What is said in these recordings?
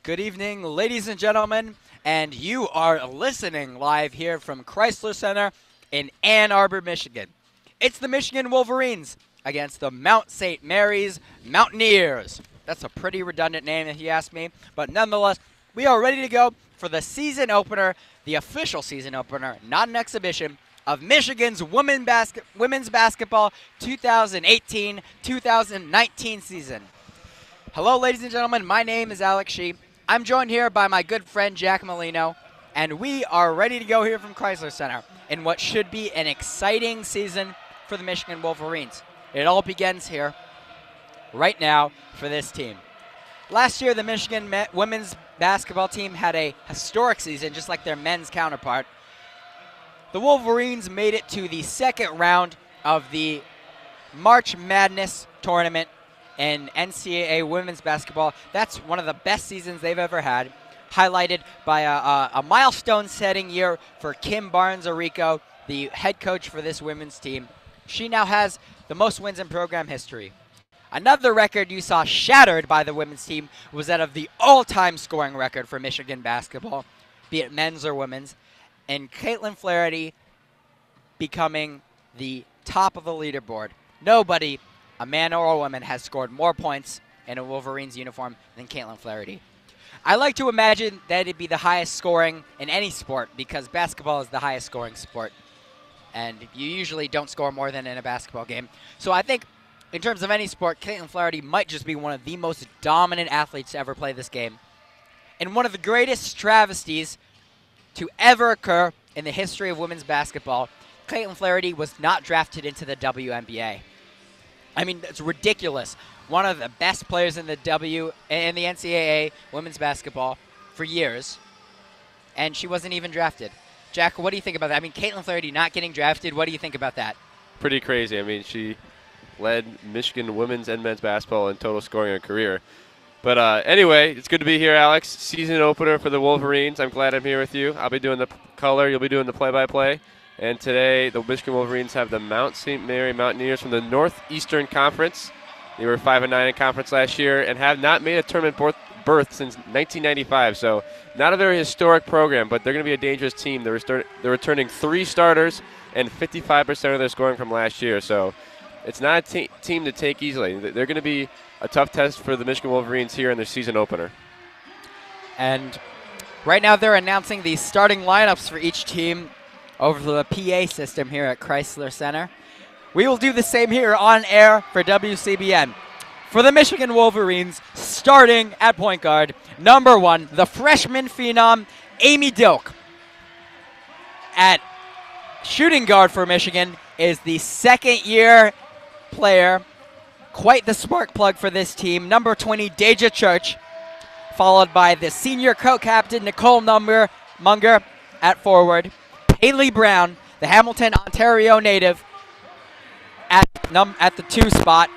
Good evening, ladies and gentlemen, and you are listening live here from Chrysler Center in Ann Arbor, Michigan. It's the Michigan Wolverines against the Mount St. Mary's Mountaineers. That's a pretty redundant name if you ask me, but nonetheless, we are ready to go for the season opener, the official season opener, not an exhibition, of Michigan's women's basketball 2018-2019 season. Hello, ladies and gentlemen. My name is Alex Shee. I'm joined here by my good friend Jack Molino, and we are ready to go here from Chrysler Center in what should be an exciting season for the Michigan Wolverines. It all begins here right now for this team. Last year, the Michigan women's basketball team had a historic season, just like their men's counterpart. The Wolverines made it to the second round of the March Madness tournament in NCAA women's basketball. That's one of the best seasons they've ever had, highlighted by a milestone-setting year for Kim Barnes-Arico, the head coach for this women's team. She now has the most wins in program history. Another record you saw shattered by the women's team was that of the all-time scoring record for Michigan basketball, be it men's or women's, and Caitlin Flaherty becoming the top of the leaderboard. Nobody, a man or a woman, has scored more points in a Wolverines uniform than Caitlin Flaherty. I like to imagine that it'd be the highest scoring in any sport because basketball is the highest scoring sport. And you usually don't score more than in a basketball game. So I think in terms of any sport, Caitlin Flaherty might just be one of the most dominant athletes to ever play this game. And one of the greatest travesties to ever occur in the history of women's basketball, Caitlin Flaherty was not drafted into the WNBA. I mean, it's ridiculous. One of the best players in the NCAA women's basketball for years, and she wasn't even drafted. Jack, what do you think about that? I mean, Caitlin Flaherty not getting drafted, what do you think about that? Pretty crazy. I mean, she led Michigan women's and men's basketball in total scoring in her career. But anyway, it's good to be here, Alex. Season opener for the Wolverines. I'm glad I'm here with you. I'll be doing the color. You'll be doing the play-by-play. And today, the Michigan Wolverines have the Mount St. Mary Mountaineers from the Northeastern Conference. They were 5-9 in conference last year and have not made a tournament berth since 1995. So not a very historic program, but they're going to be a dangerous team. They're returning 3 starters and 55% of their scoring from last year. So it's not a team to take easily. They're going to be a tough test for the Michigan Wolverines here in their season opener. And right now they're announcing the starting lineups for each team over the PA system here at Chrysler Center. We will do the same here on air for WCBN. For the Michigan Wolverines, starting at point guard, number 1, the freshman phenom, Amy Dilk. At shooting guard for Michigan is the second-year player, quite the spark plug for this team, number 20, Deja Church, followed by the senior co-captain, Nicole Munger at forward. Haley Brown, the Hamilton, Ontario native, at the 2 spot.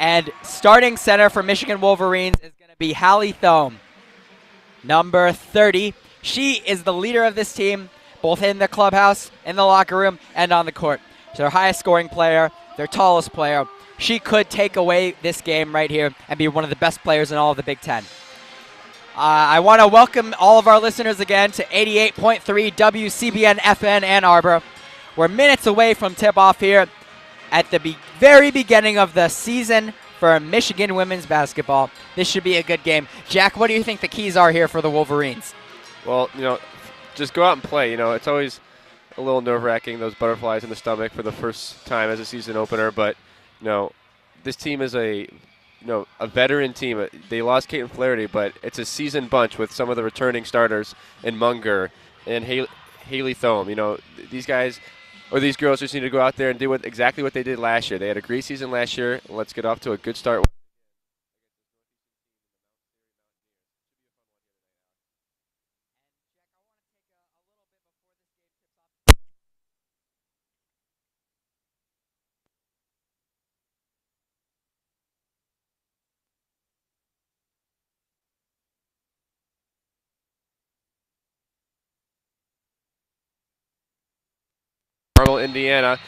And starting center for Michigan Wolverines is going to be Hallie Thome, number 30. She is the leader of this team, both in the clubhouse, in the locker room, and on the court. She's their highest scoring player, their tallest player. She could take away this game right here and be one of the best players in all of the Big Ten. I want to welcome all of our listeners again to 88.3 WCBN FN Ann Arbor. We're minutes away from tip-off here at the very beginning of the season for Michigan women's basketball. This should be a good game. Jack, what do you think the keys are here for the Wolverines? Well, just go out and play. It's always a little nerve-wracking, those butterflies in the stomach for the first time as a season opener. But, this team is a veteran team. They lost Caitlin Flaherty, but it's a seasoned bunch with some of the returning starters in Munger and Haley Thome. These guys or these girls just need to go out there and do exactly what they did last year. They had a great season last year. Let's get off to a good start. Indiana.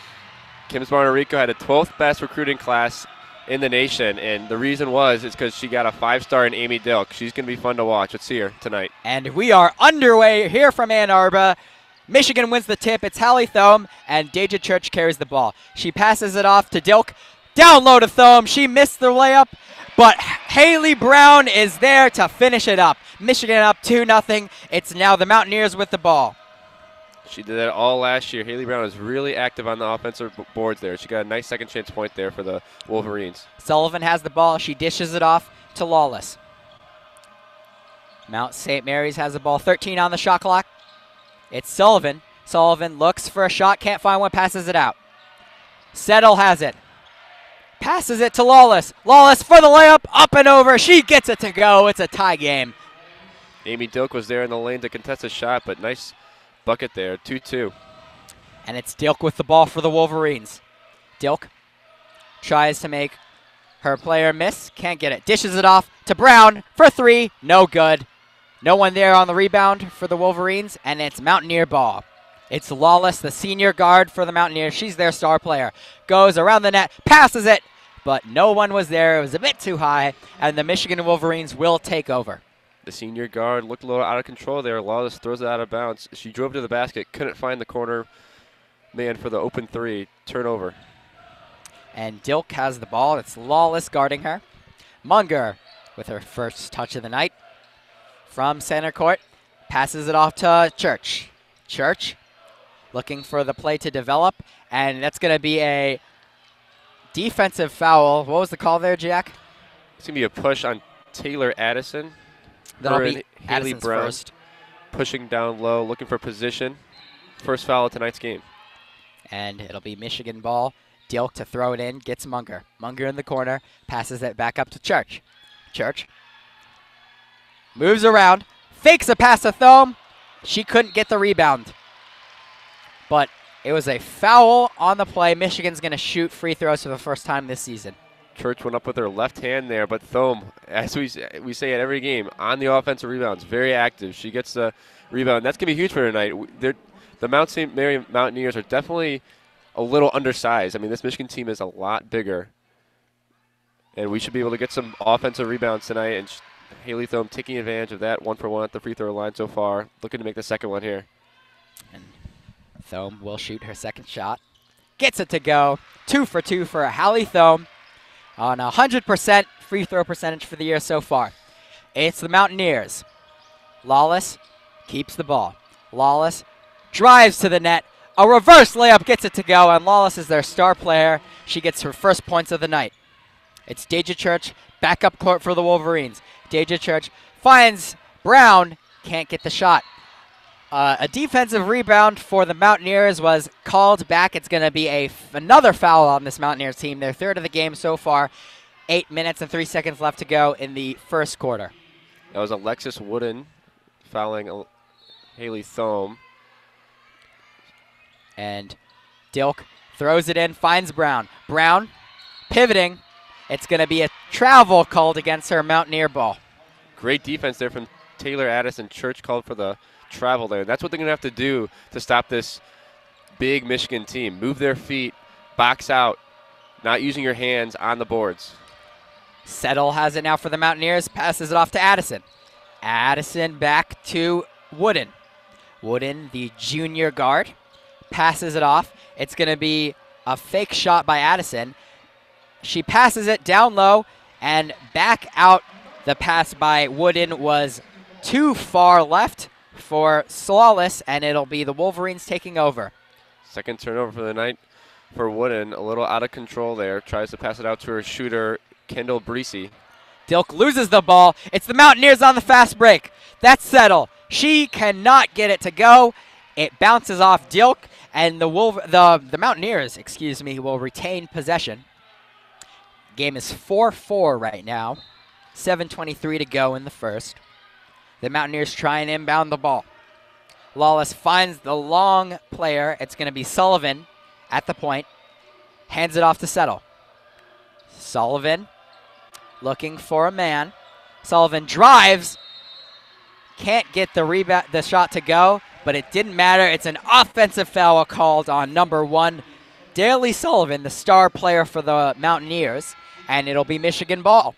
Kim Barnes-Arico had a 12th best recruiting class in the nation, and the reason is because she got a 5-star in Amy Dilk. She's going to be fun to watch. Let's see her tonight. And we are underway here from Ann Arbor. Michigan wins the tip. It's Hallie Thome, and Deja Church carries the ball. She passes it off to Dilk. Down low to Thome. She missed the layup, but Haley Brown is there to finish it up. Michigan up 2-0. It's now the Mountaineers with the ball. She did that all last year. Haley Brown is really active on the offensive boards there. She got a nice second chance point there for the Wolverines. Sullivan has the ball. She dishes it off to Lawless. Mount St. Mary's has the ball. 13 on the shot clock. It's Sullivan. Sullivan looks for a shot, can't find one, passes it out. Settle has it. Passes it to Lawless. Lawless for the layup, up and over. She gets it to go. It's a tie game. Amy Dilk was there in the lane to contest a shot, but nice bucket there, 2-2. And it's Dilk with the ball for the Wolverines. Dilk tries to make her player miss, can't get it. Dishes it off to Brown for 3, no good. No one there on the rebound for the Wolverines, and it's Mountaineer ball. It's Lawless, the senior guard for the Mountaineers. She's their star player. Goes around the net, passes it, but no one was there. It was a bit too high, and the Michigan Wolverines will take over. The senior guard looked a little out of control there. Lawless throws it out of bounds. She drove to the basket, couldn't find the corner man for the open 3. Turnover. And Dilk has the ball. It's Lawless guarding her. Munger with her first touch of the night. From center court, passes it off to Church. Church looking for the play to develop, and that's going to be a defensive foul. What was the call there, Jack? It's going to be a push on Taylor Addison. That'll be Haley Addison's Brown first. Pushing down low, looking for position. First foul of tonight's game. And it'll be Michigan ball. Dilk to throw it in, gets Munger. Munger in the corner, passes it back up to Church. Church moves around, fakes a pass to Thome. She couldn't get the rebound. But it was a foul on the play. Michigan's going to shoot free throws for the first time this season. Church went up with her left hand there, but Thome, as we say at every game, on the offensive rebounds, very active. She gets the rebound. That's going to be huge for her tonight. The Mount St. Mary Mountaineers are definitely a little undersized. I mean, this Michigan team is a lot bigger. And we should be able to get some offensive rebounds tonight. And Haley Thome taking advantage of that 1-for-1 at the free throw line so far. Looking to make the second one here. And Thome will shoot her second shot. Gets it to go. 2 for 2 for Hallie Thome on 100% free throw percentage for the year so far. It's the Mountaineers. Lawless keeps the ball. Lawless drives to the net. A reverse layup gets it to go, and Lawless is their star player. She gets her first points of the night. It's Deja Church back up court for the Wolverines. Deja Church finds Brown, can't get the shot. A defensive rebound for the Mountaineers was called back. It's going to be another foul on this Mountaineers team, their third of the game so far. 8 minutes and 3 seconds left to go in the first quarter. That was Alexis Wooden fouling Haley Thome. And Dilk throws it in, finds Brown. Brown pivoting. It's going to be a travel called against her Mountaineer ball. Great defense there from Taylor Addison. Church called for the travel there. That's what they're going to have to do to stop this big Michigan team. Move their feet, box out, not using your hands on the boards. Settle has it now for the Mountaineers, passes it off to Addison. Addison back to Wooden. Wooden, the junior guard, passes it off. It's going to be a fake shot by Addison. She passes it down low and back out. The pass by Wooden was too far left for Lawless, and it'll be the Wolverines taking over. Second turnover for the night for Wooden. A little out of control there. Tries to pass it out to her shooter, Kendall Breesy. Dilk loses the ball. It's the Mountaineers on the fast break. That's Settle. She cannot get it to go. It bounces off Dilk, and the Mountaineers, will retain possession. Game is 4-4 right now. 7:23 to go in the first. The Mountaineers try and inbound the ball. Lawless finds the long player. It's going to be Sullivan at the point. Hands it off to Settle. Sullivan looking for a man. Sullivan drives. Can't get the shot to go, but it didn't matter. It's an offensive foul called on number 1, Daly Sullivan, the star player for the Mountaineers. and it'll be Michigan ball.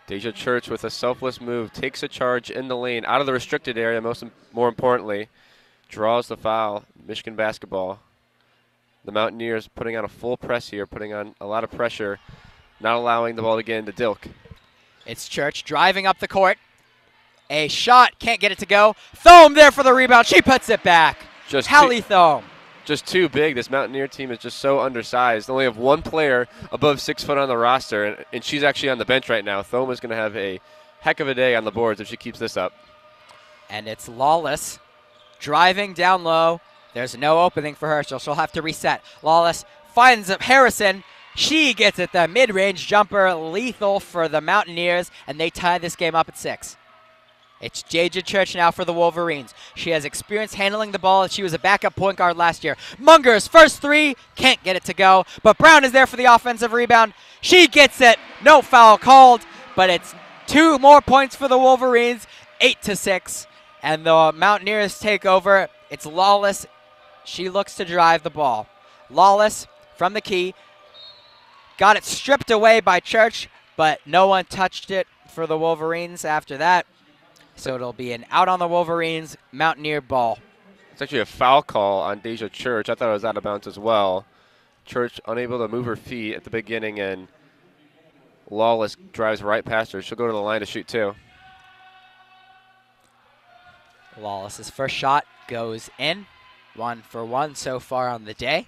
Deja Church with a selfless move takes a charge in the lane, out of the restricted area, more importantly, draws the foul. Michigan basketball. The Mountaineers putting on a full press here, putting on a lot of pressure, not allowing the ball to get into Dilk. It's Church driving up the court. A shot, can't get it to go. Thome there for the rebound. She puts it back. Hallie Thome. Just too big. This Mountaineer team is just so undersized. They only have one player above 6 foot on the roster, and she's actually on the bench right now. Thome is going to have a heck of a day on the boards if she keeps this up. And it's Lawless driving down low. There's no opening for her, so she'll have to reset. Lawless finds Harrison. She gets it, the mid-range jumper, lethal for the Mountaineers, and they tie this game up at 6. It's Deja Church now for the Wolverines. She has experience handling the ball. She was a backup point guard last year. Munger's first three, can't get it to go, but Brown is there for the offensive rebound. She gets it, no foul called, but it's 2 more points for the Wolverines, 8-6, and the Mountaineers take over. It's Lawless. She looks to drive the ball. Lawless from the key. Got it stripped away by Church, but no one touched it for the Wolverines after that. So it'll be an out on the Wolverines, Mountaineer ball. It's actually a foul call on Deja Church. I thought it was out of bounds as well. Church unable to move her feet at the beginning, and Lawless drives right past her. She'll go to the line to shoot 2. Lawless's first shot goes in. 1 for 1 so far on the day.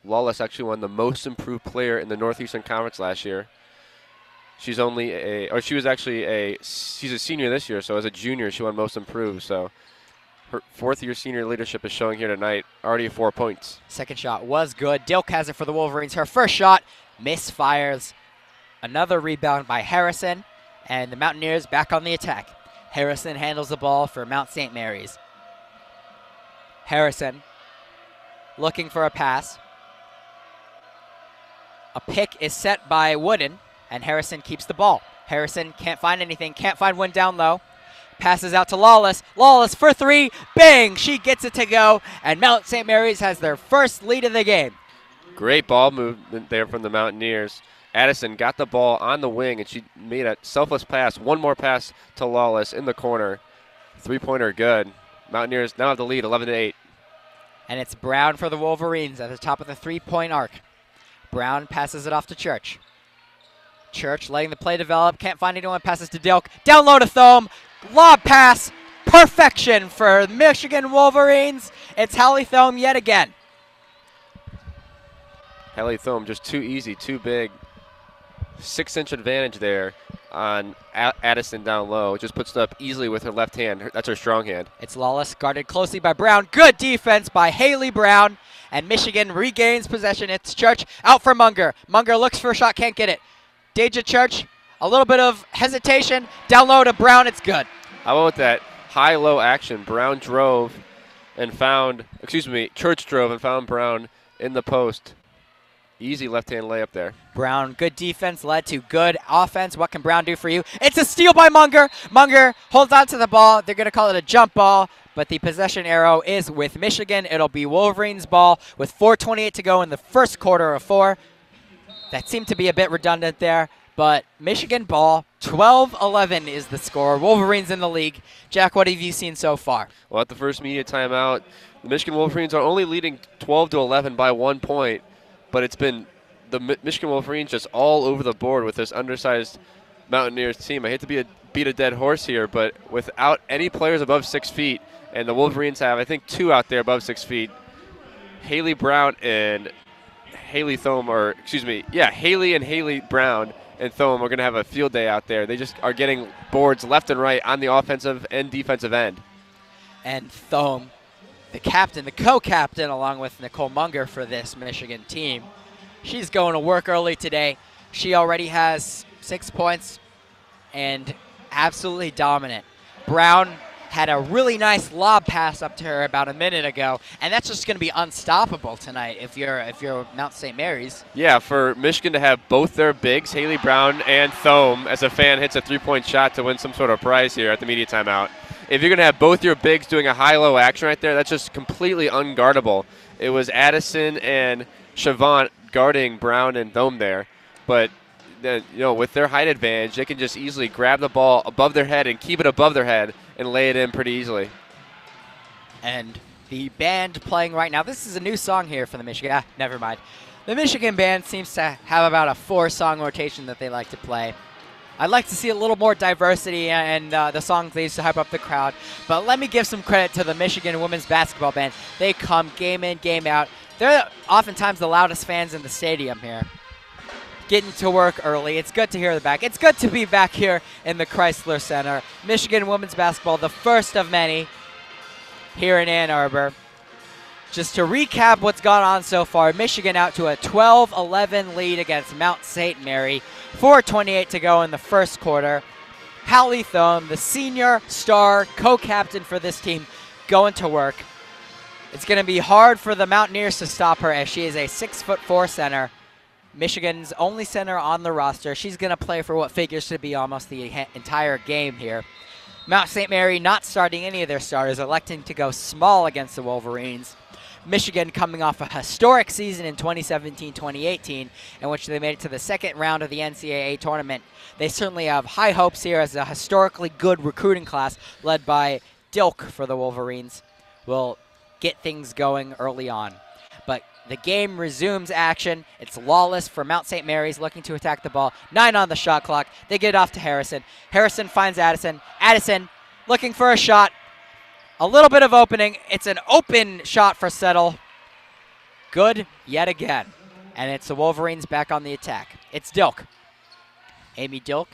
Lawless actually won the most improved player in the Northeastern Conference last year. She's she's a senior this year, so as a junior, she won most improved. So her 4th-year senior leadership is showing here tonight, already 4 points. Second shot was good. Dilk has it for the Wolverines. Her first shot misfires. Another rebound by Harrison, and the Mountaineers back on the attack. Harrison handles the ball for Mount St. Mary's. Harrison looking for a pass. A pick is set by Wooden, and Harrison keeps the ball. Harrison can't find anything, can't find one down low. Passes out to Lawless. Lawless for 3. Bang! She gets it to go, and Mount St. Mary's has their first lead of the game. Great ball movement there from the Mountaineers. Addison got the ball on the wing, and she made a selfless pass. One more pass to Lawless in the corner. 3-pointer good. Mountaineers now have the lead, 11-8. And it's Brown for the Wolverines at the top of the 3-point arc. Brown passes it off to Church. Church letting the play develop. Can't find anyone. Passes to Dilk. Down low to Thome. Lob pass. Perfection for Michigan Wolverines. It's Hallie Thome yet again. Hallie Thome just too easy, too big. 6-inch advantage there on Addison down low. Just puts it up easily with her left hand. That's her strong hand. It's Lawless guarded closely by Brown. Good defense by Haley Brown. And Michigan regains possession. It's Church out for Munger. Munger looks for a shot, can't get it. Deja Church, a little bit of hesitation. Down low to Brown, it's good. How about that high-low action? Church drove and found Brown in the post. Easy left-hand layup there. Brown, good defense led to good offense. What can Brown do for you? It's a steal by Munger. Munger holds on to the ball. They're going to call it a jump ball, but the possession arrow is with Michigan. It'll be Wolverines ball with 4:28 to go in the first quarter of 4. That seemed to be a bit redundant there, but Michigan ball, 12-11 is the score. Wolverines in the league. Jack, what have you seen so far? Well, at the first media timeout, the Michigan Wolverines are only leading 12-11 by 1 point, but it's been the Michigan Wolverines just all over the board with this undersized Mountaineers team. I hate to beat a dead horse here, but without any players above 6 feet, and the Wolverines have, I think, 2 out there above 6 feet, Haley Brown and Haley Thome, Haley and Haley Brown and Thome are going to have a field day out there. They just are getting boards left and right on the offensive and defensive end. And Thome, the captain, the co-captain, along with Nicole Munger for this Michigan team, she's going to work early today. She already has 6 points and absolutely dominant. Brown had a really nice lob pass up to her about a minute ago, and that's just going to be unstoppable tonight if you're Mount St. Mary's. Yeah, for Michigan to have both their bigs, Haley Brown and Thome, as a fan hits a 3-point shot to win some sort of prize here at the media timeout. If you're going to have both your bigs doing a high-low action right there, that's just completely unguardable. It was Addison and Siobhan guarding Brown and Thome there, but then, with their height advantage, they can just easily grab the ball above their head and keep it above their head and lay it in pretty easily. And the band playing right now, this is a new song here for the Michigan. Never mind. The Michigan band seems to have about a 4-song rotation that they like to play. I'd like to see a little more diversity in the songs they use to hype up the crowd. But let me give some credit to the Michigan women's basketball band. They come game in, game out. They're oftentimes the loudest fans in the stadium here. Getting to work early. It's good to hear the back. It's good to be back here in the Chrysler Center. Michigan women's basketball, the first of many here in Ann Arbor. Just to recap what's gone on so far, Michigan out to a 12-11 lead against Mount St. Mary. 4:28 to go in the first quarter. Hallie Thome, the senior star co-captain for this team, going to work. It's going to be hard for the Mountaineers to stop her as she is a 6'4" center. Michigan's only center on the roster. She's going to play for what figures to be almost the entire game here. Mount St. Mary not starting any of their starters, electing to go small against the Wolverines. Michigan coming off a historic season in 2017-2018 in which they made it to the second round of the NCAA tournament. They certainly have high hopes here as a historically good recruiting class led by Dilk for the Wolverines will get things going early on. But the game resumes action. It's Lawless for Mount St. Mary's looking to attack the ball. 9 on the shot clock. They get it off to Harrison. Harrison finds Addison. Addison looking for a shot. A little bit of opening. It's an open shot for Settle. Good yet again. And it's the Wolverines back on the attack. It's Dilk. Amy Dilk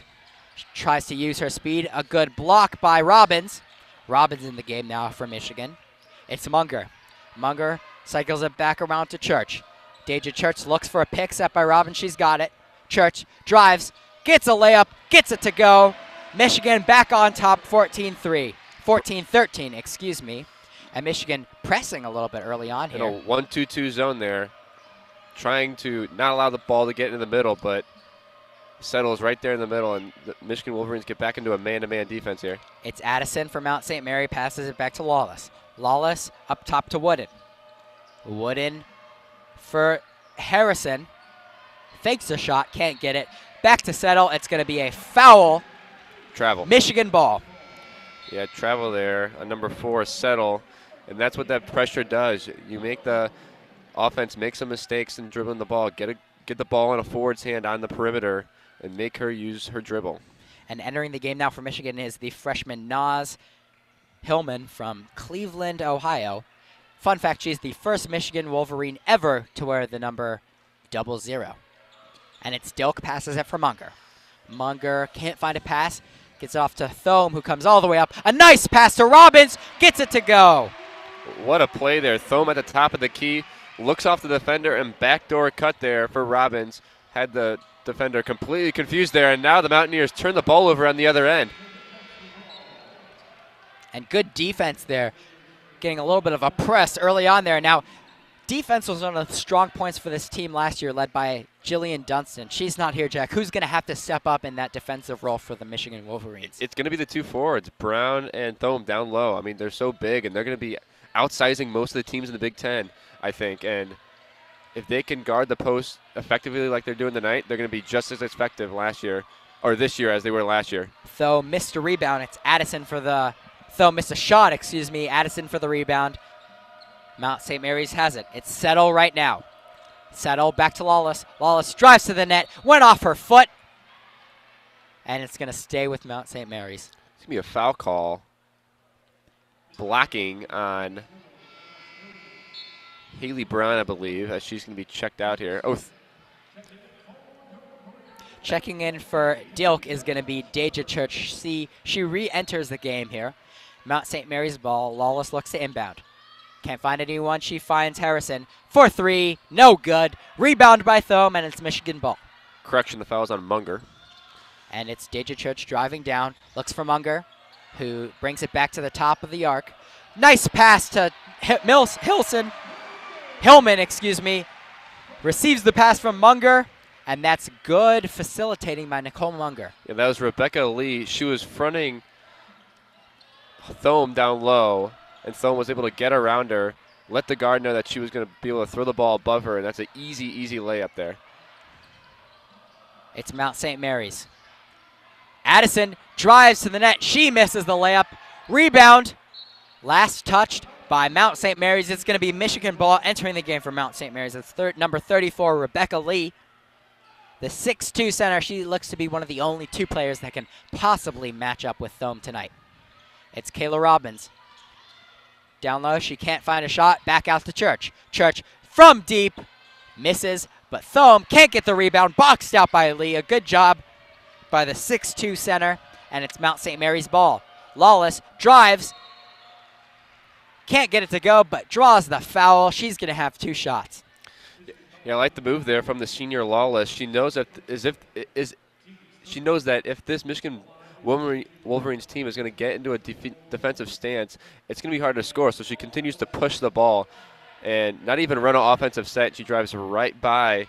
tries to use her speed. A good block by Robbins. Robbins in the game now for Michigan. It's Munger. Munger cycles it back around to Church. Deja Church looks for a pick set by Robbins. She's got it. Church drives, gets a layup, gets it to go. Michigan back on top, 14-13, excuse me. And Michigan pressing a little bit early on here. In a 1-2-2 zone there, trying to not allow the ball to get into the middle, but settles right there in the middle, and the Michigan Wolverines get back into a man-to-man defense here. It's Addison for Mount St. Mary, passes it back to Lawless. Lawless up top to Wooden. Wooden for Harrison. Fakes a shot, can't get it. Back to Settle. It's going to be a foul. Travel. Michigan ball. Yeah, travel there. A number 4, Settle. And that's what that pressure does. You make the offense make some mistakes in dribbling the ball. Get the ball in a forward's hand on the perimeter and make her use her dribble. And entering the game now for Michigan is the freshman Naz Hillman from Cleveland, Ohio. Fun fact, she's the first Michigan Wolverine ever to wear the number 00. And it's Dilk, passes it for Munger. Munger can't find a pass, gets it off to Thome, who comes all the way up. A nice pass to Robbins, gets it to go. What a play there. Thome at the top of the key, looks off the defender, and backdoor cut there for Robbins. Had the defender completely confused there, and now the Mountaineers turn the ball over on the other end. And good defense there. Getting a little bit of a press early on there. Now, defense was one of the strong points for this team last year, led by Jillian Dunstan. She's not here, Jack. Who's going to have to step up in that defensive role for the Michigan Wolverines? It's going to be the 2 forwards, Brown and Thome, down low. I mean, they're so big, and they're going to be outsizing most of the teams in the Big Ten, I think. And if they can guard the post effectively like they're doing tonight, they're going to be just as effective this year as they were last year. Thome missed a rebound. It's Addison for the... Thome missed a shot, excuse me. Addison for the rebound. Mount St. Mary's has it. It's Settle right now. Settle back to Lawless. Lawless drives to the net. Went off her foot. And it's going to stay with Mount St. Mary's. It's going to be a foul call. Blocking on Haley Brown, I believe, as she's going to be checked out here. Checking in for Dilk is going to be Deja Church. She re-enters the game here. Mount St. Mary's ball. Lawless looks to inbound. Can't find anyone. She finds Harrison for 3. No good. Rebound by Thome, and it's Michigan ball. Correction, the foul's on Munger. And it's Deja Church driving down. Looks for Munger, who brings it back to the top of the arc. Nice pass to Hillman, excuse me. Receives the pass from Munger, and that's good facilitating by Nicole Munger. Yeah, that was Rebecca Lee. She was fronting Thome down low, and Thome was able to get around her let the guard know that she was going to be able to throw the ball above her, and that's an easy, easy layup there. It's Mount St. Mary's. Addison drives to the net. She misses the layup. Rebound. Last touched by Mount St. Mary's. It's going to be Michigan ball entering the game for Mount St. Mary's. It's number 34, Rebecca Lee. The 6'2 center. She looks to be one of the only two players that can possibly match up with Thome tonight. It's Kayla Robbins. Down low, she can't find a shot. Back out to Church. Church from deep. Misses, but Thome can't get the rebound. Boxed out by Lee. A good job by the 6'2 center, and it's Mount St. Mary's ball. Lawless drives. Can't get it to go, but draws the foul. She's going to have 2 shots. Yeah, I like the move there from the senior Lawless. She knows that she knows that if this Michigan Wolverines team is going to get into a defensive stance, it's going to be hard to score. So she continues to push the ball and not even run an offensive set. She drives right by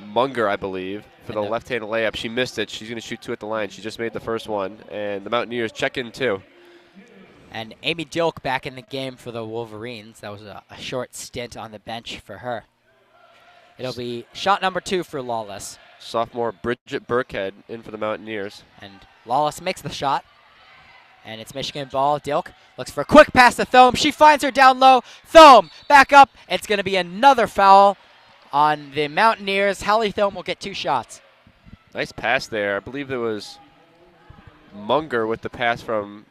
Munger, I believe, for the left-hand layup. She missed it. She's going to shoot 2 at the line. She just made the first one, and the Mountaineers check in 2. And Amy Dilk back in the game for the Wolverines. That was a short stint on the bench for her. It'll be shot number 2 for Lawless. Sophomore Bridget Burkhead in for the Mountaineers. And Lawless makes the shot. And it's Michigan ball. Dilk looks for a quick pass to Thome. She finds her down low. Thome back up. It's going to be another foul on the Mountaineers. Hallie Thome will get 2 shots. Nice pass there. I believe it was Munger with the pass from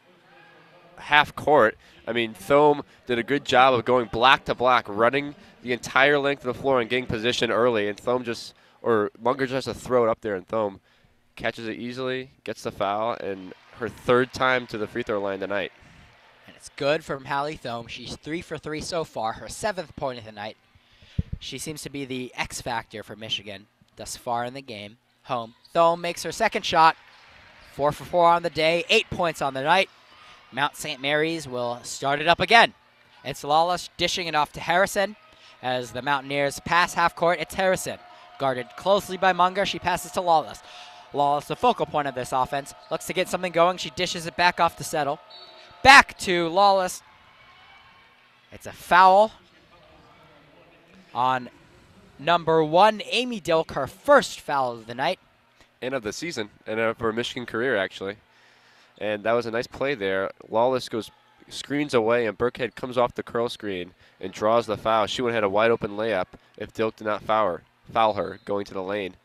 half court. I mean, Thome did a good job of going block to block, running the entire length of the floor and getting position early. And Munger just has to throw it up there, and Thome catches it easily, gets the foul, and her 3rd time to the free throw line tonight. And it's good from Hallie Thome. She's 3 for 3 so far, her 7th point of the night. She seems to be the X factor for Michigan thus far in the game. Thome makes her 2nd shot. 4 for 4 on the day, 8 points on the night. Mount St. Mary's will start it up again. It's Lawless dishing it off to Harrison as the Mountaineers pass half court. It's Harrison, guarded closely by Munger. She passes to Lawless. Lawless, the focal point of this offense, looks to get something going. She dishes it back off to Settle. Back to Lawless. It's a foul on number 1, Amy Dilk, her 1st foul of the night. And of the season, and of her Michigan career, actually. And that was a nice play there. Lawless screens away, and Burkhead comes off the curl screen and draws the foul. She would have had a wide-open layup if Dilk did not foul her going to the lane.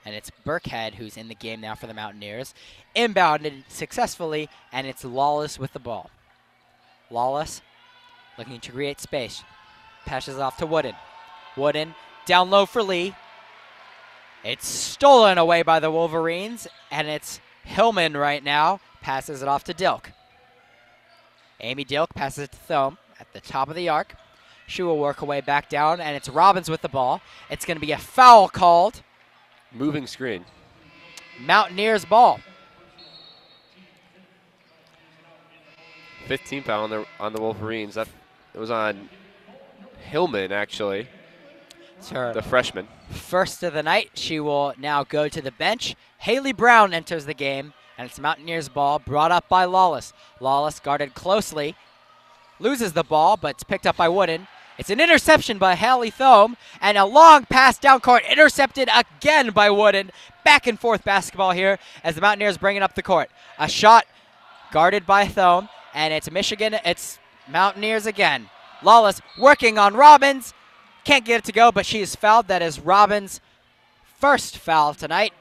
And it's Burkhead who's in the game now for the Mountaineers. Inbounded successfully, and it's Lawless with the ball. Lawless looking to create space. Passes off to Wooden. Wooden down low for Lee. It's stolen away by the Wolverines, and it's Hillman right now. Passes it off to Dilk. Amy Dilk passes it to Thome at the top of the arc. She will work her way back down, and it's Robbins with the ball. It's going to be a foul called. Moving screen. Mountaineers ball. 15 foul on the Wolverines. It was on Hillman, actually. It's her the freshman. 1st of the night. She will now go to the bench. Haley Brown enters the game, and it's Mountaineers ball brought up by Lawless. Lawless guarded closely. Loses the ball, but it's picked up by Wooden. It's an interception by Hallie Thome, and a long pass down court, intercepted again by Wooden. Back and forth basketball here as the Mountaineers bring it up the court. A shot guarded by Thome, and it's Michigan. It's Mountaineers again. Lawless working on Robbins. Can't get it to go, but she is fouled. That is Robbins' 1st foul tonight.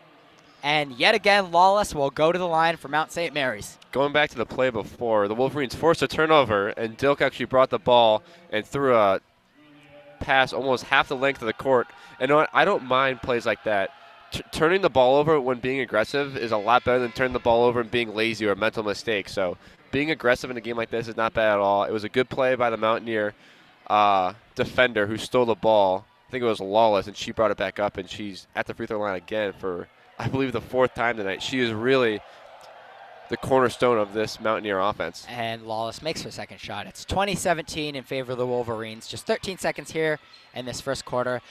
And yet again, Lawless will go to the line for Mount St. Mary's. Going back to the play before, the Wolverines forced a turnover, and Dilk actually brought the ball and threw a pass almost half the length of the court. And I don't mind plays like that. Turning the ball over when being aggressive is a lot better than turning the ball over and being lazy or a mental mistake. So being aggressive in a game like this is not bad at all. It was a good play by the Mountaineer defender who stole the ball. I think it was Lawless, and she brought it back up, and she's at the free throw line again for, I believe, the 4th time tonight. She is really the cornerstone of this Mountaineer offense. And Lawless makes her 2nd shot. It's 20-17 in favor of the Wolverines. Just 13 seconds here in this 1st quarter.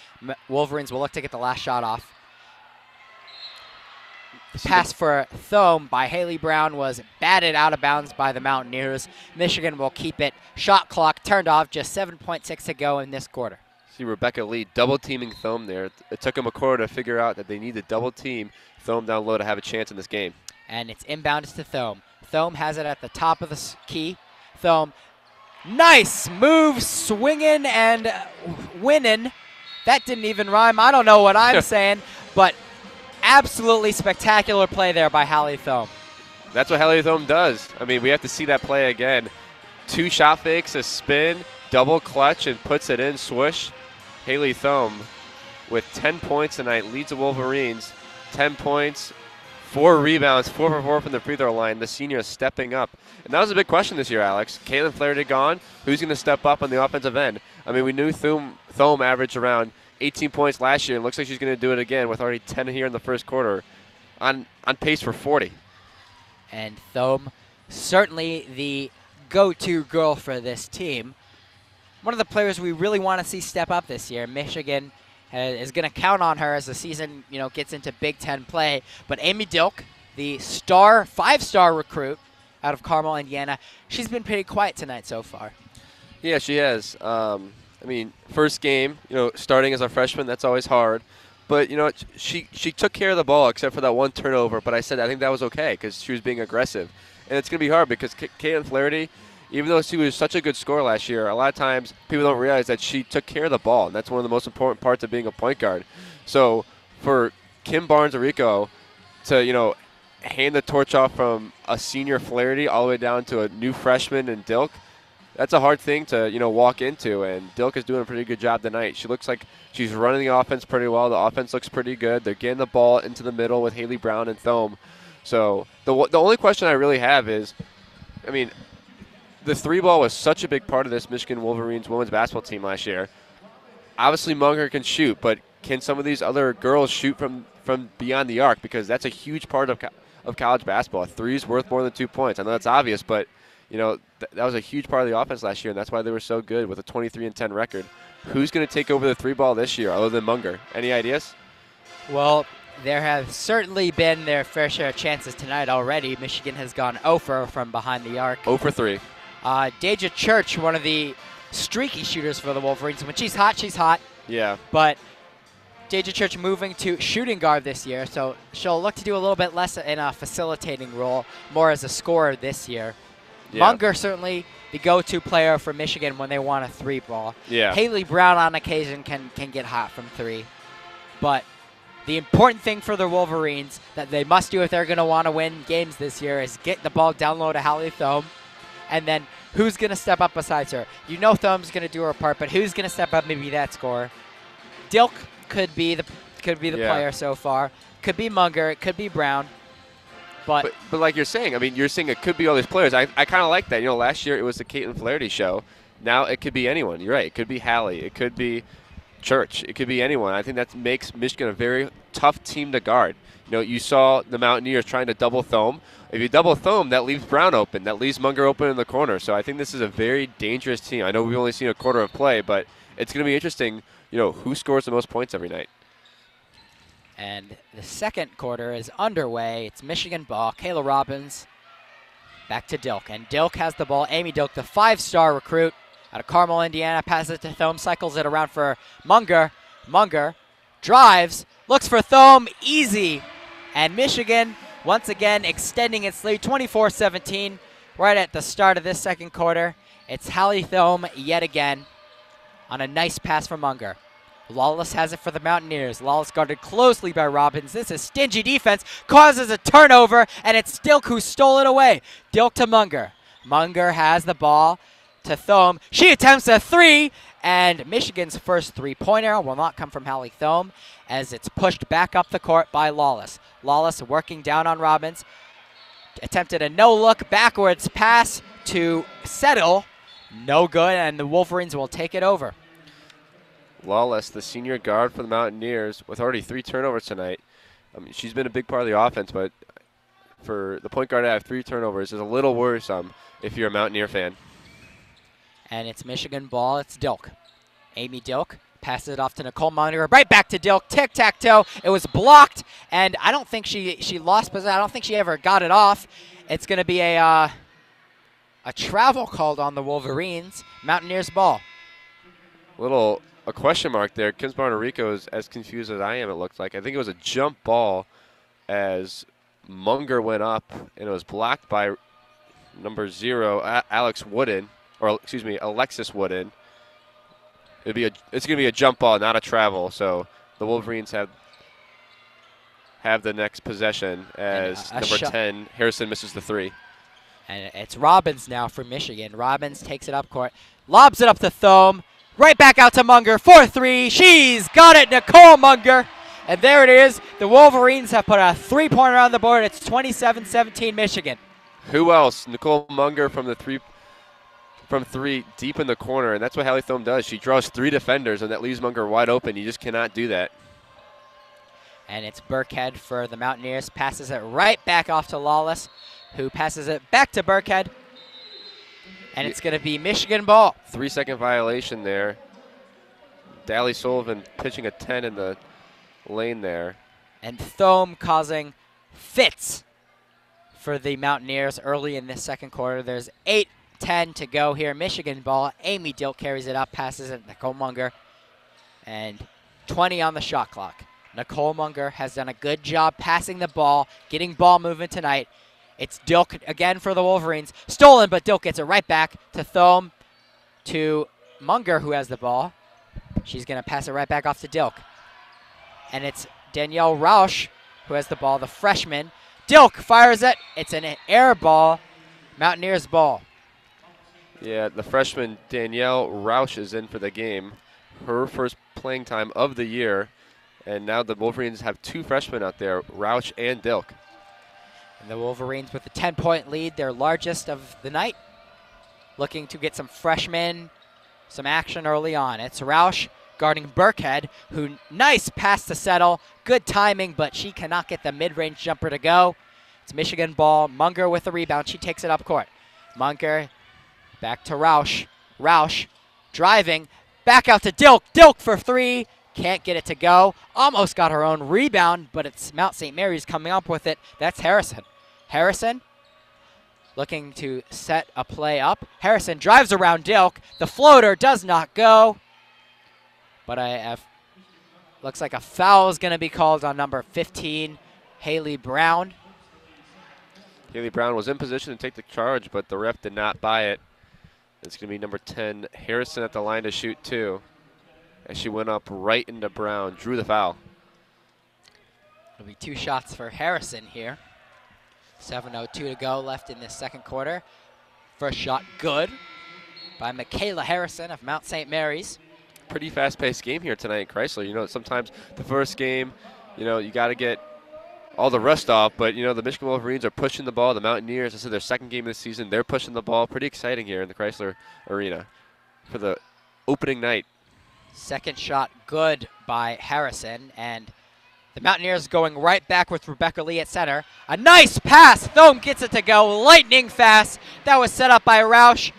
Wolverines will look to get the last shot off. Pass for Thome by Haley Brown was batted out of bounds by the Mountaineers. Michigan will keep it. Shot clock turned off, just 7.6 to go in this quarter. See Rebecca Lee double-teaming Thome there. It took them a quarter to figure out that they need to double-team Thome down low to have a chance in this game. And it's inbounded to Thome. Thome has it at the top of the key. Thome, nice move, swinging and winning. That didn't even rhyme. I don't know what I'm saying, but absolutely spectacular play there by Hallie Thome. That's what Hallie Thome does. I mean, we have to see that play again. 2 shot fakes, a spin, double clutch, and puts it in, swoosh. Haley Thome with 10 points tonight, leads the Wolverines. 10 points, 4 rebounds, 4 for 4 from the free throw line. The senior is stepping up. And that was a big question this year, Alex. Caitlin Flaherty gone. Who's going to step up on the offensive end? I mean, we knew Thome averaged around 18 points last year. It looks like she's going to do it again with already 10 here in the first quarter. On pace for 40. And Thome, certainly the go-to girl for this team. One of the players we really want to see step up this year. Michigan is going to count on her as the season, gets into Big Ten play. But Amy Dilk, the 5-star recruit out of Carmel, Indiana, she's been pretty quiet tonight so far. Yeah, she has. I mean, first game, starting as a freshman, that's always hard. But, she took care of the ball except for that one turnover. But I think that was okay because she was being aggressive. And it's going to be hard because Caitlin Flaherty, even though she was such a good scorer last year, a lot of times people don't realize that she took care of the ball. And that's one of the most important parts of being a point guard. So for Kim Barnes-Arico to, hand the torch off from a senior Flaherty all the way down to a new freshman in Dilk, that's a hard thing to, walk into, and Dilk is doing a pretty good job tonight. She looks like she's running the offense pretty well. The offense looks pretty good. They're getting the ball into the middle with Haley Brown and Thome. So the only question I really have is, I mean, the 3-ball was such a big part of this Michigan Wolverines women's basketball team last year. Obviously, Munger can shoot, but can some of these other girls shoot from beyond the arc? Because that's a huge part of college basketball. A 3 is worth more than 2 points. I know that's obvious, but that was a huge part of the offense last year, and that's why they were so good with a 23-10 record. Who's going to take over the 3-ball this year other than Munger? Any ideas? Well, there have certainly been their fair share of chances tonight already. Michigan has gone 0 from behind the arc. 0 for 3. Deja Church, one of the streaky shooters for the Wolverines. When she's hot, she's hot. Yeah. But Deja Church moving to shooting guard this year, so she'll look to do a little bit less in a facilitating role, more as a scorer this year. Yeah. Munger certainly the go-to player for Michigan when they want a 3-ball. Yeah. Haley Brown on occasion can get hot from 3. But the important thing for the Wolverines that they must do if they're going to want to win games this year is get the ball down low to Hallie Thome. And then who's going to step up besides her? Thome's going to do her part, but who's going to step up, maybe that scorer? Dilk could be the player so far. Could be Munger. It could be Brown. But like you're saying, I mean, you're saying it could be all these players. I kind of like that. Last year it was the Caitlin Flaherty show. Now it could be anyone. You're right. It could be Hallie. It could be Church. It could be anyone. I think that makes Michigan a very tough team to guard. You saw the Mountaineers trying to double Thome. If you double Thome, that leaves Brown open. That leaves Munger open in the corner. So I think this is a very dangerous team. I know we've only seen a quarter of play, but it's going to be interesting, who scores the most points every night. And the second quarter is underway. It's Michigan ball. Kayla Robbins back to Dilk. And Dilk has the ball. Amy Dilk, the 5-star recruit out of Carmel, Indiana, passes it to Thome, cycles it around for Munger. Munger drives, looks for Thome, easy. And Michigan, once again, extending its lead, 24-17, right at the start of this second quarter. It's Hallie Thome yet again on a nice pass from Munger. Lawless has it for the Mountaineers. Lawless guarded closely by Robbins. This is stingy defense, causes a turnover, and it's Dilk who stole it away. Dilk to Munger. Munger has the ball to Thome. She attempts a 3, and Michigan's first 3-pointer will not come from Hallie Thome as it's pushed back up the court by Lawless. Lawless working down on Robbins. Attempted a no-look backwards pass to Settle. No good, and the Wolverines will take it over. Lawless, the senior guard for the Mountaineers, with already 3 turnovers tonight. I mean, she's been a big part of the offense, but for the point guard to have 3 turnovers is a little worrisome if you're a Mountaineer fan. And it's Michigan ball. It's Dilk. Amy Dilk Passes it off to Nicole Munger. Right back to Dilk. Tic-tac-toe. It was blocked, and I don't think she lost possession. I don't think she ever got it off. It's going to be a travel called on the Wolverines. Mountaineers ball. A question mark there. Kim Rico is as confused as I am, it looks like. I think it was a jump ball as Munger went up, and it was blocked by number 0, Alexis Wooden. It's gonna be a jump ball, not a travel. So the Wolverines have the next possession as number 10 Harrison misses the 3. And it's Robbins now for Michigan. Robbins takes it up court, lobs it up to Thome, right back out to Munger for 3. She's got it, Nicole Munger. And there it is. The Wolverines have put a 3-pointer on the board. It's 27-17 Michigan. Who else? Nicole Munger from 3 deep in the corner, and that's what Hallie Thome does. She draws 3 defenders, and that leaves Munger wide open. You just cannot do that. And it's Burkhead for the Mountaineers. Passes it right back off to Lawless, who passes it back to Burkhead. And it's going to be Michigan ball. 3-second violation there. Dally Sullivan pitching a 10 in the lane there. And Thome causing fits for the Mountaineers early in this second quarter. There's 8:10 to go here. Michigan ball. Amy Dilk carries it up, passes it to Nicole Munger. And 20 on the shot clock. Nicole Munger has done a good job passing the ball, getting ball movement tonight. It's Dilk again for the Wolverines. Stolen, but Dilk gets it right back to Thome, to Munger, who has the ball. She's going to pass it right back off to Dilk. And it's Danielle Rausch who has the ball, the freshman. Dilk fires it. It's an air ball. Mountaineers ball. Yeah, the freshman Danielle Rausch is in for the game. Her first playing time of the year. And now the Wolverines have 2 freshmen out there, Rausch and Dilk. And the Wolverines with a 10-point lead, their largest of the night. Looking to get some freshmen, some action early on. It's Rausch guarding Burkhead, who nice pass to settle. Good timing, but she cannot get the mid-range jumper to go. It's Michigan ball. Munger with the rebound. She takes it up court. Munger back to Rausch. Rausch driving. Back out to Dilk. Dilk for 3. Can't get it to go. Almost got her own rebound, but it's Mount St. Mary's coming up with it. That's Harrison. Harrison looking to set a play up. Harrison drives around Dilk. The floater does not go. But looks like a foul is going to be called on number 15, Haley Brown. Haley Brown was in position to take the charge, but the ref did not buy it. It's going to be number 10, Harrison, at the line to shoot 2. As she went up right into Brown, drew the foul. It'll be 2 shots for Harrison here. 7:02 to go left in this second quarter. First shot good by Michaela Harrison of Mount St. Mary's. Pretty fast-paced game here tonight in Chrysler. You know, sometimes the first game, you know, you got to get all the rust off, but, you know, the Michigan Wolverines are pushing the ball. The Mountaineers, this is their second game of the season. They're pushing the ball. Pretty exciting here in the Chrysler Arena for the opening night. Second shot good by Harrison, and the Mountaineers going right back with Rebecca Lee at center. A nice pass. Thome gets it to go. Lightning fast. That was set up by Rausch.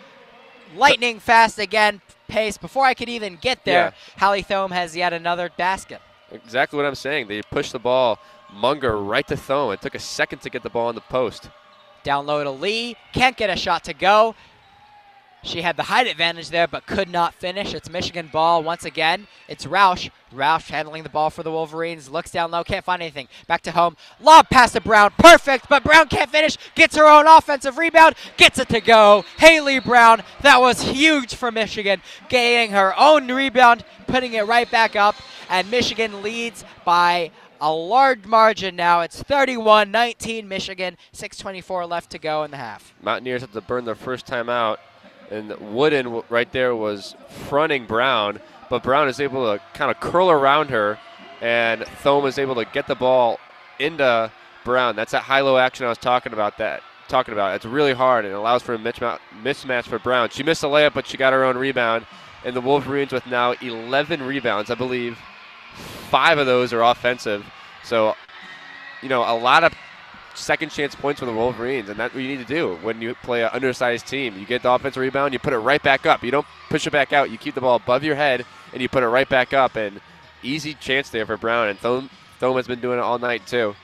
Lightning fast again. Pace. Before I could even get there, yeah. Hallie Thome has yet another basket. Exactly what I'm saying. They pushed the ball, Munger, right to Thome. It took a second to get the ball on the post. Down low to Lee. Can't get a shot to go. She had the height advantage there, but could not finish. It's Michigan ball once again. It's Rausch. Rausch handling the ball for the Wolverines. Looks down low, can't find anything. Back to home. Lob pass to Brown. Perfect, but Brown can't finish. Gets her own offensive rebound. Gets it to go. Haley Brown. That was huge for Michigan. Getting her own rebound, putting it right back up. And Michigan leads by a large margin now. It's 31-19 Michigan. 6:24 left to go in the half. Mountaineers have to burn their first time out. And Wooden right there was fronting Brown, but Brown is able to kind of curl around her, and Thome is able to get the ball into Brown. That's that high-low action I was talking about. It's really hard, and it allows for a mismatch for Brown. She missed a layup, but she got her own rebound, and the Wolverines with now 11 rebounds. I believe 5 of those are offensive. So, you know, a lot of second chance points for the Wolverines, and that's what you need to do when you play an undersized team. You get the offensive rebound, you put it right back up. You don't push it back out. You keep the ball above your head, and you put it right back up, and easy chance there for Brown, and Thome has been doing it all night too.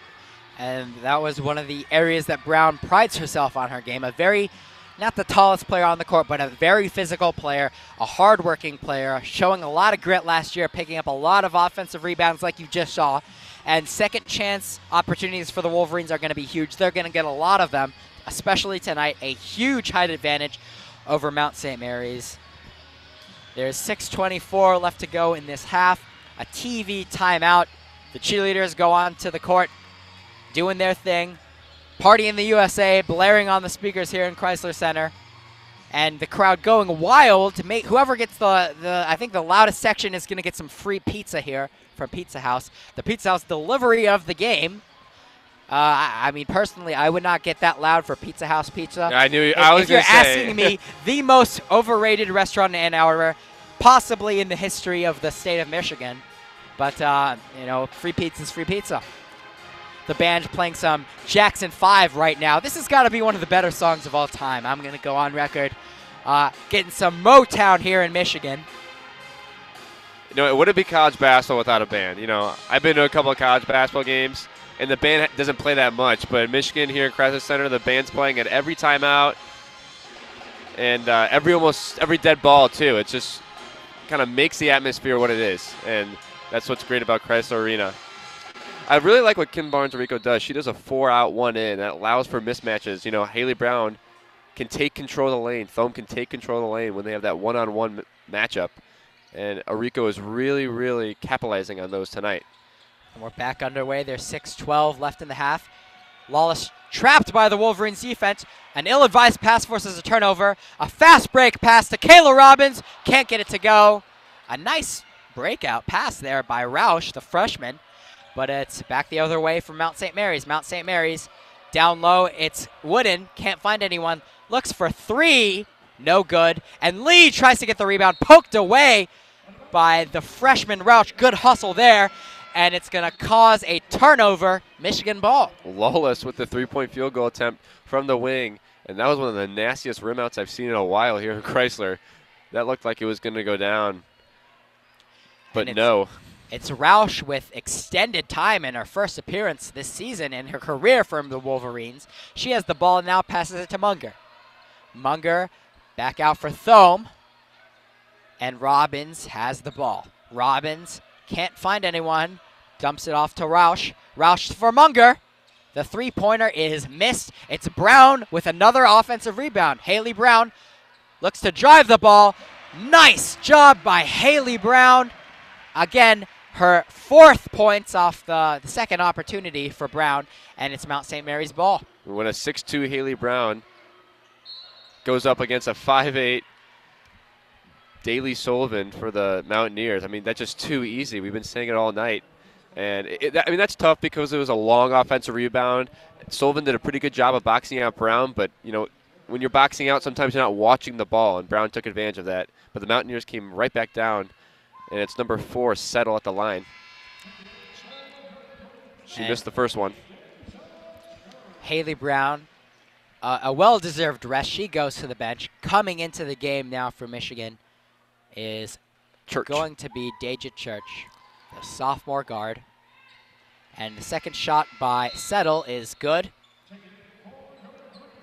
And that was one of the areas that Brown prides herself on her game. A very, not the tallest player on the court, but a very physical player, a hard-working player, showing a lot of grit last year, picking up a lot of offensive rebounds like you just saw. And second chance opportunities for the Wolverines are going to be huge. They're going to get a lot of them, especially tonight. A huge height advantage over Mount St. Mary's. There's 6:24 left to go in this half. A TV timeout. The cheerleaders go on to the court, doing their thing, Party in the USA, blaring on the speakers here in Chrysler Center, and the crowd going wild to make whoever gets I think the loudest section is going to get some free pizza here from Pizza House. The Pizza House delivery of the game. I mean, personally, I would not get that loud for Pizza House pizza. I knew I was going to say. If you're asking me, the most overrated restaurant in Ann Arbor, possibly in the history of the state of Michigan. But, you know, free pizza's free pizza. The band playing some Jackson 5 right now. This has got to be one of the better songs of all time. I'm going to go on record getting some Motown here in Michigan. You know, it wouldn't be college basketball without a band. You know, I've been to a couple of college basketball games, and the band doesn't play that much. But in Michigan here at Chrysler Center, the band's playing at every timeout and almost every dead ball, too. It just kind of makes the atmosphere what it is, and that's what's great about Chrysler Arena. I really like what Kim Barnes-Rico does. She does a 4-out, 1-in. That allows for mismatches. You know, Haley Brown can take control of the lane. Thome can take control of the lane when they have that one-on-one matchup. And Arico is really, really capitalizing on those tonight. And we're back underway. There's 6:12 left in the half. Lawless trapped by the Wolverines defense. An ill-advised pass forces a turnover. A fast break pass to Kayla Robbins. Can't get it to go. A nice breakout pass there by Roush, the freshman. But it's back the other way from Mount St. Mary's. Mount St. Mary's down low. It's Wooden. Can't find anyone. Looks for three. No good. And Lee tries to get the rebound. Poked away by the freshman Roush. Good hustle there. And it's going to cause a turnover. Michigan ball. Lawless with the three-point field goal attempt from the wing. And that was one of the nastiest rim outs I've seen in a while here in Chrysler. That looked like it was going to go down. But no. It's Roush with extended time in her first appearance this season in her career from the Wolverines. She has the ball and now passes it to Munger. Munger back out for Thome. And Robbins has the ball. Robbins can't find anyone. Dumps it off to Roush. Roush for Munger. The three-pointer is missed. It's Brown with another offensive rebound. Haley Brown looks to drive the ball. Nice job by Haley Brown. Again, her fourth points off the second opportunity for Brown, and it's Mount St. Mary's ball. When a 6'2" Haley Brown goes up against a 5'8" Daly Sullivan for the Mountaineers, I mean, that's just too easy. We've been saying it all night. And, I mean, that's tough because it was a long offensive rebound. Sullivan did a pretty good job of boxing out Brown, but, you know, when you're boxing out, sometimes you're not watching the ball, and Brown took advantage of that. But the Mountaineers came right back down. And it's number 4, Settle at the line. She missed the first one. Haley Brown, a well-deserved rest. She goes to the bench. Coming into the game now for Michigan is going to be Deja Church, the sophomore guard. And the second shot by Settle is good.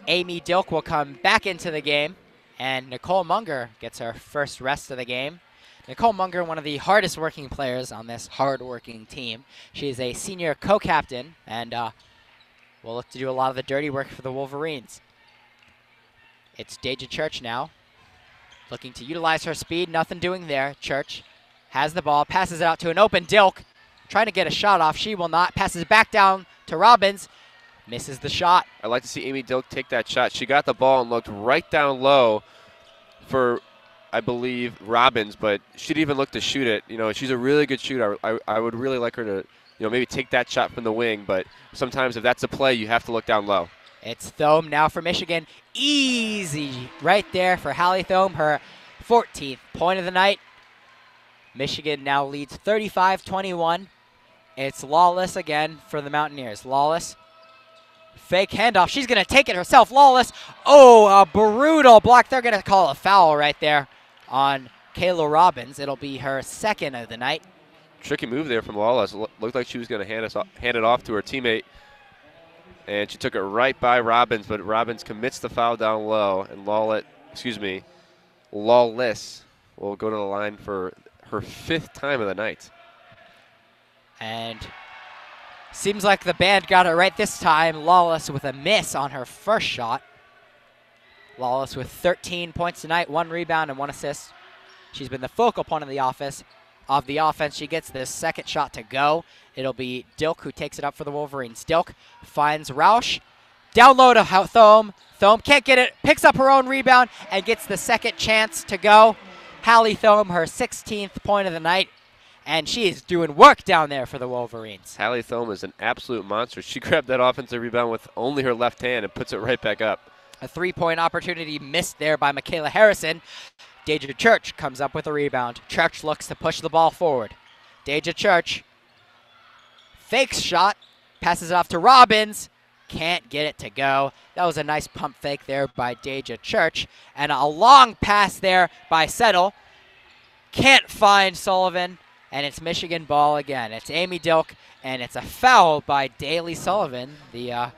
Amy Dilk will come back into the game. And Nicole Munger gets her first rest of the game. Nicole Munger, one of the hardest working players on this hard-working team. She is a senior co-captain and will look to do a lot of the dirty work for the Wolverines. It's Deja Church now, looking to utilize her speed. Nothing doing there. Church has the ball, passes it out to an open Dilk, trying to get a shot off. She will not. Passes back down to Robbins. Misses the shot. I'd like to see Amy Dilk take that shot. She got the ball and looked right down low for, I believe, Robbins, but she didn't even look to shoot it. You know, she's a really good shooter. I would really like her to, you know, maybe take that shot from the wing, but sometimes if that's a play, you have to look down low. It's Thome now for Michigan. Easy right there for Hallie Thome, her 14th point of the night. Michigan now leads 35-21. It's Lawless again for the Mountaineers. Lawless, fake handoff. She's going to take it herself. Lawless, oh, a brutal block. They're going to call a foul right there on Michaela Robbins. It'll be her second of the night. Tricky move there from Lawless. Looked like she was going to hand it off to her teammate. And she took it right by Robbins, but Robbins commits the foul down low, and Lawless will go to the line for her 5th time of the night. And seems like the band got it right this time. Lawless with a miss on her first shot. Lawless with 13 points tonight, 1 rebound and 1 assist. She's been the focal point of the offense. She gets this second shot to go. It'll be Dilk who takes it up for the Wolverines. Dilk finds Roush. Down low to Thome. Thome can't get it. Picks up her own rebound and gets the second chance to go. Hallie Thome, her 16th point of the night. And she is doing work down there for the Wolverines. Hallie Thome is an absolute monster. She grabbed that offensive rebound with only her left hand and puts it right back up. A 3-point opportunity missed there by Michaela Harrison. Deja Church comes up with a rebound. Church looks to push the ball forward. Deja Church fakes shot, passes it off to Robbins. Can't get it to go. That was a nice pump fake there by Deja Church. And a long pass there by Settle. Can't find Sullivan. And it's Michigan ball again. It's Amy Dilk, and it's a foul by Daly Sullivan, the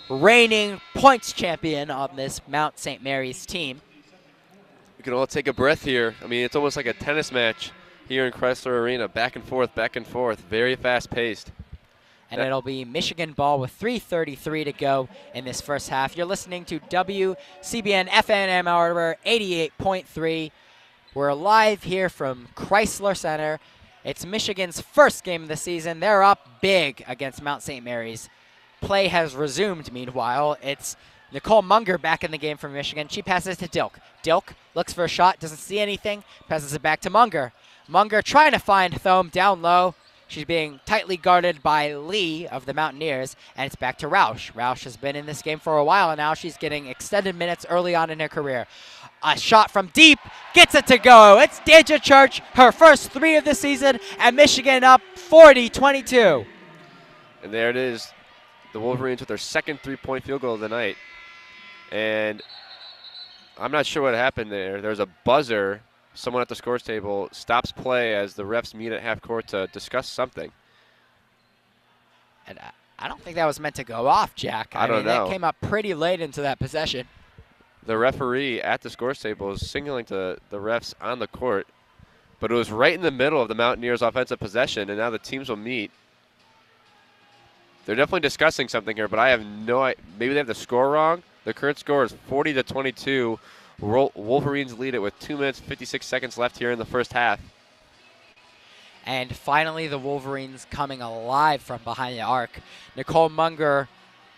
reigning points champion on this Mount St. Mary's team. We can all take a breath here. I mean, it's almost like a tennis match here in Chrysler Arena. Back and forth, very fast-paced. And it'll be Michigan ball with 3:33 to go in this first half. You're listening to WCBN FM Ann Arbor 88.3. We're live here from Chrysler Center. It's Michigan's first game of the season. They're up big against Mount St. Mary's. Play has resumed, meanwhile. It's Nicole Munger back in the game for Michigan. She passes to Dilk. Dilk looks for a shot, doesn't see anything, passes it back to Munger. Munger trying to find Thome down low. She's being tightly guarded by Lee of the Mountaineers, and it's back to Roush. Roush has been in this game for a while, and now she's getting extended minutes early on in her career. A shot from deep, gets it to go. It's Deja Church, her first 3 of the season, and Michigan up 40-22. And there it is, the Wolverines with their second 3-point field goal of the night. And I'm not sure what happened there. There's a buzzer. Someone at the scores table stops play as the refs meet at half court to discuss something. And I don't think that was meant to go off, Jack. I don't know. That came up pretty late into that possession. The referee at the scores table is signaling to the refs on the court, but it was right in the middle of the Mountaineers' offensive possession, and now the teams will meet. They're definitely discussing something here, but I have no idea. Maybe they have the score wrong. The current score is 40-22. Wolverines lead it with 2 minutes, 56 seconds left here in the first half. And finally, the Wolverines coming alive from behind the arc. Nicole Munger,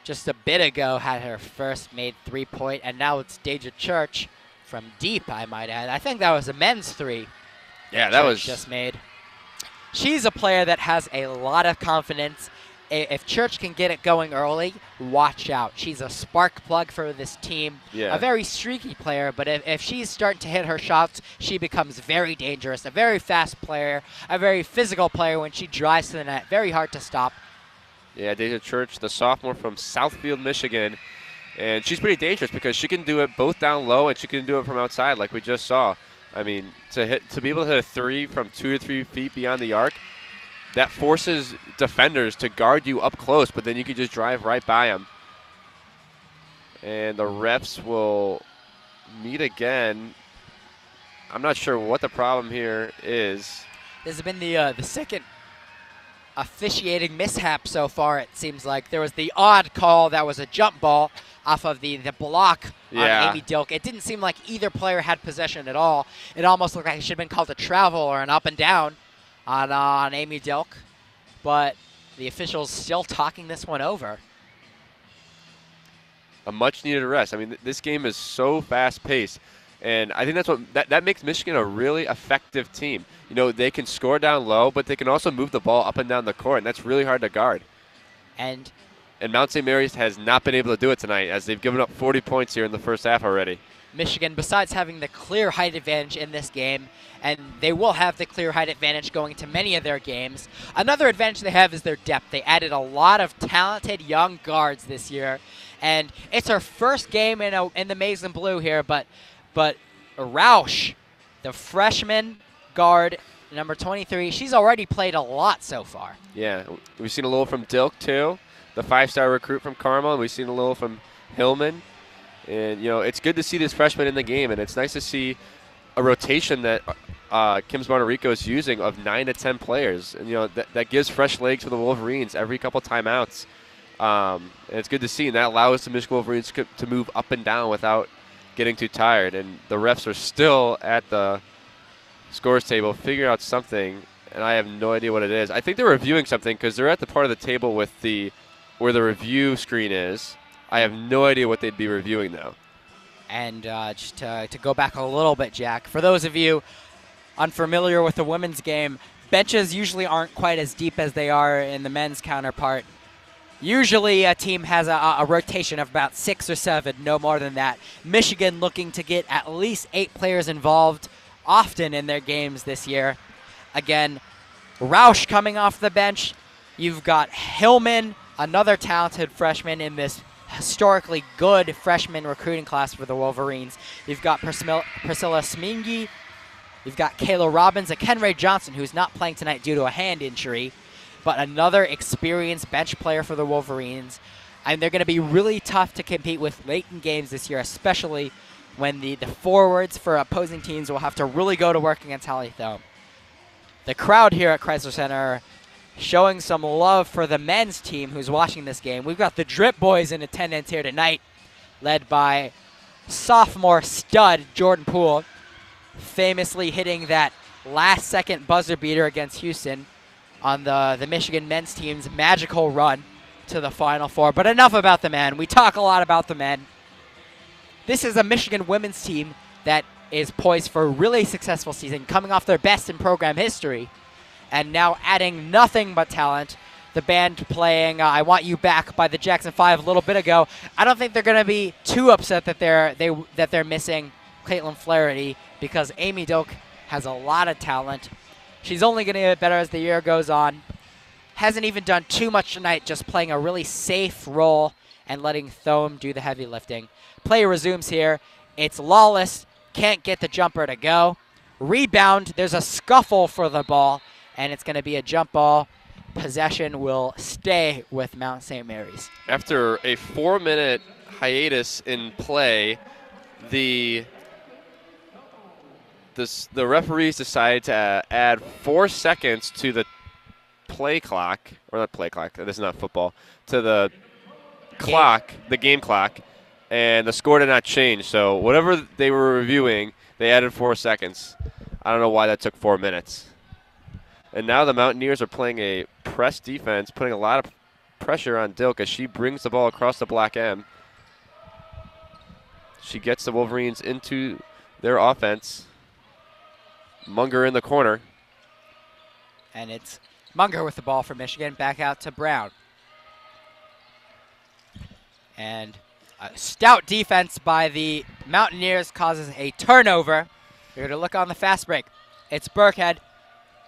just a bit ago, had her first made 3-point, and now it's Deja Church from deep, I might add. I think that was a men's 3. Yeah, that was just made. She's a player that has a lot of confidence. If Church can get it going early, watch out. She's a spark plug for this team. Yeah. A very streaky player, but if she's starting to hit her shots, she becomes very dangerous. A very fast player, a very physical player when she drives to the net. Very hard to stop. Yeah, Deja Church, the sophomore from Southfield, Michigan. And she's pretty dangerous because she can do it both down low and she can do it from outside like we just saw. I mean, to be able to hit a 3 from 2 or 3 feet beyond the arc, that forces defenders to guard you up close, but then you can just drive right by them. And the refs will meet again. I'm not sure what the problem here is. This has been the second officiating mishap so far, it seems like. There was the odd call that was a jump ball off of the block on Amy Dilk. It didn't seem like either player had possession at all. It almost looked like it should have been called a travel or an up and down on Amy Dilk, but the officials still talking this one over. A much-needed rest. I mean, this game is so fast-paced, and I think that's what that makes Michigan a really effective team. You know, they can score down low, but they can also move the ball up and down the court, and that's really hard to guard. And Mount St. Mary's has not been able to do it tonight, as they've given up 40 points here in the first half already. Michigan, besides having the clear height advantage in this game, and they will have the clear height advantage going into many of their games, another advantage they have is their depth. They added a lot of talented young guards this year, and it's her first game in the maize and blue here, but Roush, the freshman guard, number 23. She's already played a lot so far. Yeah, we've seen a little from Dilk, too, the 5-star recruit from Carmel, and we've seen a little from Hillman. And, you know, it's good to see this freshman in the game, and it's nice to see a rotation that Kim Smartorico is using of 9 to 10 players. And, you know, that gives fresh legs for the Wolverines every couple timeouts. And it's good to see, and that allows the Michigan Wolverines to move up and down without getting too tired. And the refs are still at the scores table figuring out something, and I have no idea what it is. I think they're reviewing something because they're at the part of the table with where the review screen is. I have no idea what they'd be reviewing, though. And just to go back a little bit, Jack, for those of you unfamiliar with the women's game, benches usually aren't quite as deep as they are in the men's counterpart. Usually a team has a rotation of about 6 or 7, no more than that. Michigan looking to get at least 8 players involved often in their games this year. Again, Roush coming off the bench. You've got Hillman, another talented freshman in this historically good freshman recruiting class for the Wolverines. You've got Priscilla Smingy. You've got Kayla Robbins, and Kenray Johnson, who's not playing tonight due to a hand injury, but another experienced bench player for the Wolverines. And they're going to be really tough to compete with late in games this year, especially when the forwards for opposing teams will have to really go to work against Halifax. The crowd here at Chrysler Center showing some love for the men's team who's watching this game. We've got the Drip Boys in attendance here tonight, led by sophomore stud Jordan Poole, famously hitting that last-second buzzer beater against Houston on the Michigan men's team's magical run to the Final Four. But enough about the men. We talk a lot about the men. This is a Michigan women's team that is poised for a really successful season, coming off their best in program history, and now adding nothing but talent. The band playing I Want You Back by the Jackson 5 a little bit ago. I don't think they're going to be too upset that they're missing Caitlin Flaherty, because Amy Doak has a lot of talent. She's only going to get better as the year goes on. Hasn't even done too much tonight, just playing a really safe role and letting Thome do the heavy lifting. Play resumes here. It's Lawless. Can't get the jumper to go. Rebound. There's a scuffle for the ball, and it's going to be a jump ball. Possession will stay with Mount St. Mary's. After a 4-minute hiatus in play, the referees decided to add 4 seconds to the play clock, or not play clock, this is not football, to the clock, the game clock, and the score did not change. So whatever they were reviewing, they added 4 seconds. I don't know why that took 4 minutes. And now the Mountaineers are playing a press defense, putting a lot of pressure on Dilk as she brings the ball across the black M. She gets the Wolverines into their offense. Munger in the corner. And it's Munger with the ball for Michigan, back out to Brown. And a stout defense by the Mountaineers causes a turnover. We're going to look on the fast break. It's Burkhead.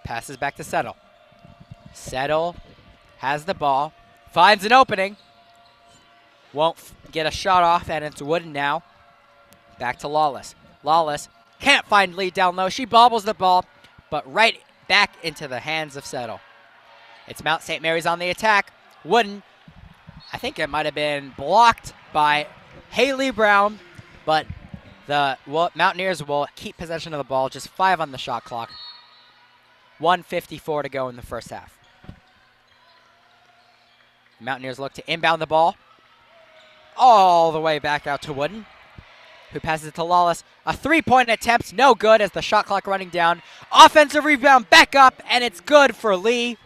Passes back to Settle. Settle has the ball. Finds an opening. Won't get a shot off, and it's Wooden now. Back to Lawless. Lawless can't find lead down low. She bobbles the ball, but right back into the hands of Settle. It's Mount St. Mary's on the attack. Wooden, I think it might have been blocked by Haley Brown, but the Mountaineers will keep possession of the ball. Just 5 on the shot clock. 1:54 to go in the first half. Mountaineers look to inbound the ball all the way back out to Wooden, who passes it to Lawless. A 3-point attempt, no good as the shot clock running down. Offensive rebound back up, and it's good for Lee.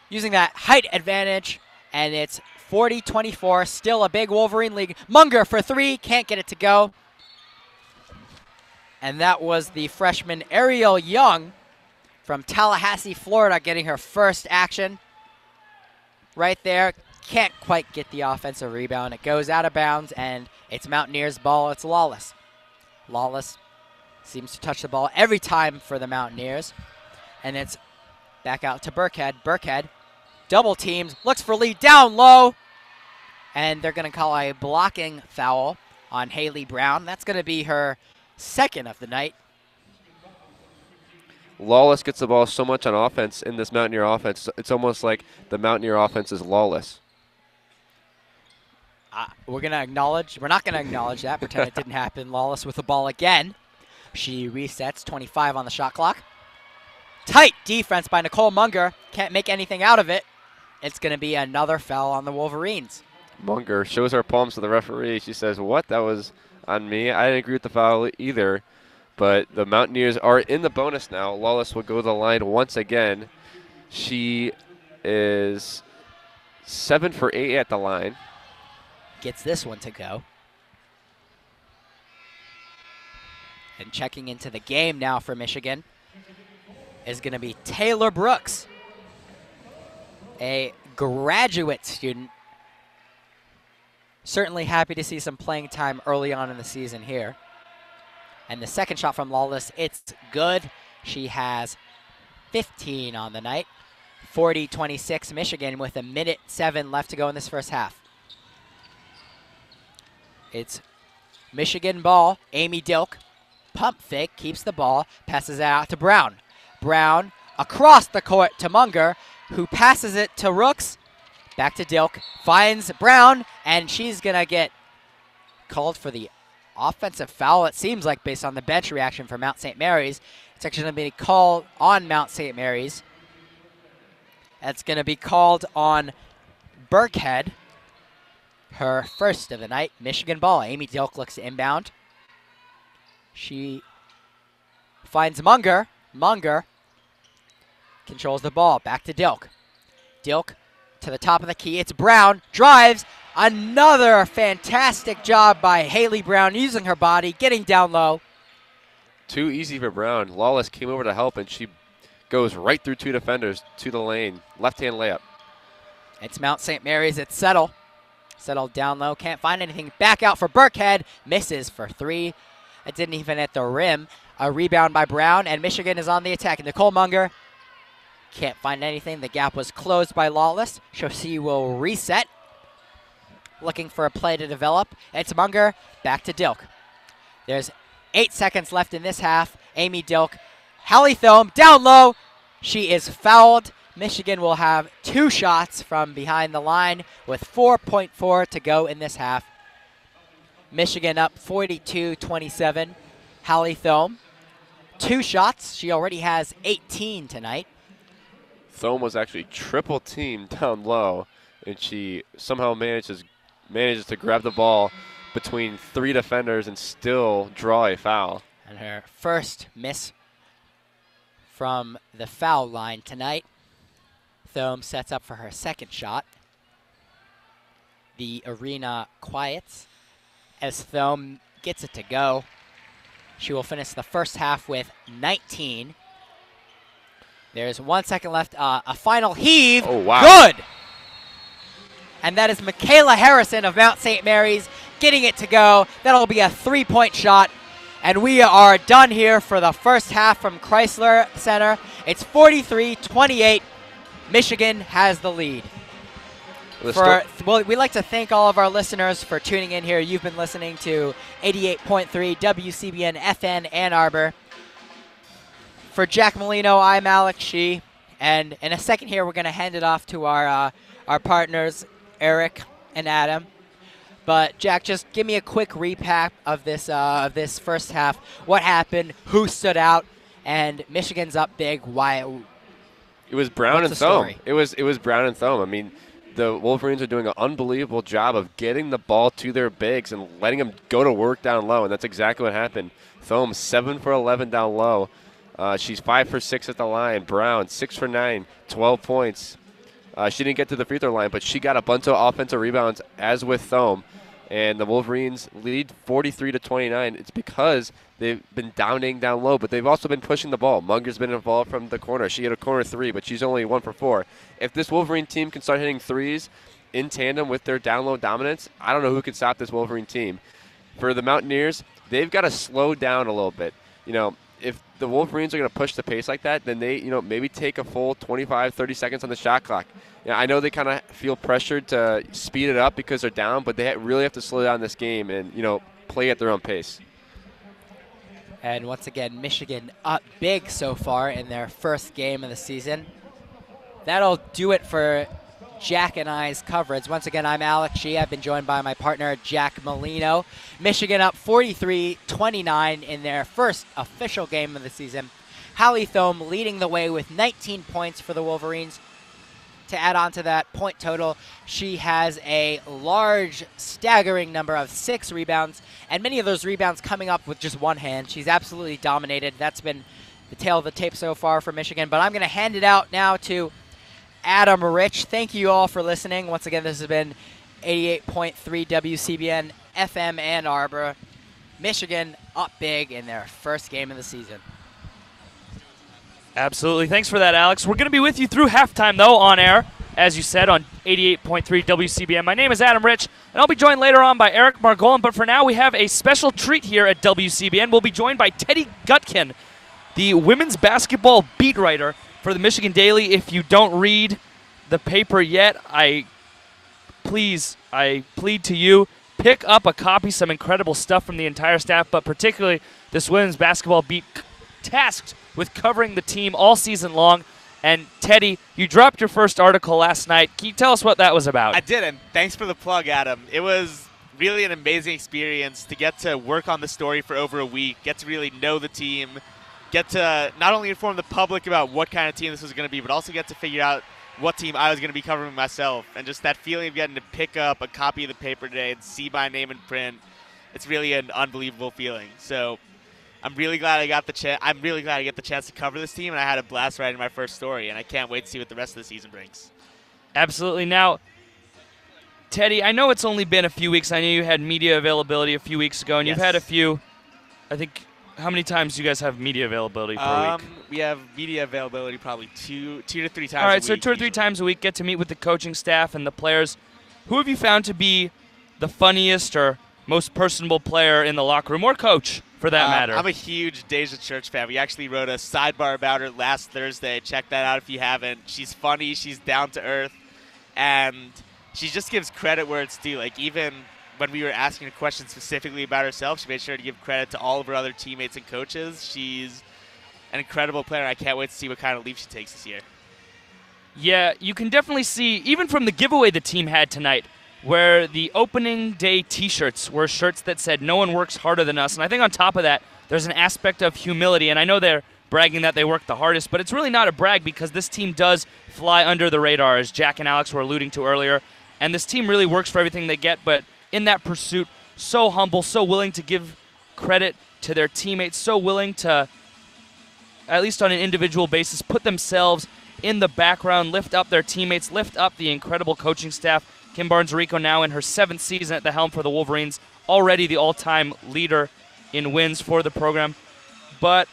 Using that height advantage, and it's 40-24, still a big Wolverine league. Munger for 3, can't get it to go. And that was the freshman Ariel Young from Tallahassee, Florida, getting her first action. Right there, can't quite get the offensive rebound. It goes out of bounds, and it's Mountaineers' ball. It's Lawless. Lawless seems to touch the ball every time for the Mountaineers. And it's back out to Burkhead. Burkhead double teams, looks for Lee down low. And they're going to call a blocking foul on Haley Brown. That's going to be her second of the night. Lawless gets the ball so much on offense in this Mountaineer offense. It's almost like the Mountaineer offense is lawless. We're not going to acknowledge that, pretend it didn't happen. Lawless with the ball again. She resets, 25 on the shot clock. Tight defense by Nicole Munger. Can't make anything out of it. It's going to be another foul on the Wolverines. Munger shows her palms to the referee. She says, what? That was on me. I didn't agree with the foul either. But the Mountaineers are in the bonus now. Lawless will go to the line once again. She is 7 for 8 at the line. Gets this one to go. And checking into the game now for Michigan is going to be Taylor Brooks, a graduate student. Certainly happy to see some playing time early on in the season here. And the second shot from Lawless, it's good. She has 15 on the night. 40-26 Michigan with 1:07 left to go in this first half. It's Michigan ball. Amy Dilk, pump fake, keeps the ball, passes it out to Brown. Brown across the court to Munger, who passes it to Rooks. Back to Dilk, finds Brown, and she's going to get called for the offensive foul, it seems like, based on the bench reaction for Mount St. Mary's. It's actually going to be called on Mount St. Mary's. It's going to be called on Burkhead, her first of the night. Michigan ball. Amy Dilk looks inbound. She finds Munger. Munger controls the ball. Back to Dilk. Dilk to the top of the key. It's Brown. Drives. Another fantastic job by Haley Brown using her body, getting down low. Too easy for Brown. Lawless came over to help, and she goes right through two defenders to the lane. Left-hand layup. It's Mount St. Mary's. It's Settle. Settle down low. Can't find anything. Back out for Burkhead. Misses for three. It didn't even hit the rim. A rebound by Brown, and Michigan is on the attack. Nicole Munger can't find anything. The gap was closed by Lawless. Chaussee will reset. Looking for a play to develop. It's Munger. Back to Dilk. There's 8 seconds left in this half. Amy Dilk. Hallie Thome down low. She is fouled. Michigan will have 2 shots from behind the line with 4.4 to go in this half. Michigan up 42-27. Hallie Thome, 2 shots. She already has 18 tonight. Thome was actually triple teamed down low, and she somehow manages to grab the ball between 3 defenders and still draw a foul. And her first miss from the foul line tonight. Thome sets up for her second shot. The arena quiets as Thome gets it to go. She will finish the first half with 19. There's 1 second left. A final heave. Oh, wow. Good! And that is Michaela Harrison of Mount St. Mary's getting it to go. That'll be a 3-point shot. And we are done here for the first half from Chrysler Center. It's 43-28. Michigan has the lead. Well, we'd like to thank all of our listeners for tuning in here. You've been listening to 88.3 WCBN FN Ann Arbor. For Jack Molino, I'm Alex Shee. And in a second here, we're going to hand it off to our partners, Eric and Adam. But Jack, just give me a quick recap of this first half. What happened? Who stood out? And Michigan's up big. Why? It was Brown and Thome. It was Brown and Thome. I mean, the Wolverines are doing an unbelievable job of getting the ball to their bigs and letting them go to work down low, and that's exactly what happened. Thome 7 for 11 down low. She's 5 for 6 at the line. Brown 6 for 9, 12 points. She didn't get to the free throw line, but she got a bunch of offensive rebounds, as with Thome. And the Wolverines lead 43-29. It's because they've been dominating down low, but they've also been pushing the ball. Munger's been involved from the corner. She hit a corner 3, but she's only 1 for 4. If this Wolverine team can start hitting threes in tandem with their down low dominance, I don't know who can stop this Wolverine team. For the Mountaineers, they've got to slow down a little bit. You know, if the Wolverines are going to push the pace like that, then they, maybe take a full 25, 30 seconds on the shot clock. I know they kind of feel pressured to speed it up because they're down, but they really have to slow down this game and, play at their own pace. And once again, Michigan up big so far in their first game of the season. That'll do it for Jack and I's coverage. Once again, I'm Alex Shee. I've been joined by my partner, Jack Molino. Michigan up 43-29 in their first official game of the season. Hallie Thome leading the way with 19 points for the Wolverines. To add on to that point total, she has a large, staggering number of 6 rebounds, and many of those rebounds coming up with just one hand. She's absolutely dominated. That's been the tail of the tape so far for Michigan, but I'm going to hand it out now to Adam Rich. Thank you all for listening. Once again, this has been 88.3 WCBN FM Ann Arbor. Michigan up big in their first game of the season. Absolutely. Thanks for that, Alex. We're going to be with you through halftime, though, on air, as you said, on 88.3 WCBN. My name is Adam Rich, and I'll be joined later on by Eric Margolin. But for now, we have a special treat here at WCBN. We'll be joined by Teddy Gutkin, the women's basketball beat writer for the Michigan Daily. If you don't read the paper yet, I plead to you, pick up a copy, some incredible stuff from the entire staff, but particularly this women's basketball beat tasked with covering the team all season long. And Teddy, you dropped your first article last night. Can you tell us what that was about? I did, and thanks for the plug, Adam. It was really an amazing experience to get to work on the story for over a week, get to really know the team, get to not only inform the public about what kind of team this was going to be, but also get to figure out what team I was going to be covering myself. And just that feeling of getting to pick up a copy of the paper today and see my name in print, it's really an unbelievable feeling. So I'm really glad I get the chance to cover this team, and I had a blast writing my first story, and I can't wait to see what the rest of the season brings. Absolutely. Now, Teddy, I know it's only been a few weeks. I know you had media availability a few weeks ago, and Yes. you've had a few. I think, how many times do you guys have media availability per week? We have media availability probably two to three times a week. All right, so 2 or 3 usually. times a week, get to meet with the coaching staff and the players. Who have you found to be the funniest or most personable player in the locker room, or coach, for that matter? I'm a huge Deja Church fan. We actually wrote a sidebar about her last Thursday. Check that out if you haven't. She's funny. She's down to earth. And she just gives credit where it's due. Like, even when we were asking her questions specifically about herself, she made sure to give credit to all of her other teammates and coaches. She's an incredible player. I can't wait to see what kind of leap she takes this year. Yeah, you can definitely see, even from the giveaway the team had tonight, where the opening day T-shirts were shirts that said, "No one works harder than us." And I think on top of that, there's an aspect of humility. And I know they're bragging that they work the hardest, but it's really not a brag, because this team does fly under the radar, as Jack and Alex were alluding to earlier. And this team really works for everything they get, but in that pursuit, so humble, so willing to give credit to their teammates, so willing to, at least on an individual basis, put themselves in the background, lift up their teammates, lift up the incredible coaching staff. Kim Barnes-Rico now in her 7th season at the helm for the Wolverines, already the all-time leader in wins for the program. But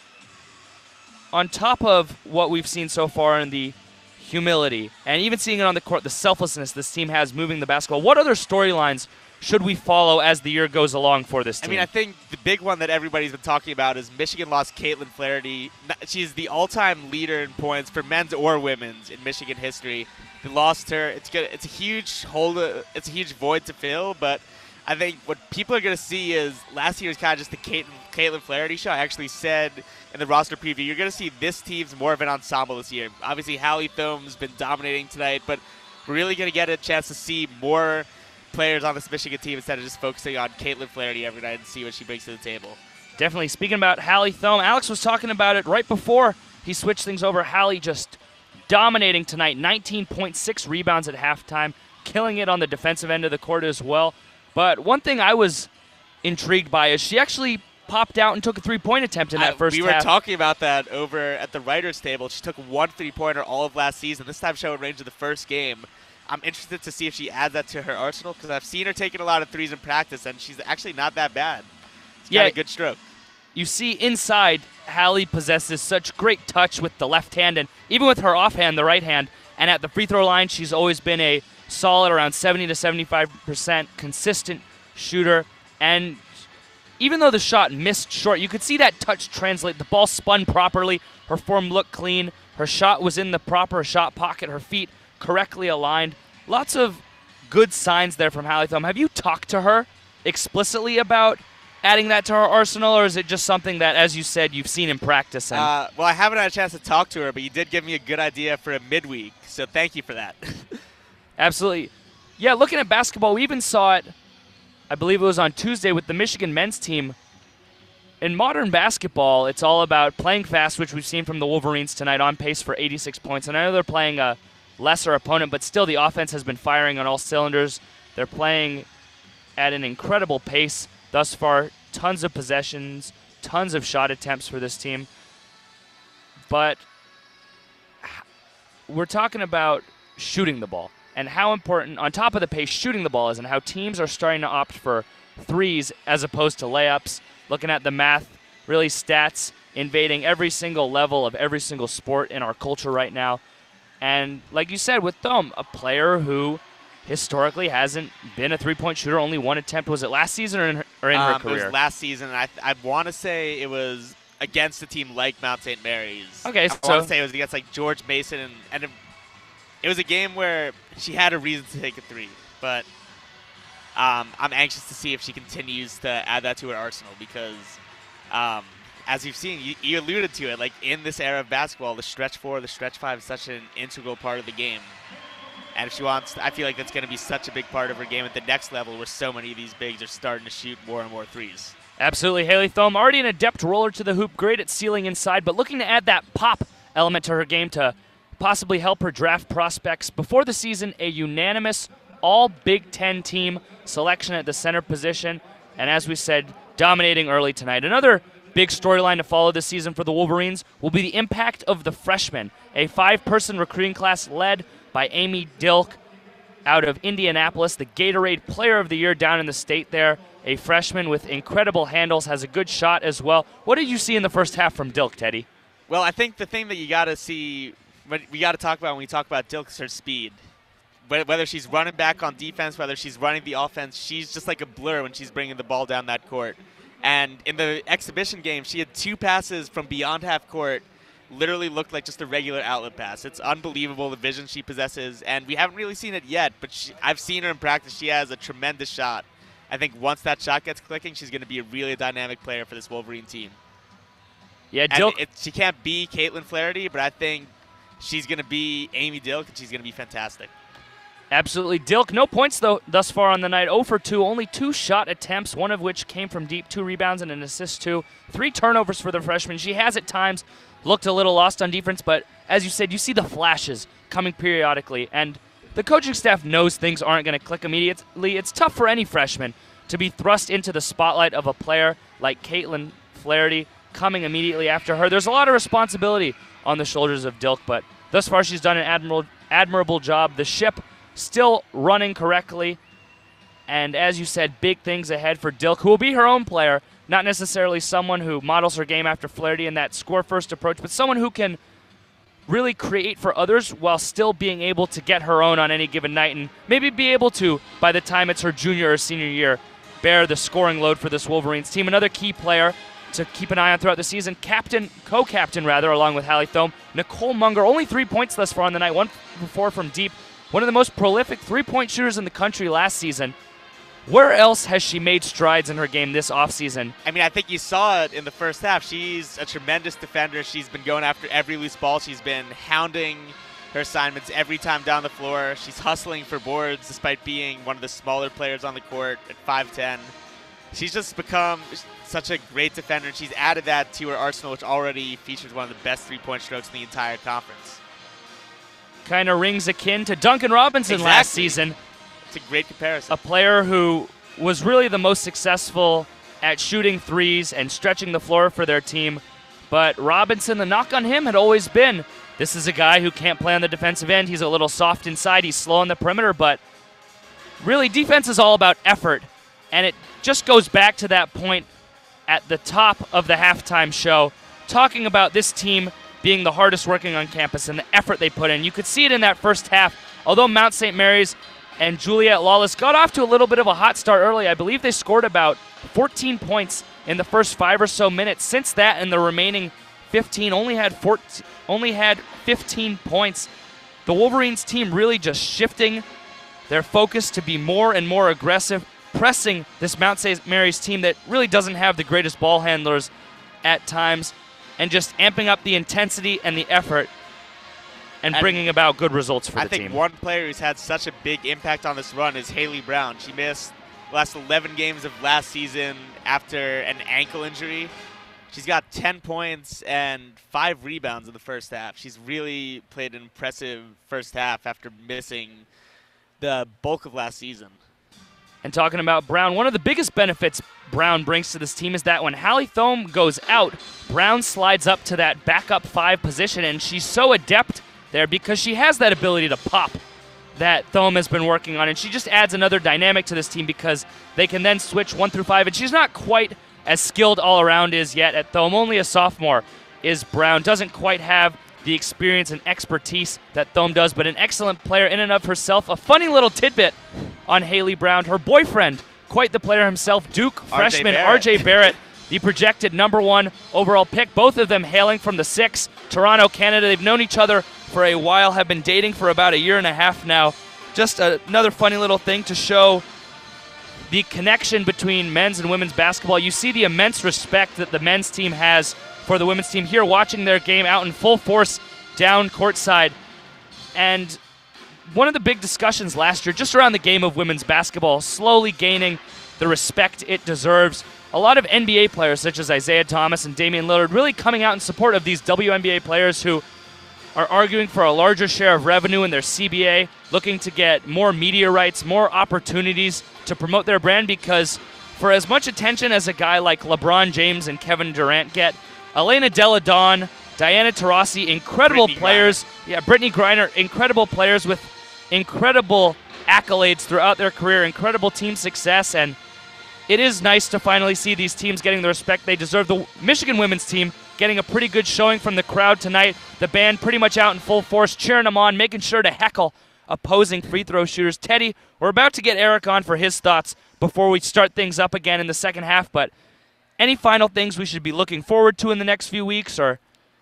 on top of what we've seen so far in the humility, and even seeing it on the court, the selflessness this team has moving the basketball, what other storylines should we follow as the year goes along for this team? I mean, I think the big one that everybody's been talking about is Michigan lost Caitlin Flaherty. She's the all-time leader in points for men's or women's in Michigan history. They lost her. It's good. It's a huge hole. It's a huge void to fill. But I think what people are going to see is last year's kind of just the Caitlin Flaherty show. I actually said in the roster preview, you're going to see this team's more of an ensemble this year. Obviously, Hallie Thome's been dominating tonight, but we're really going to get a chance to see more players on this Michigan team instead of just focusing on Caitlin Flaherty every night and see what she brings to the table. Definitely. Speaking about Hallie Thome, Alex was talking about it right before he switched things over. Hallie just dominating tonight, 19.6 rebounds at halftime, killing it on the defensive end of the court as well. But one thing I was intrigued by is she actually popped out and took a three-point attempt in that first half. We were talking about that over at the writers' table. She took one three-pointer all of last season. This time showing range of the first game. I'm interested to see if she adds that to her arsenal, because I've seen her taking a lot of threes in practice, and she's actually not that bad. It's got a good stroke. You see inside, Hallie possesses such great touch with the left hand, and even with her offhand, the right hand. And at the free throw line, she's always been a solid, around 70 to 75% consistent shooter. And even though the shot missed short, you could see that touch translate. The ball spun properly. Her form looked clean. Her shot was in the proper shot pocket. Her feet correctly aligned. Lots of good signs there from Hallie Thome. Have you talked to her explicitly about adding that to her arsenal, or is it just something that, as you said, you've seen in practice? And Well, I haven't had a chance to talk to her, but you did give me a good idea for a midweek, so thank you for that. Absolutely. Yeah, looking at basketball, we even saw it, I believe it was on Tuesday, with the Michigan men's team. In modern basketball, it's all about playing fast, which we've seen from the Wolverines tonight, on pace for 86 points. And I know they're playing a lesser opponent, but still the offense has been firing on all cylinders. They're playing at an incredible pace thus far. Tons of possessions, tons of shot attempts for this team. But we're talking about shooting the ball and how important, on top of the pace, shooting the ball is, and how teams are starting to opt for threes as opposed to layups. Looking at the math, really stats invading every single level of every single sport in our culture right now. And like you said, with Thome, a player who historically hasn't been a three-point shooter, only one attempt. Was it last season or in her career? It was last season, and I want to say it was against a team like Mount St. Mary's. Okay, I want to say it was against like George Mason, and it was a game where she had a reason to take a three, but I'm anxious to see if she continues to add that to her arsenal because, as you've seen, you alluded to it, like in this era of basketball, the stretch 4, the stretch 5 is such an integral part of the game. And if she wants, I feel like that's going to be such a big part of her game at the next level where so many of these bigs are starting to shoot more and more threes. Absolutely. Haley Thome, already an adept roller to the hoop, great at sealing inside, but looking to add that pop element to her game to possibly help her draft prospects. Before the season, a unanimous all Big Ten team selection at the center position, and as we said, dominating early tonight. Another big storyline to follow this season for the Wolverines will be the impact of the freshmen, a 5-person recruiting class led by Amy Dilk out of Indianapolis, the Gatorade Player of the Year down in the state there, a freshman with incredible handles, has a good shot as well. What did you see in the first half from Dilk, Teddy? Well, I think the thing that you got to see, we got to talk about when we talk about Dilk is her speed. Whether she's running back on defense, whether she's running the offense, she's just like a blur when she's bringing the ball down that court. And in the exhibition game, she had 2 passes from beyond half court, literally looked like just a regular outlet pass. It's unbelievable the vision she possesses, and we haven't really seen it yet, but I've seen her in practice. She has a tremendous shot. I think once that shot gets clicking, she's going to be a really dynamic player for this Wolverine team. Yeah, Dilk. She can't be Caitlin Flaherty, but I think she's going to be Amy Dilk, and she's going to be fantastic. Absolutely. Dilk, no points though thus far on the night. 0 for 2, only 2 shot attempts, one of which came from deep, 2 rebounds and an assist too. 3 turnovers for the freshman. She has at times looked a little lost on defense, but as you said, you see the flashes coming periodically, and the coaching staff knows things aren't going to click immediately. It's tough for any freshman to be thrust into the spotlight of a player like Caitlin Flaherty coming immediately after her. There's a lot of responsibility on the shoulders of Dilk, but thus far she's done an admirable job. The ship still running correctly, and as you said, big things ahead for Dilk, who will be her own player, not necessarily someone who models her game after Flaherty in that score-first approach, but someone who can really create for others while still being able to get her own on any given night and maybe be able to, by the time it's her junior or senior year, bear the scoring load for this Wolverines team. Another key player to keep an eye on throughout the season, co-captain, along with Hallie Thome, Nicole Munger, only 3 points thus far on the night, 1 for 4 from deep. One of the most prolific three-point shooters in the country last season. Where else has she made strides in her game this offseason? I mean, I think you saw it in the first half. She's a tremendous defender. She's been going after every loose ball. She's been hounding her assignments every time down the floor. She's hustling for boards despite being one of the smaller players on the court at 5'10". She's just become such a great defender. She's added that to her arsenal, which already features one of the best three-point strokes in the entire conference. Kind of rings akin to Duncan Robinson last season. It's a great comparison. A player who was really the most successful at shooting threes and stretching the floor for their team. But Robinson, the knock on him had always been, this is a guy who can't play on the defensive end. He's a little soft inside. He's slow on the perimeter. But really, defense is all about effort. And it just goes back to that point at the top of the halftime show, talking about this team being the hardest working on campus and the effort they put in. You could see it in that first half. Although Mount St. Mary's and Juliette Lawless got off to a little bit of a hot start early, I believe they scored about 14 points in the first 5 or so minutes. Since that, in the remaining 15, only had 15 points. The Wolverines team really just shifting their focus to be more and more aggressive, pressing this Mount St. Mary's team that really doesn't have the greatest ball handlers at times, and just amping up the intensity and the effort and bringing about good results for the team. I think one player who's had such a big impact on this run is Haley Brown. She missed the last 11 games of last season after an ankle injury. She's got 10 points and 5 rebounds in the first half. She's really played an impressive first half after missing the bulk of last season. And talking about Brown, one of the biggest benefits Brown brings to this team is that when Hallie Thome goes out, Brown slides up to that backup 5 position, and she's so adept there because she has that ability to pop that Thome has been working on, and she just adds another dynamic to this team because they can then switch 1 through 5, and she's not quite as skilled all around is yet at Thome. Only a sophomore is Brown. Doesn't quite have the experience and expertise that Thome does, but an excellent player in and of herself. A funny little tidbit on Haley Brown. Her boyfriend, quite the player himself, Duke freshman RJ Barrett, the projected #1 overall pick. Both of them hailing from the 6, Toronto, Canada. They've known each other for a while, have been dating for about a year and a half now. Just another funny little thing to show the connection between men's and women's basketball. You see the immense respect that the men's team has for the women's team here, watching their game out in full force down courtside. And one of the big discussions last year, just around the game of women's basketball, slowly gaining the respect it deserves. A lot of NBA players, such as Isaiah Thomas and Damian Lillard, really coming out in support of these WNBA players who are arguing for a larger share of revenue in their CBA, looking to get more media rights, more opportunities to promote their brand, because for as much attention as a guy like LeBron James and Kevin Durant get, Elena Delle Donne, Diana Taurasi, incredible players. Yeah, Brittany Griner, incredible players with incredible accolades throughout their career, incredible team success, and it is nice to finally see these teams getting the respect they deserve. The Michigan women's team getting a pretty good showing from the crowd tonight. The band pretty much out in full force, cheering them on, making sure to heckle opposing free throw shooters. Teddy, we're about to get Eric on for his thoughts before we start things up again in the second half, but any final things we should be looking forward to in the next few weeks, or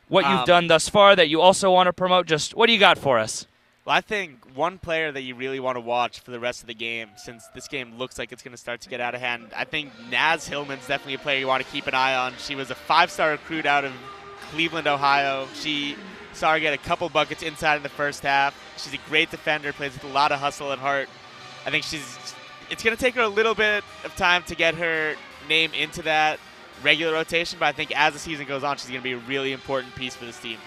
what you've done thus far that you also want to promote? Just what do you got for us? Well, I think one player that you really want to watch for the rest of the game, since this game looks like it's going to start to get out of hand, I think Naz Hillman's definitely a player you want to keep an eye on. She was a 5-star recruit out of Cleveland, Ohio. She saw her get a couple buckets inside in the first half. She's a great defender, plays with a lot of hustle and heart. I think it's going to take her a little bit of time to get her name into that regular rotation, but I think as the season goes on, she's going to be a really important piece for this team.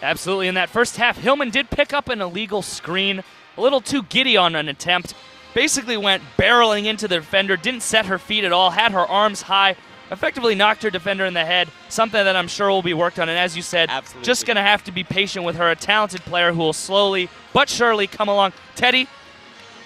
Absolutely. In that first half, Hillman did pick up an illegal screen, a little too giddy on an attempt, basically went barreling into the defender, didn't set her feet at all, had her arms high, effectively knocked her defender in the head, something that I'm sure will be worked on. And as you said, just going to have to be patient with her, a talented player who will slowly but surely come along. Teddy,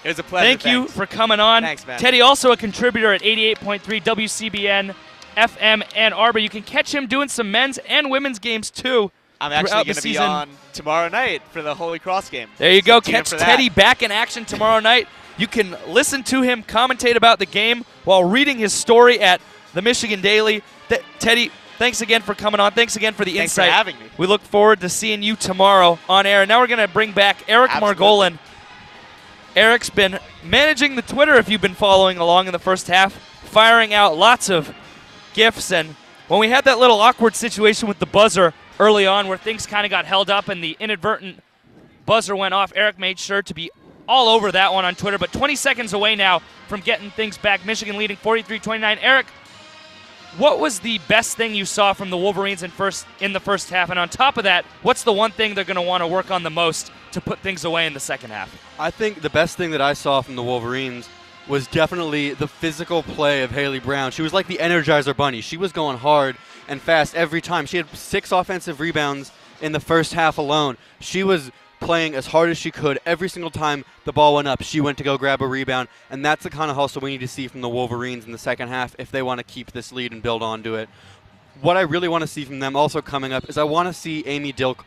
it was a pleasure. Thank you for coming on. Thanks, man. Teddy, also a contributor at 88.3 WCBN FM Ann Arbor. You can catch him doing some men's and women's games too. I'm actually going to be on tomorrow night for the Holy Cross game. There you go. Catch Teddy back in action tomorrow night. You can listen to him commentate about the game while reading his story at the Michigan Daily. Teddy, thanks again for coming on. Thanks again for the insight. Thanks for having me. We look forward to seeing you tomorrow on air. And now we're going to bring back Eric Margolin. Eric's been managing the Twitter, if you've been following along in the first half, firing out lots of GIFs. And when we had that little awkward situation with the buzzer early on where things kind of got held up and the inadvertent buzzer went off, Eric made sure to be all over that one on Twitter. But 20 seconds away now from getting things back. Michigan leading 43-29. Eric, what was the best thing you saw from the Wolverines in the first half? And on top of that, what's the one thing they're going to want to work on the most to put things away in the second half? I think the best thing that I saw from the Wolverines was definitely the physical play of Haley Brown. She was like the Energizer Bunny. She was going hard and fast every time. She had 6 offensive rebounds in the first half alone. She was playing as hard as she could. Every single time the ball went up, she went to go grab a rebound, and that's the kind of hustle we need to see from the Wolverines in the second half if they want to keep this lead and build on to it. What I really want to see from them also coming up is I want to see Amy Dilk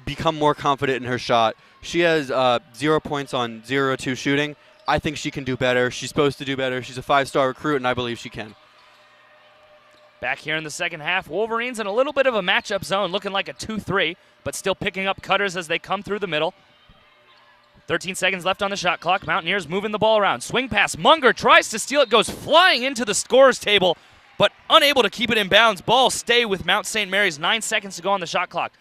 become more confident in her shot. She has 0 points on 0-2 shooting. I think she can do better. She's supposed to do better. She's a 5-star recruit, and I believe she can. Back here in the second half, Wolverines in a little bit of a matchup zone, looking like a 2-3, but still picking up cutters as they come through the middle. 13 seconds left on the shot clock. Mountaineers moving the ball around. Swing pass. Munger tries to steal it, goes flying into the scorer's table, but unable to keep it in bounds. Ball stay with Mount St. Mary's. 9 seconds to go on the shot clock.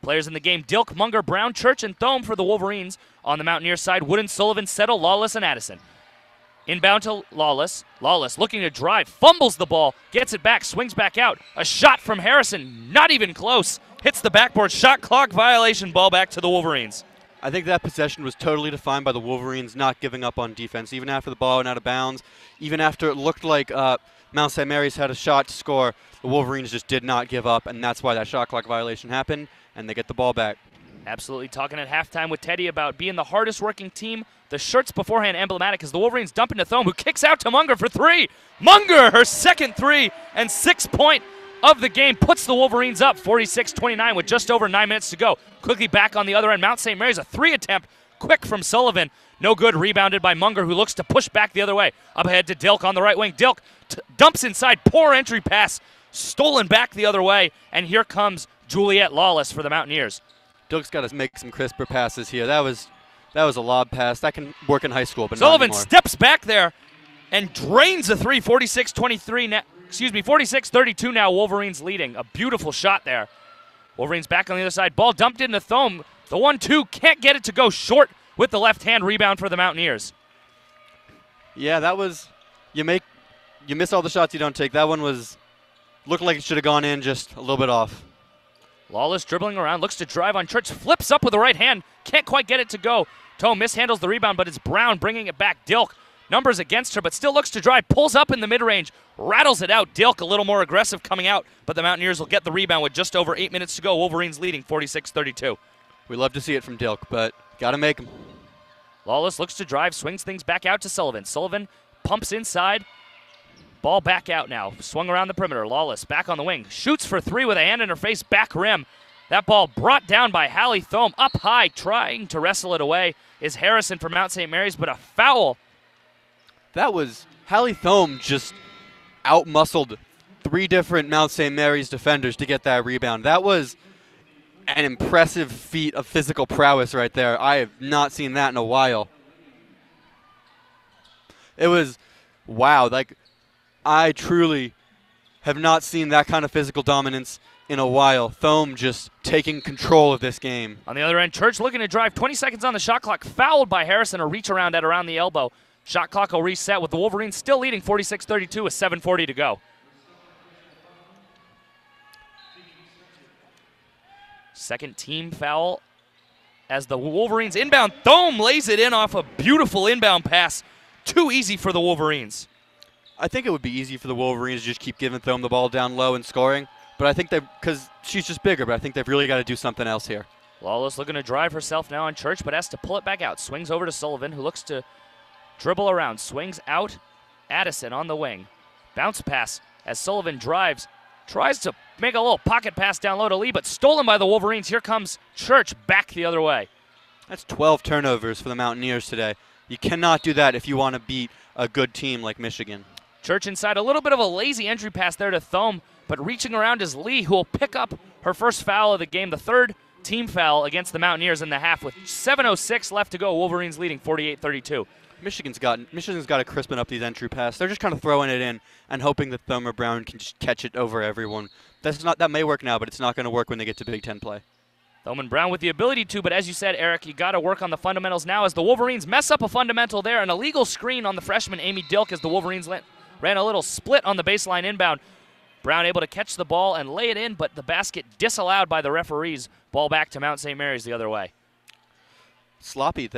Players in the game: Dilk, Munger, Brown, Church, and Thome for the Wolverines. On the Mountaineers side, Wooden, Sullivan, Settle, Lawless, and Addison. Inbound to Lawless. Lawless looking to drive, fumbles the ball, gets it back, swings back out. A shot from Harrison, not even close. Hits the backboard. Shot clock violation. Ball back to the Wolverines. I think that possession was totally defined by the Wolverines not giving up on defense, even after the ball went out of bounds, even after it looked like Mount St. Mary's had a shot to score. The Wolverines just did not give up, and that's why that shot clock violation happened, and they get the ball back. Absolutely talking at halftime with Teddy about being the hardest working team. The shirts beforehand emblematic as the Wolverines dump into Thome, who kicks out to Munger for three. Munger, her second three and 6 point of the game, puts the Wolverines up 46-29 with just over 9 minutes to go. Quickly back on the other end, Mount St. Mary's, a three attempt, quick from Sullivan. No good, rebounded by Munger, who looks to push back the other way. Up ahead to Dilk on the right wing. Dilk dumps inside, poor entry pass, stolen back the other way, and here comes Juliet Lawless for the Mountaineers. Dilk's got to make some crisper passes here. That was a lob pass. That can work in high school, but Sullivan not anymore. steps back there and drains a three. 46-32 now. Wolverines leading. A beautiful shot there. Wolverines back on the other side. Ball dumped into Thome. The 1-2 can't get it to go short with the left-hand rebound for the Mountaineers. Yeah, that was you miss all the shots you don't take. That one looked like it should have gone in just a little bit off. Lawless dribbling around, looks to drive on Church, flips up with the right hand, can't quite get it to go. Thome mishandles the rebound, but it's Brown bringing it back. Dilk, numbers against her, but still looks to drive, pulls up in the mid-range, rattles it out. Dilk a little more aggressive coming out, but the Mountaineers will get the rebound with just over 8 minutes to go. Wolverines leading 46-32. We love to see it from Dilk, but got to make him. Lawless looks to drive, swings things back out to Sullivan. Sullivan pumps inside. Ball back out now. Swung around the perimeter. Lawless back on the wing. Shoots for three with a hand in her face. Back rim. That ball brought down by Hallie Thome. Up high, trying to wrestle it away is Harrison for Mount St. Mary's, but a foul. That was Hallie Thome just out-muscled 3 different Mount St. Mary's defenders to get that rebound. That was an impressive feat of physical prowess right there. I have not seen that in a while. It was, wow, like, I truly have not seen that kind of physical dominance in a while. Thome just taking control of this game. On the other end, Church looking to drive. 20 seconds on the shot clock. Fouled by Harrison. A reach around at around the elbow. Shot clock will reset with the Wolverines still leading 46-32 with 7:40 to go. Second team foul as the Wolverines inbound. Thome lays it in off a beautiful inbound pass. Too easy for the Wolverines. I think it would be easy for the Wolverines to just keep giving Thome the ball down low and scoring. But I think because she's just bigger, but I think they've really got to do something else here. Lawless looking to drive herself now on Church, but has to pull it back out. Swings over to Sullivan, who looks to dribble around. Swings out. Addison on the wing. Bounce pass as Sullivan drives. Tries to make a little pocket pass down low to Lee, but stolen by the Wolverines. Here comes Church back the other way. That's 12 turnovers for the Mountaineers today. You cannot do that if you want to beat a good team like Michigan. Church inside, a little bit of a lazy entry pass there to Thome, but reaching around is Lee, who will pick up her first foul of the game, the third team foul against the Mountaineers in the half with 7:06 left to go. Wolverines leading 48-32. Michigan's got to crispen up these entry passes. They're just kind of throwing it in and hoping that Thome or Brown can just catch it over everyone. That may work now, but it's not going to work when they get to Big Ten play. Thome and Brown with the ability to, but as you said, Eric, you got to work on the fundamentals now as the Wolverines mess up a fundamental there. An illegal screen on the freshman Amy Dilk as the Wolverines ran a little split on the baseline inbound. Brown able to catch the ball and lay it in, but the basket disallowed by the referees. Ball back to Mount St. Mary's the other way. Sloppy.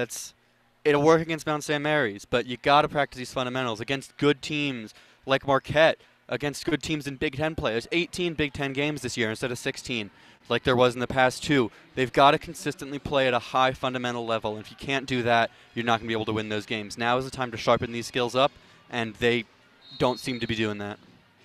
It'll work against Mount St. Mary's, but you got to practice these fundamentals against good teams like Marquette, against good teams in Big Ten play. There's 18 Big Ten games this year instead of 16, like there was in the past 2. They've got to consistently play at a high fundamental level, and if you can't do that, you're not going to be able to win those games. Now is the time to sharpen these skills up, and they don't seem to be doing that.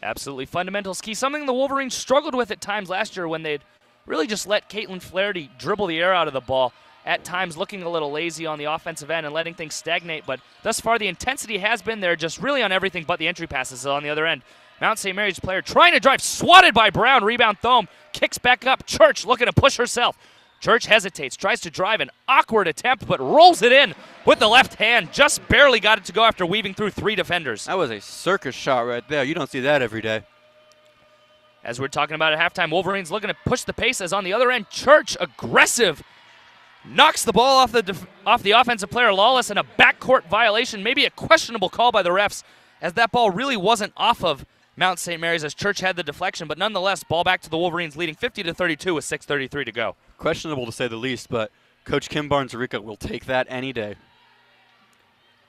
Absolutely. Fundamentals key. Something the Wolverines struggled with at times last year when they'd really just let Caitlin Flaherty dribble the air out of the ball. At times looking a little lazy on the offensive end and letting things stagnate, but thus far the intensity has been there just really on everything but the entry passes on the other end. Mount St. Mary's player trying to drive, swatted by Brown, rebound Thome, kicks back up, Church looking to push herself. Church hesitates, tries to drive an awkward attempt, but rolls it in with the left hand. Just barely got it to go after weaving through 3 defenders. That was a circus shot right there. You don't see that every day. As we're talking about at halftime, Wolverines looking to push the pace as on the other end, Church, aggressive, knocks the ball off the offensive player Lawless in a backcourt violation, maybe a questionable call by the refs, as that ball really wasn't off of Mount St. Mary's as Church had the deflection, but nonetheless, ball back to the Wolverines leading 50-32 with 6:33 to go. Questionable to say the least, but Coach Kim Barnes-Rica will take that any day.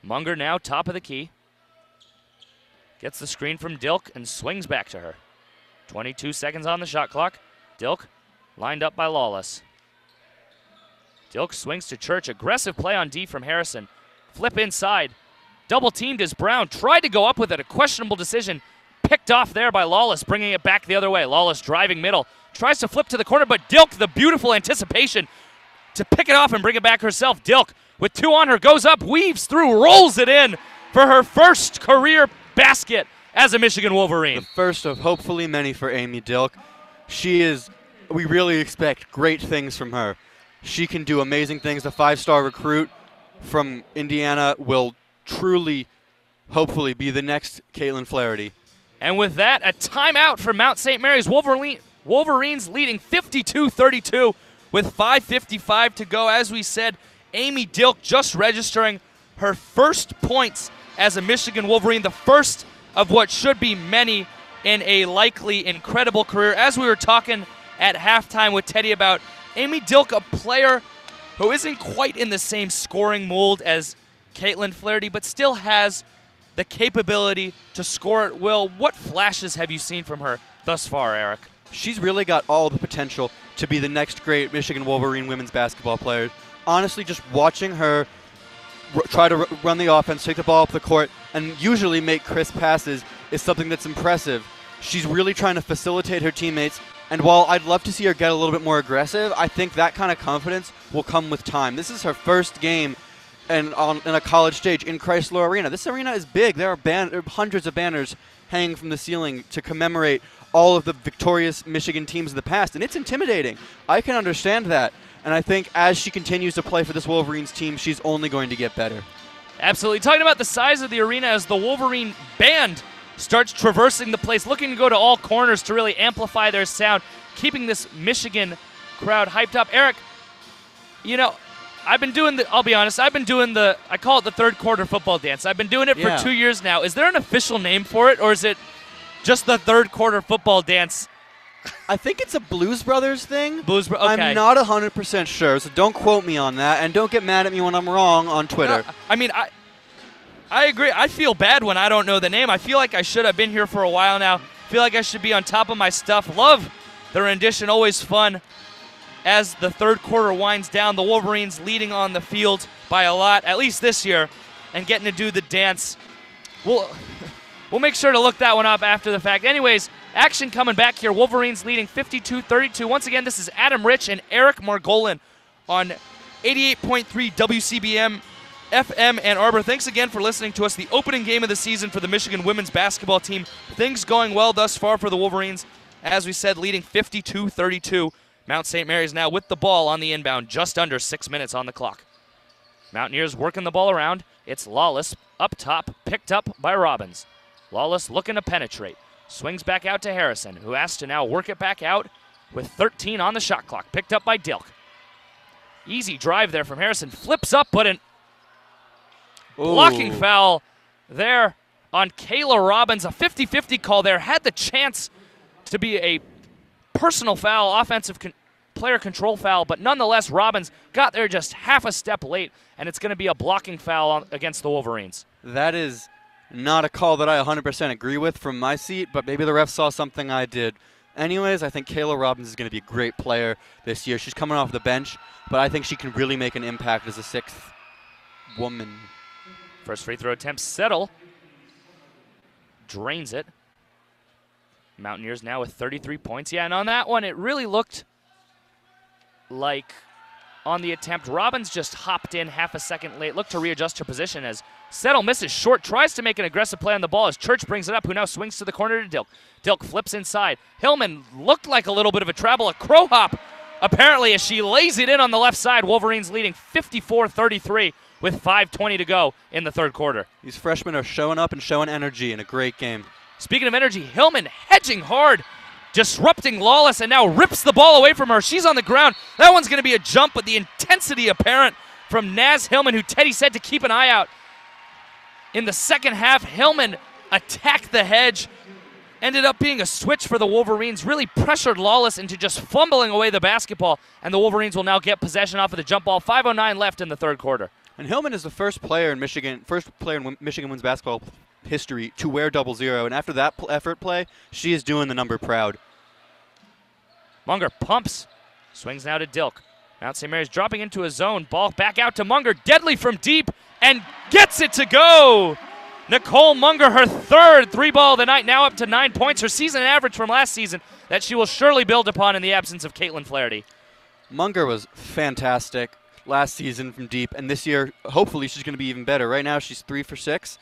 Munger now top of the key. Gets the screen from Dilk and swings back to her. 22 seconds on the shot clock. Dilk lined up by Lawless. Dilk swings to Church. Aggressive play on D from Harrison. Flip inside. Double teamed as Brown tried to go up with it. A questionable decision. Picked off there by Lawless, bringing it back the other way. Lawless driving middle. Tries to flip to the corner, but Dilk, the beautiful anticipation to pick it off and bring it back herself. Dilk, with 2 on her, goes up, weaves through, rolls it in for her first career basket as a Michigan Wolverine. The first of hopefully many for Amy Dilk. We really expect great things from her. She can do amazing things. The 5-star recruit from Indiana will truly, hopefully, be the next Caitlin Flaherty. And with that, a timeout for Mount St. Mary's. Wolverines leading 52-32 with 5:55 to go. As we said, Amy Dilk just registering her first points as a Michigan Wolverine, the first of what should be many in a likely incredible career. As we were talking at halftime with Teddy about Amy Dilk, a player who isn't quite in the same scoring mold as Caitlin Flaherty, but still has the capability to score at will. What flashes have you seen from her thus far, Eric? She's really got all the potential to be the next great Michigan Wolverine women's basketball player. Honestly, just watching her try to run the offense, take the ball up the court, and usually make crisp passes is something that's impressive. She's really trying to facilitate her teammates, and while I'd love to see her get a little bit more aggressive, I think that kind of confidence will come with time. This is her first game in a college stage in Chrysler Arena. This arena is big. There are hundreds of banners hanging from the ceiling to commemorate all of the victorious Michigan teams of the past, and it's intimidating. I can understand that, and I think as she continues to play for this Wolverines team, she's only going to get better. Absolutely. Talking about the size of the arena as the Wolverine band starts traversing the place, looking to go to all corners to really amplify their sound, keeping this Michigan crowd hyped up. Eric, you know, I'll be honest, I call it the third quarter football dance. I've been doing it for 2 years now. Is there an official name for it, or is it just the third quarter football dance? I think it's a Blues Brothers thing. Okay. I'm not 100% sure, so don't quote me on that, and don't get mad at me when I'm wrong on Twitter. No, I mean, I agree. I feel bad when I don't know the name. I feel like I should. I've been here for a while now. I feel like I should be on top of my stuff. Love the rendition. Always fun. As the third quarter winds down, the Wolverines leading on the field by a lot, at least this year, and getting to do the dance. We'll make sure to look that one up after the fact. Anyways, action coming back here. Wolverines leading 52-32. Once again, this is Adam Rich and Eric Margolin on 88.3 WCBM FM Ann Arbor. Thanks again for listening to us. The opening game of the season for the Michigan women's basketball team. Things going well thus far for the Wolverines. As we said, leading 52-32. Mount St. Mary's now with the ball on the inbound, just under 6 minutes on the clock. Mountaineers working the ball around. It's Lawless up top, picked up by Robbins. Lawless looking to penetrate. Swings back out to Harrison, who has to now work it back out with 13 on the shot clock. Picked up by Dilk. Easy drive there from Harrison. Flips up, but an blocking foul there on Kayla Robbins. A 50-50 call there. Had the chance to be a personal foul, offensive player control foul, but nonetheless, Robbins got there just half a step late, and it's going to be a blocking foul against the Wolverines. That is not a call that I 100% agree with from my seat, but maybe the ref saw something I did. Anyways, I think Kayla Robbins is going to be a great player this year. She's coming off the bench, but I think she can really make an impact as a sixth woman. First free throw attempt, Settle drains it. Mountaineers now with 33 points. Yeah, and on that one, it really looked like on the attempt, Robbins just hopped in half a second late, looked to readjust her position as Settle misses short, tries to make an aggressive play on the ball as Church brings it up, who now swings to the corner to Dilk. Dilk flips inside. Hillman looked like a little bit of a travel, a crow hop apparently, as she lays it in on the left side. Wolverines leading 54-33 with 5:20 to go in the third quarter. These freshmen are showing up and showing energy in a great game. Speaking of energy, Hillman hedging hard, disrupting Lawless, and now rips the ball away from her. She's on the ground. That one's going to be a jump, but the intensity apparent from Naz Hillman, who Teddy said to keep an eye out. In the second half, Hillman attacked the hedge. Ended up being a switch for the Wolverines, really pressured Lawless into just fumbling away the basketball, and the Wolverines will now get possession off of the jump ball. 5:09 left in the third quarter. And Hillman is the first player in Michigan women's basketball history to wear 00, and after that effort play, she is doing the number proud. Munger pumps, swings now to Dilk. Mount St. Mary's dropping into a zone, ball back out to Munger, deadly from deep, and gets it to go! Nicole Munger, her third three-ball of the night, now up to 9 points, her season average from last season that she will surely build upon in the absence of Caitlin Flaherty. Munger was fantastic last season from deep, and this year, hopefully, she's going to be even better. Right now, she's 3 for 6,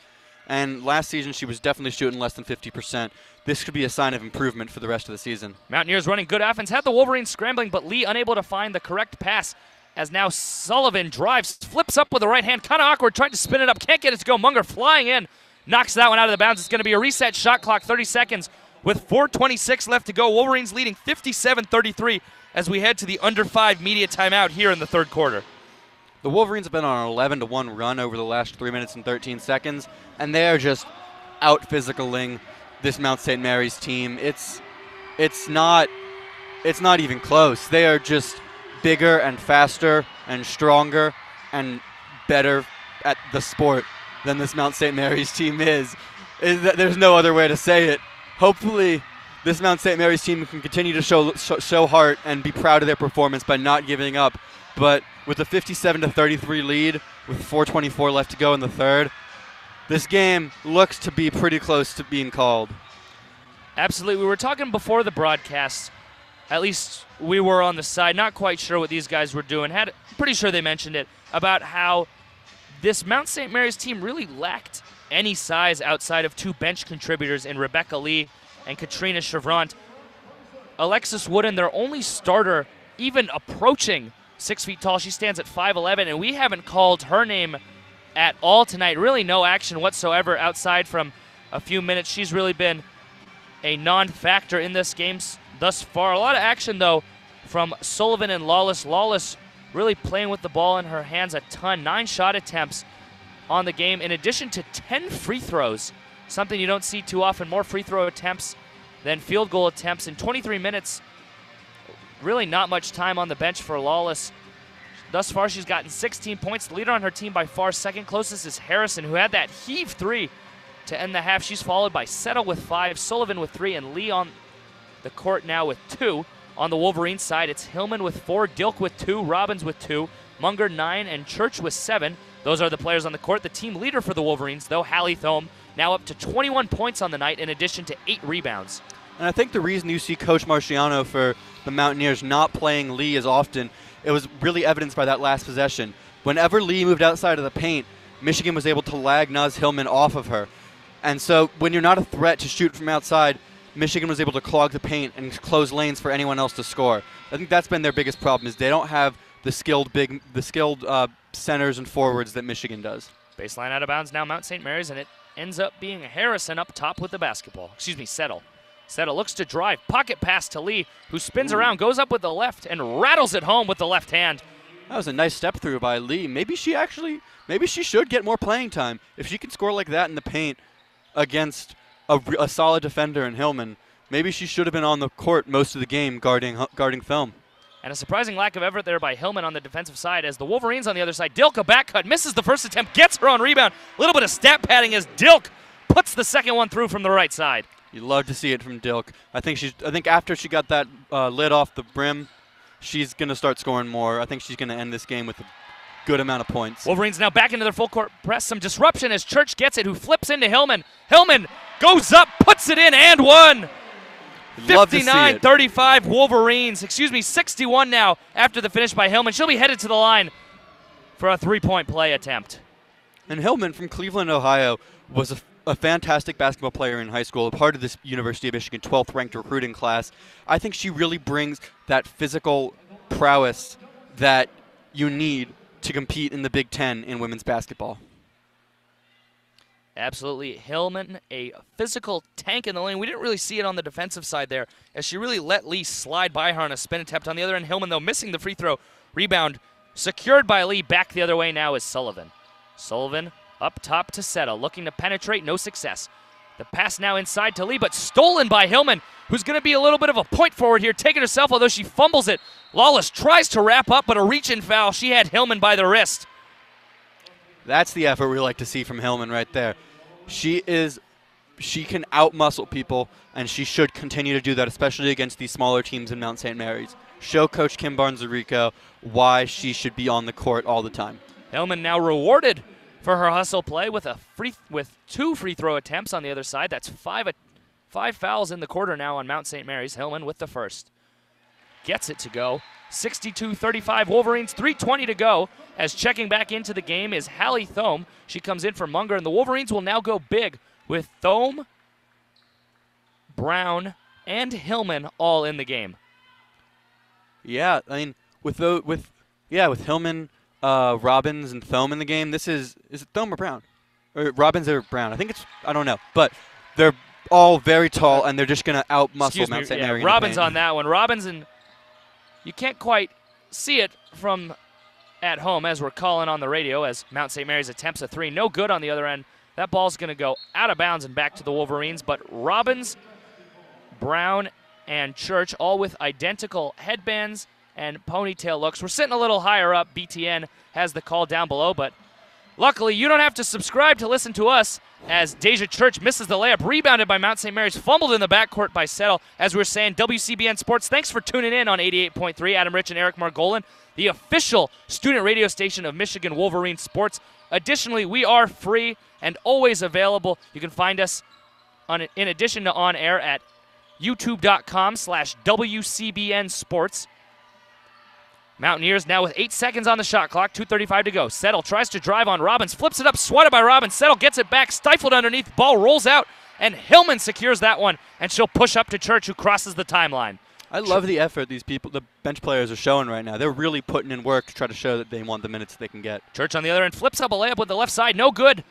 and last season, she was definitely shooting less than 50%. This could be a sign of improvement for the rest of the season. Mountaineers running good offense, had the Wolverines scrambling, but Lee unable to find the correct pass as now Sullivan drives, flips up with the right hand, kind of awkward, tried to spin it up, can't get it to go. Munger flying in, knocks that one out of the bounds. It's going to be a reset shot clock, 30 seconds with 4:26 left to go. Wolverines leading 57-33 as we head to the under 5 media timeout here in the third quarter. The Wolverines have been on an 11-1 run over the last 3 minutes and 13 seconds, and they are just out-physicaling this Mount St. Mary's team. It's not even close. They are just bigger and faster and stronger and better at the sport than this Mount St. Mary's team is. There's no other way to say it. Hopefully, this Mount St. Mary's team can continue to show heart and be proud of their performance by not giving up. But with a 57-33 lead, with 4:24 left to go in the third, this game looks to be pretty close to being called. Absolutely. We were talking before the broadcast. At least we were on the side, not quite sure what these guys were doing. Pretty sure they mentioned it, about how this Mount St. Mary's team really lacked any size outside of 2 bench contributors in Rebecca Lee and Katrina Chevront. Alexis Wooden, their only starter, even approaching 6 feet tall. She stands at 5'11", and we haven't called her name at all tonight. Really no action whatsoever outside from a few minutes. She's really been a non-factor in this game thus far. A lot of action, though, from Sullivan and Lawless. Lawless really playing with the ball in her hands a ton. 9 shot attempts on the game, in addition to 10 free throws, something you don't see too often. More free throw attempts than field goal attempts in 23 minutes. Really not much time on the bench for Lawless. Thus far, she's gotten 16 points. The leader on her team by far. Second closest is Harrison, who had that heave 3 to end the half. She's followed by Settle with 5, Sullivan with 3, and Lee on the court now with 2. On the Wolverine side, it's Hillman with 4, Dilk with 2, Robbins with 2, Munger 9, and Church with 7. Those are the players on the court. The team leader for the Wolverines, though, Hallie Thome, now up to 21 points on the night in addition to 8 rebounds. And I think the reason you see Coach Marciano for the Mountaineers not playing Lee as often, it was really evidenced by that last possession. Whenever Lee moved outside of the paint, Michigan was able to lag Naz Hillman off of her. And so when you're not a threat to shoot from outside, Michigan was able to clog the paint and close lanes for anyone else to score. I think that's been their biggest problem, is they don't have the skilled centers and forwards that Michigan does. Baseline out of bounds now, Mount St. Mary's, and it ends up being Harrison up top with the basketball. Excuse me, Settle. Settle looks to drive, pocket pass to Lee, who spins around, goes up with the left, and rattles it home with the left hand. That was a nice step through by Lee. Maybe she should get more playing time. If she can score like that in the paint against a solid defender in Hillman, maybe she should have been on the court most of the game guarding film. And a surprising lack of effort there by Hillman on the defensive side as the Wolverines on the other side. Dilk, a back cut, misses the first attempt, gets her on rebound. A little bit of stat padding as Dilk puts the second one through from the right side. You love to see it from Dilk. I think after she got that lid off the brim, she's going to start scoring more. I think she's going to end this game with a good amount of points. Wolverines now back into their full court press. Some disruption as Church gets it, who flips into Hillman. Hillman goes up, puts it in, and one. 59-35 Wolverines. 61 now after the finish by Hillman. She'll be headed to the line for a three-point play attempt. And Hillman from Cleveland, Ohio, was a fantastic basketball player in high school, a part of this University of Michigan 12th ranked recruiting class. I think she really brings that physical prowess that you need to compete in the Big Ten in women's basketball. Absolutely. Hillman, a physical tank in the lane. We didn't really see it on the defensive side there, as she really let Lee slide by her on a spin attempt. On the other end, Hillman, though, missing the free throw. Rebound secured by Lee. Back the other way now is Sullivan. Sullivan up top to Seta, looking to penetrate, no success. The pass now inside to Lee, but stolen by Hillman, who's going to be a little bit of a point forward here, taking herself, although she fumbles it. Lawless tries to wrap up, but a reach-in foul. She had Hillman by the wrist. That's the effort we like to see from Hillman right there. She can out-muscle people, and she should continue to do that, especially against these smaller teams in Mount St. Mary's. Show Coach Kim Barnes-Rico why she should be on the court all the time. Hillman now rewarded for her hustle play with two free throw attempts on the other side. That's five fouls in the quarter now on Mount St. Mary's. Hillman with the first. Gets it to go. 62-35 Wolverines, 3:20 to go. As checking back into the game is Hallie Thome. She comes in for Munger, and the Wolverines will now go big with Thome, Brown, and Hillman all in the game. Yeah, I mean, with Hillman, Robbins, and Thome in the game, is it Thome or Brown? Or Robbins or Brown? I don't know. But they're all very tall, and they're just going to out-muscle Mount St. Mary. Robbins on that one. Robbins, and you can't quite see it from at home as we're calling on the radio as Mount St. Mary's attempts a three. No good on the other end. That ball's going to go out of bounds and back to the Wolverines. But Robbins, Brown, and Church all with identical headbands and ponytail looks. We're sitting a little higher up. BTN has the call down below, but luckily you don't have to subscribe to listen to us as Deja Church misses the layup, rebounded by Mount St. Mary's, fumbled in the backcourt by Settle. As we were saying, WCBN Sports, thanks for tuning in on 88.3. Adam Rich and Eric Margolin, the official student radio station of Michigan Wolverine Sports. Additionally, we are free and always available. You can find us in addition to on air at youtube.com/WCBN Sports. Mountaineers now with 8 seconds on the shot clock, 2:35 to go. Settle tries to drive on Robbins, flips it up, swatted by Robbins. Settle gets it back, stifled underneath, ball rolls out, and Hillman secures that one, and she'll push up to Church, who crosses the timeline. I love the effort these people, the bench players, are showing right now. They're really putting in work to try to show that they want the minutes they can get. Church on the other end flips up a layup with the left side, no good.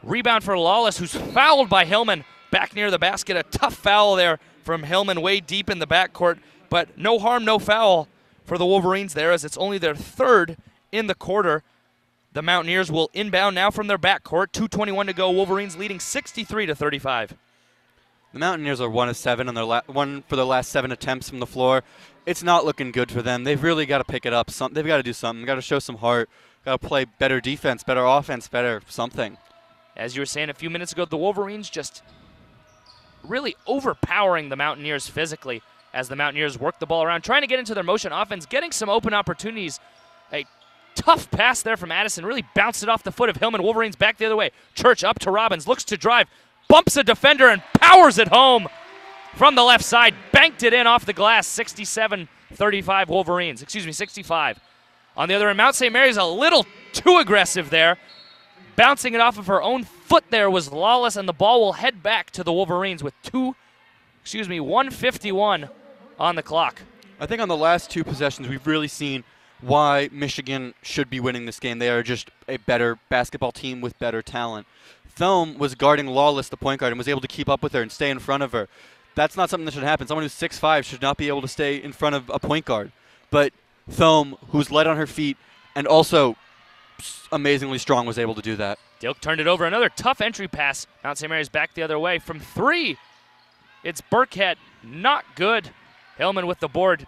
Rebound for Lawless, who's fouled by Hillman back near the basket. A tough foul there from Hillman way deep in the backcourt, but no harm, no foul for the Wolverines there, as it's only their third in the quarter. The Mountaineers will inbound now from their backcourt. 2:21 to go. Wolverines leading 63-35. The Mountaineers are 1 of 7 on their one for their last 7 attempts from the floor. It's not looking good for them. They've really got to pick it up. They've got to do something. They've got to show some heart. Got to play better defense, better offense, better something. As you were saying a few minutes ago, the Wolverines just really overpowering the Mountaineers physically as the Mountaineers work the ball around, trying to get into their motion offense, getting some open opportunities. A tough pass there from Addison, really bounced it off the foot of Hillman. Wolverines back the other way. Church up to Robbins, looks to drive, bumps a defender and powers it home from the left side. Banked it in off the glass. 67-35 Wolverines. 65. On the other end, Mount St. Mary's a little too aggressive there. Bouncing it off of her own foot there was Lawless, and the ball will head back to the Wolverines with 1:51 on the clock. I think on the last 2 possessions, we've really seen why Michigan should be winning this game. They are just a better basketball team with better talent. Thome was guarding Lawless, the point guard, and was able to keep up with her and stay in front of her. That's not something that should happen. Someone who's 6'5" should not be able to stay in front of a point guard. But Thome, who's light on her feet and also amazingly strong, was able to do that. Dilk turned it over. Another tough entry pass. Mount St. Mary's back the other way. From 3, it's Burkhead. Not good. Hillman with the board.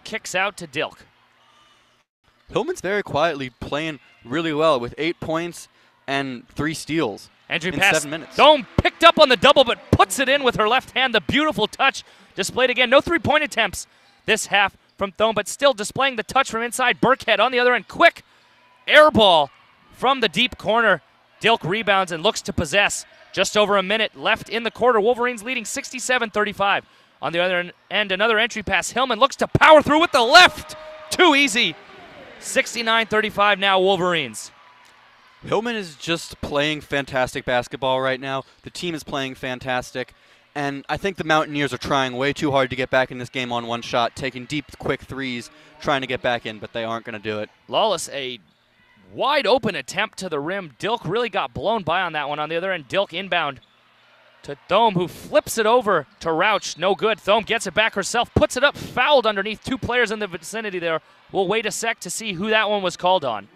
Kicks out to Dilk. Hillman's very quietly playing really well with 8 points and 3 steals. Entry in pass. 7 minutes. Thome picked up on the double, but puts it in with her left hand. The beautiful touch displayed again. No 3-point attempts this half from Thome, but still displaying the touch from inside. Burkhead on the other end. Quick air ball from the deep corner. Dilk rebounds and looks to possess. Just over a minute left in the quarter. Wolverines leading 67-35. On the other end, another entry pass. Hillman looks to power through with the left. Too easy. 69-35 now, Wolverines. Hillman is just playing fantastic basketball right now. The team is playing fantastic. And I think the Mountaineers are trying way too hard to get back in this game on one shot, taking deep, quick threes, trying to get back in, but they aren't going to do it. Lawless, a wide open attempt to the rim. Dilk really got blown by on that one. On the other end, Dilk inbound to Thome, who flips it over to Rauch. No good. Thome gets it back herself, puts it up, fouled underneath 2 players in the vicinity there. We'll wait a sec to see who that one was called on.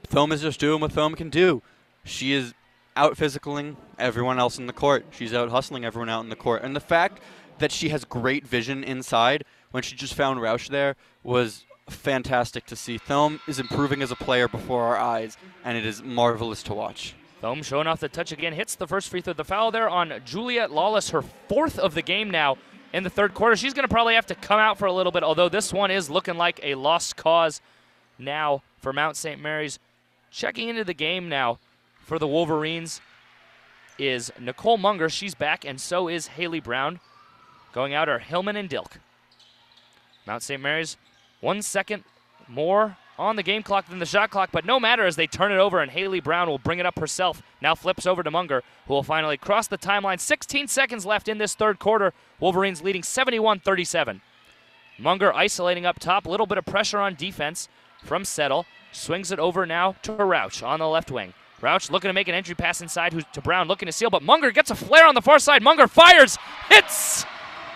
Thome is just doing what Thome can do. She is out-physicaling everyone else in the court. She's out-hustling everyone out in the court. And the fact that she has great vision inside when she just found Rauch there was fantastic to see. Thome is improving as a player before our eyes, and it is marvelous to watch. Thome showing off the touch again, hits the first free throw. The foul there on Juliet Lawless, her 4th of the game now in the 3rd quarter. She's going to probably have to come out for a little bit, although this one is looking like a lost cause now for Mount St. Mary's. Checking into the game now for the Wolverines is Nicole Munger. She's back, and so is Haley Brown. Going out are Hillman and Dilk. Mount St. Mary's 1 second more on the game clock than the shot clock, but no matter as they turn it over, and Haley Brown will bring it up herself. Now flips over to Munger, who will finally cross the timeline. 16 seconds left in this 3rd quarter. Wolverines leading 71-37. Munger isolating up top. A little bit of pressure on defense from Settle. Swings it over now to Rauch on the left wing. Rauch looking to make an entry pass inside to Brown, looking to steal, but Munger gets a flare on the far side. Munger fires, hits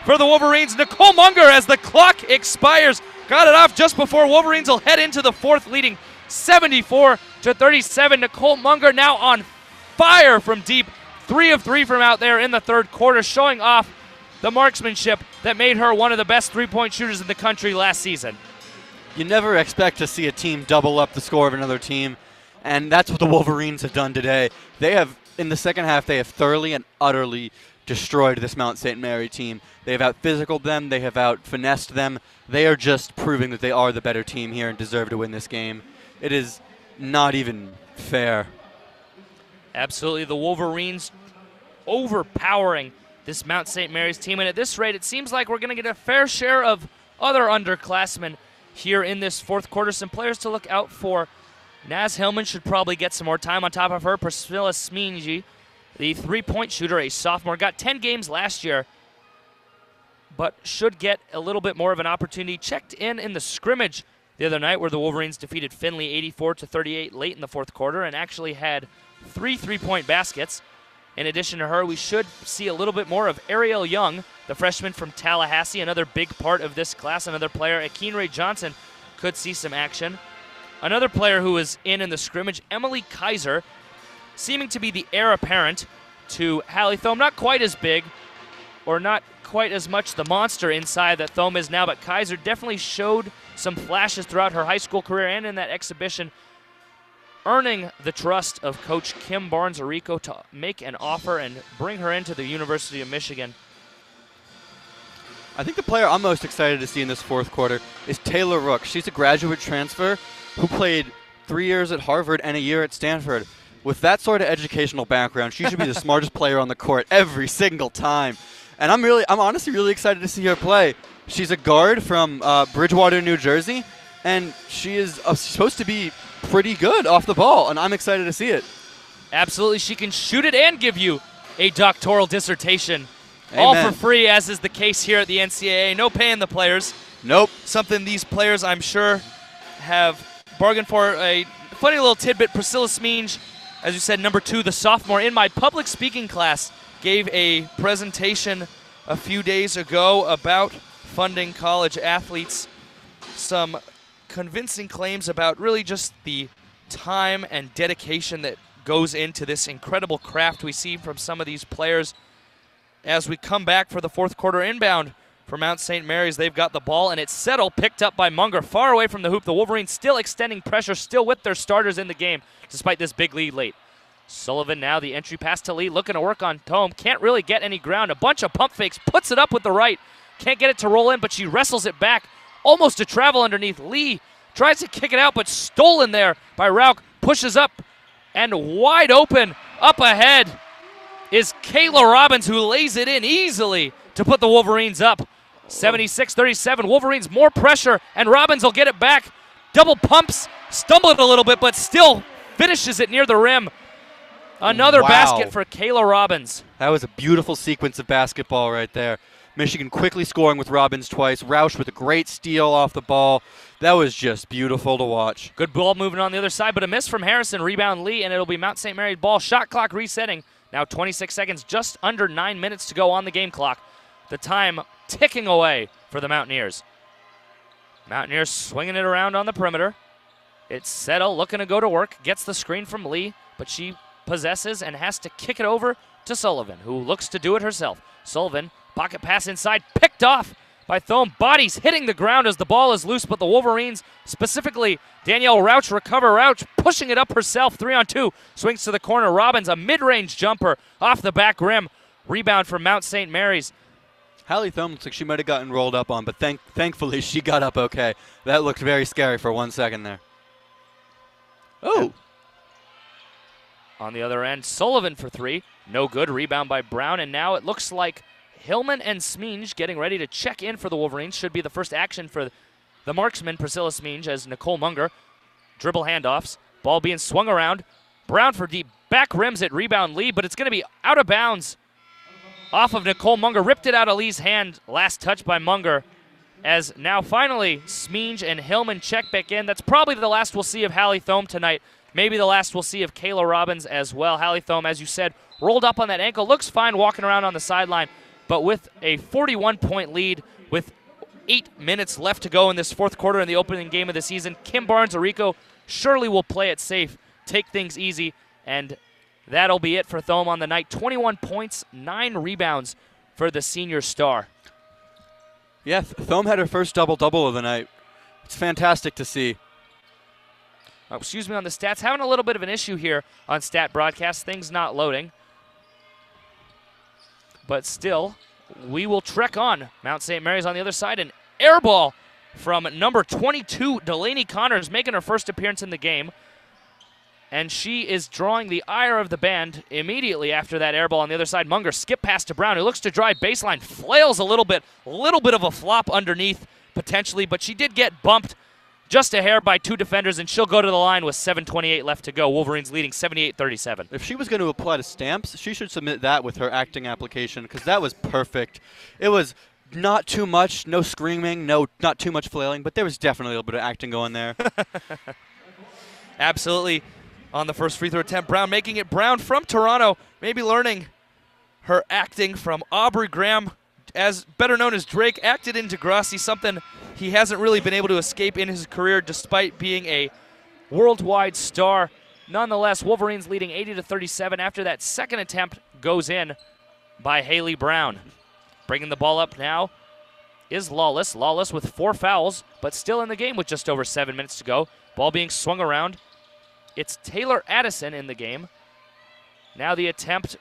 for the Wolverines. Nicole Munger, as the clock expires, got it off just before Wolverines will head into the 4th, leading 74-37. Nicole Munger now on fire from deep. 3 of 3 from out there in the 3rd quarter, showing off the marksmanship that made her one of the best three-point shooters in the country last season. You never expect to see a team double up the score of another team, and that's what the Wolverines have done today. They have, in the second half, they have thoroughly and utterly destroyed this Mount St. Mary team. They have out-physicaled them. They have out-finessed them. They are just proving that they are the better team here and deserve to win this game. It is not even fair. Absolutely, the Wolverines overpowering this Mount St. Mary's team, and at this rate, it seems like we're going to get a fair share of other underclassmen here in this 4th quarter. Some players to look out for. Naz Hillman should probably get some more time on top of her. Priscilla Sminji, the 3-point shooter, a sophomore, got 10 games last year, but should get a little bit more of an opportunity. Checked in the scrimmage the other night where the Wolverines defeated Findlay 84-38 late in the 4th quarter and actually had 3 3-point baskets. In addition to her, we should see a little bit more of Ariel Young, the freshman from Tallahassee, another big part of this class, another player. Akeen Ray Johnson could see some action. Another player who was in the scrimmage, Emily Kaiser, seeming to be the heir apparent to Hallie Thome. Not quite as big or not quite as much the monster inside that Thome is now, but Kaiser definitely showed some flashes throughout her high school career and in that exhibition, earning the trust of Coach Kim Barnes-Arico to make an offer and bring her into the University of Michigan. I think the player I'm most excited to see in this 4th quarter is Taylor Rook. She's a graduate transfer who played 3 years at Harvard and a year at Stanford. With that sort of educational background, she should be the smartest player on the court every single time. And I'm honestly really excited to see her play. She's a guard from Bridgewater, New Jersey, and she is supposed to be pretty good off the ball, and I'm excited to see it. Absolutely, she can shoot it and give you a doctoral dissertation. Amen. All for free, as is the case here at the NCAA. No paying the players. Nope. Something these players, I'm sure, have bargained for. A funny little tidbit, Priscilla Sminge, as you said, number 2, the sophomore, in my public speaking class, gave a presentation a few days ago about funding college athletes. Some convincing claims about really just the time and dedication that goes into this incredible craft we see from some of these players. As we come back for the 4th quarter inbound for Mount St. Mary's, they've got the ball, and it's settled, picked up by Munger, far away from the hoop. The Wolverines still extending pressure, still with their starters in the game, despite this big lead late. Sullivan now, the entry pass to Lee, looking to work on Thome. Can't really get any ground. A bunch of pump fakes, puts it up with the right. Can't get it to roll in, but she wrestles it back, almost to travel underneath. Lee tries to kick it out, but stolen there by Rauch. Pushes up, and wide open up ahead is Kayla Robbins, who lays it in easily to put the Wolverines up. 76-37. Wolverines more pressure, and Robbins will get it back. Double pumps, stumbled a little bit, but still finishes it near the rim. Another Wow. basket for Kayla Robbins. That was a beautiful sequence of basketball right there. Michigan quickly scoring with Robbins twice. Roush with a great steal off the ball. That was just beautiful to watch. Good ball moving on the other side, but a miss from Harrison. Rebound Lee, and it'll be Mount St. Mary's ball. Shot clock resetting. Now 26 seconds, just under 9 minutes to go on the game clock. The time ticking away for the Mountaineers. Mountaineers swinging it around on the perimeter. It's Settle looking to go to work. Gets the screen from Lee, but she possesses and has to kick it over to Sullivan, who looks to do it herself. Sullivan, pocket pass inside, picked off by Thome. Bodies hitting the ground as the ball is loose, but the Wolverines, specifically Danielle Rouch, recover. Rouch pushing it up herself, 3-on-2. Swings to the corner. Robbins, a mid-range jumper off the back rim. Rebound from Mount St. Mary's. Hallie Thome looks like she might have gotten rolled up on, but thankfully she got up okay. That looked very scary for 1 second there. Oh. On the other end, Sullivan for three. No good. Rebound by Brown, and now it looks like Hillman and Smeenge getting ready to check in for the Wolverines. Should be the first action for the marksman, Priscilla Smeenge, as Nicole Munger. Dribble handoffs. Ball being swung around. Brown for deep. Back rims it. Rebound Lee, but it's going to be out of bounds off of Nicole Munger. Ripped it out of Lee's hand. Last touch by Munger. As now finally Smeenge and Hillman check back in. That's probably the last we'll see of Hallie Thome tonight. Maybe the last we'll see of Kayla Robbins as well. Hallie Thome, as you said, rolled up on that ankle. Looks fine walking around on the sideline. But with a 41-point lead, with 8 minutes left to go in this fourth quarter in the opening game of the season, Kim Barnes-Arico surely will play it safe, take things easy, and that'll be it for Thome on the night. 21 points, 9 rebounds for the senior star. Yeah, Thome had her first double-double of the night. It's fantastic to see. Excuse me on the stats. Having a little bit of an issue here on Stat Broadcast. Things not loading. But still, we will trek on. Mount St. Mary's on the other side. An air ball from number 22, Delaney Connors, making her first appearance in the game. And she is drawing the ire of the band immediately after that air ball on the other side. Munger skip pass to Brown, who looks to drive baseline, flails a little bit of a flop underneath potentially, but she did get bumped just a hair by two defenders, and she'll go to the line with 7:28 left to go. Wolverines leading 78-37. If she was going to apply to stamps, she should submit that with her acting application, because that was perfect. It was not too much, no screaming, not too much flailing, but there was definitely a little bit of acting going there. Absolutely. On the first free throw attempt, Brown making it. Brown from Toronto, maybe learning her acting from Aubrey Graham, as better known as Drake, acted in Degrassi, something he hasn't really been able to escape in his career despite being a worldwide star. Nonetheless, Wolverines leading 80-37 after that second attempt goes in by Haley Brown. Bringing the ball up now is Lawless. Lawless with 4 fouls, but still in the game with just over 7 minutes to go. Ball being swung around. It's Taylor Addison in the game. Now the attempt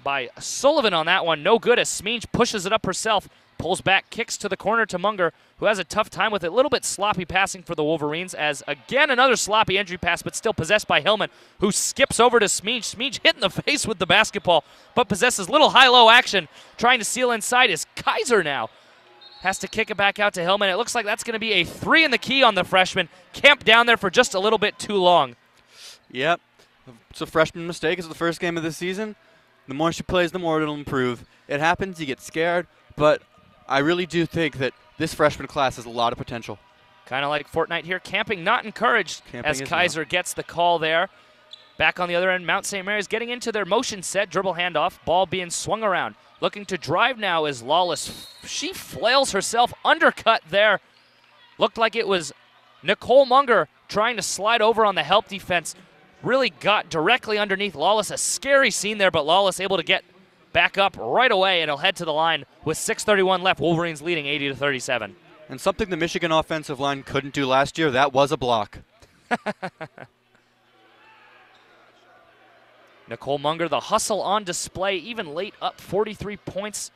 by Sullivan on that one. No good as Smeenge pushes it up herself. Pulls back, kicks to the corner to Munger, who has a tough time with it. A little bit sloppy passing for the Wolverines, as again another sloppy entry pass, but still possessed by Hillman, who skips over to Smeenge. Smeenge hit in the face with the basketball, but possesses little high-low action. Trying to seal inside is Kaiser now. Has to kick it back out to Hillman. It looks like that's going to be a 3 in the key on the freshman. Camped down there for just a little bit too long. Yep. It's a freshman mistake. It's the first game of the season. The more she plays, the more it'll improve. It happens. You get scared. But I really do think that this freshman class has a lot of potential. Kind of like Fortnite here. Camping not encouraged as Kaiser gets the call there. Back on the other end, Mount St. Mary's getting into their motion set. Dribble handoff. Ball being swung around. Looking to drive now is Lawless. She flails herself. Undercut there. Looked like it was Nicole Munger trying to slide over on the help defense. Really got directly underneath Lawless. A scary scene there, but Lawless able to get back up right away, and he'll head to the line with 6:31 left. Wolverines leading 80-37. And something the Michigan offensive line couldn't do last year, that was a block. Nicole Munger, the hustle on display, even late up 43 points,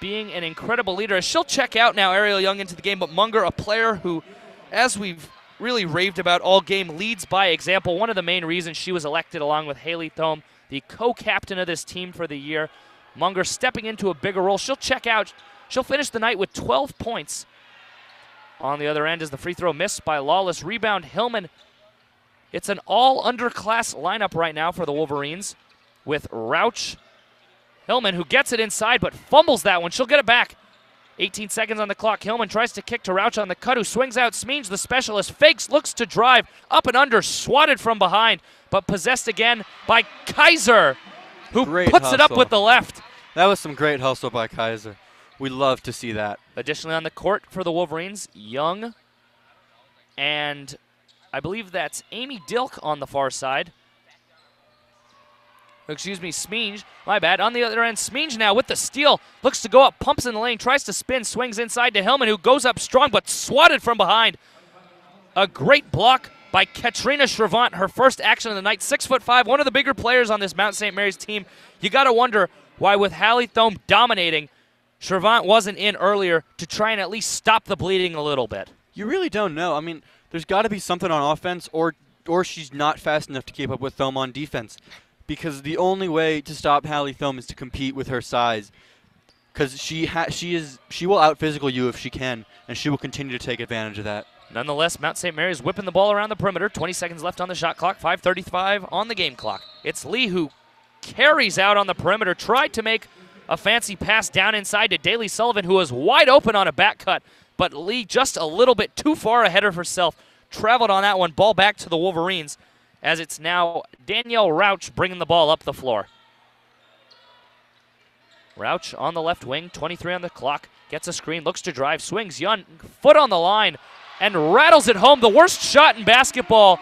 being an incredible leader. She'll check out now, Ariel Young into the game, but Munger, a player who, as we've really raved about all game, leads by example. One of the main reasons she was elected along with Haley Thome, the co-captain of this team for the year. Munger stepping into a bigger role. She'll check out. She'll finish the night with 12 points. On the other end is the free throw missed by Lawless. Rebound, Hillman It's an all-underclass lineup right now for the Wolverines with Rauch, Hillman, who gets it inside but fumbles that one. She'll get it back. 18 seconds on the clock. Hillman tries to kick to Rauch on the cut, who swings out. Smeens, the specialist, fakes, looks to drive. Up and under, swatted from behind, but possessed again by Kaiser, who puts it up with the left. That was some great hustle by Kaiser. We love to see that. Additionally on the court for the Wolverines, Young, and I believe that's Amy Dilk on the far side. Excuse me, Smeenge. My bad. On the other end, Smeenge now with the steal. Looks to go up, pumps in the lane, tries to spin, swings inside to Hillman, who goes up strong but swatted from behind. A great block by Katrina Shrevant, her first action of the night. 6'5", one of the bigger players on this Mount St. Mary's team. You got to wonder why, with Hallie Thome dominating, Shrevant wasn't in earlier to try and at least stop the bleeding a little bit. You really don't know. I mean, there's got to be something on offense, or she's not fast enough to keep up with Thome on defense. Because the only way to stop Hallie Thome is to compete with her size. Because she will out-physical you if she can, and she will continue to take advantage of that. Nonetheless, Mount St. Mary's whipping the ball around the perimeter. 20 seconds left on the shot clock, 5:35 on the game clock. It's Lee who carries out on the perimeter, tried to make a fancy pass down inside to Daly Sullivan, who was wide open on a back cut, but Lee just a little bit too far ahead of herself. Traveled on that one, ball back to the Wolverines, as it's now Danielle Rauch bringing the ball up the floor. Rauch on the left wing, 23 on the clock, gets a screen, looks to drive, swings, Young, foot on the line, and rattles it home. The worst shot in basketball.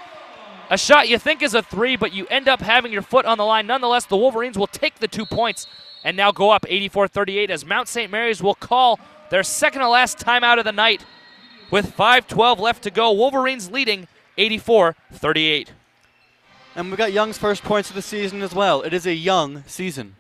A shot you think is a three, but you end up having your foot on the line. Nonetheless, the Wolverines will take the 2 points and now go up 84-38 as Mount St. Mary's will call their second to last timeout of the night with 5:12 left to go. Wolverines leading 84-38. And we got Young's first points of the season as well. It is a young season,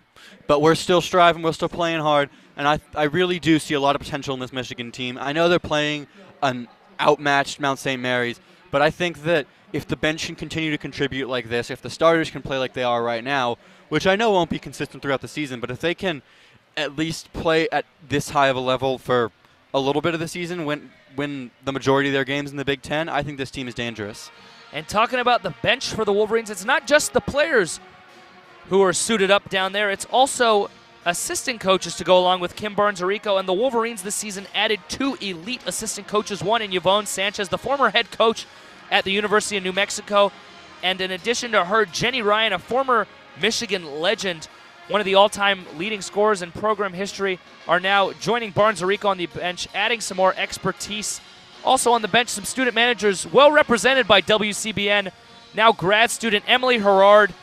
but we're still striving, we're still playing hard, and I really do see a lot of potential in this Michigan team. I know they're playing an outmatched Mount St. Mary's, but I think that if the bench can continue to contribute like this, if the starters can play like they are right now, which I know won't be consistent throughout the season, but if they can at least play at this high of a level for a little bit of the season, win the majority of their games in the Big Ten, I think this team is dangerous. And talking about the bench for the Wolverines, it's not just the players who are suited up down there. It's also assistant coaches to go along with Kim Barnes-Arico. And the Wolverines this season added 2 elite assistant coaches, one in Yvonne Sanchez, the former head coach at the University of New Mexico. And in addition to her, Jenny Ryan, a former Michigan legend, one of the all-time leading scorers in program history, are now joining Barnes-Arico on the bench, adding some more expertise. Also on the bench, some student managers well represented by WCBN. Now grad student Emily Herard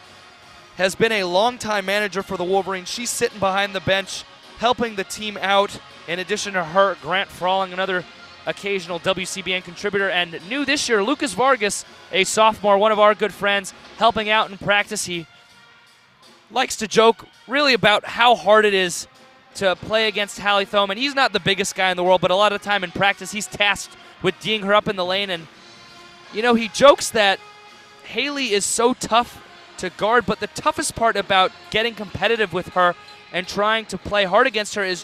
has been a longtime manager for the Wolverines. She's sitting behind the bench, helping the team out. In addition to her, Grant Frawling, another occasional WCBN contributor. And new this year, Lucas Vargas, a sophomore, one of our good friends, helping out in practice. He likes to joke really about how hard it is to play against Hallie Thome. And he's not the biggest guy in the world, but a lot of the time in practice, he's tasked with D'ing her up in the lane. And, you know, he jokes that Haley is so tough to guard, but the toughest part about getting competitive with her and trying to play hard against her is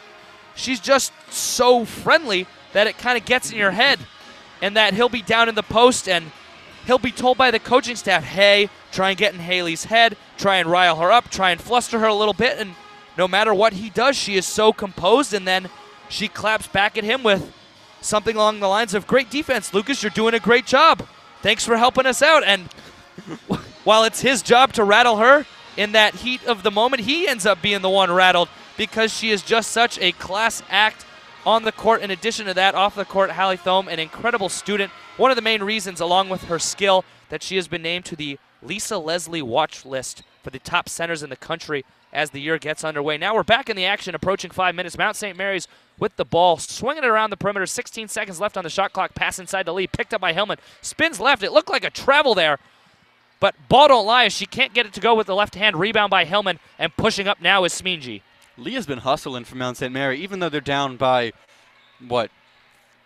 she's just so friendly that it kind of gets in your head, and that he'll be down in the post and he'll be told by the coaching staff, hey, try and get in Haley's head, try and rile her up, try and fluster her a little bit, and no matter what he does, she is so composed, and then she claps back at him with something along the lines of, great defense, Lucas, you're doing a great job. Thanks for helping us out. And while it's his job to rattle her, in that heat of the moment, he ends up being the one rattled because she is just such a class act on the court. In addition to that, off the court, Hallie Thome, an incredible student. One of the main reasons, along with her skill, that she has been named to the Lisa Leslie watch list for the top centers in the country as the year gets underway. Now we're back in the action, approaching 5 minutes. Mount St. Mary's with the ball, swinging it around the perimeter. 16 seconds left on the shot clock. Pass inside to Lee, picked up by Hillman. Spins left. It looked like a travel there, but ball don't lie as she can't get it to go with the left hand. Rebound by Hillman, and pushing up now is Smeenge. Lee has been hustling for Mount St. Mary, even though they're down by,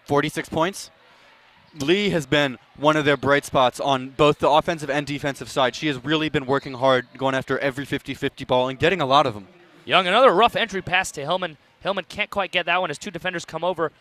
46 points? Lee has been one of their bright spots on both the offensive and defensive side. She has really been working hard, going after every 50-50 ball and getting a lot of them. Young, another rough entry pass to Hillman. Hillman can't quite get that one as 2 defenders come over,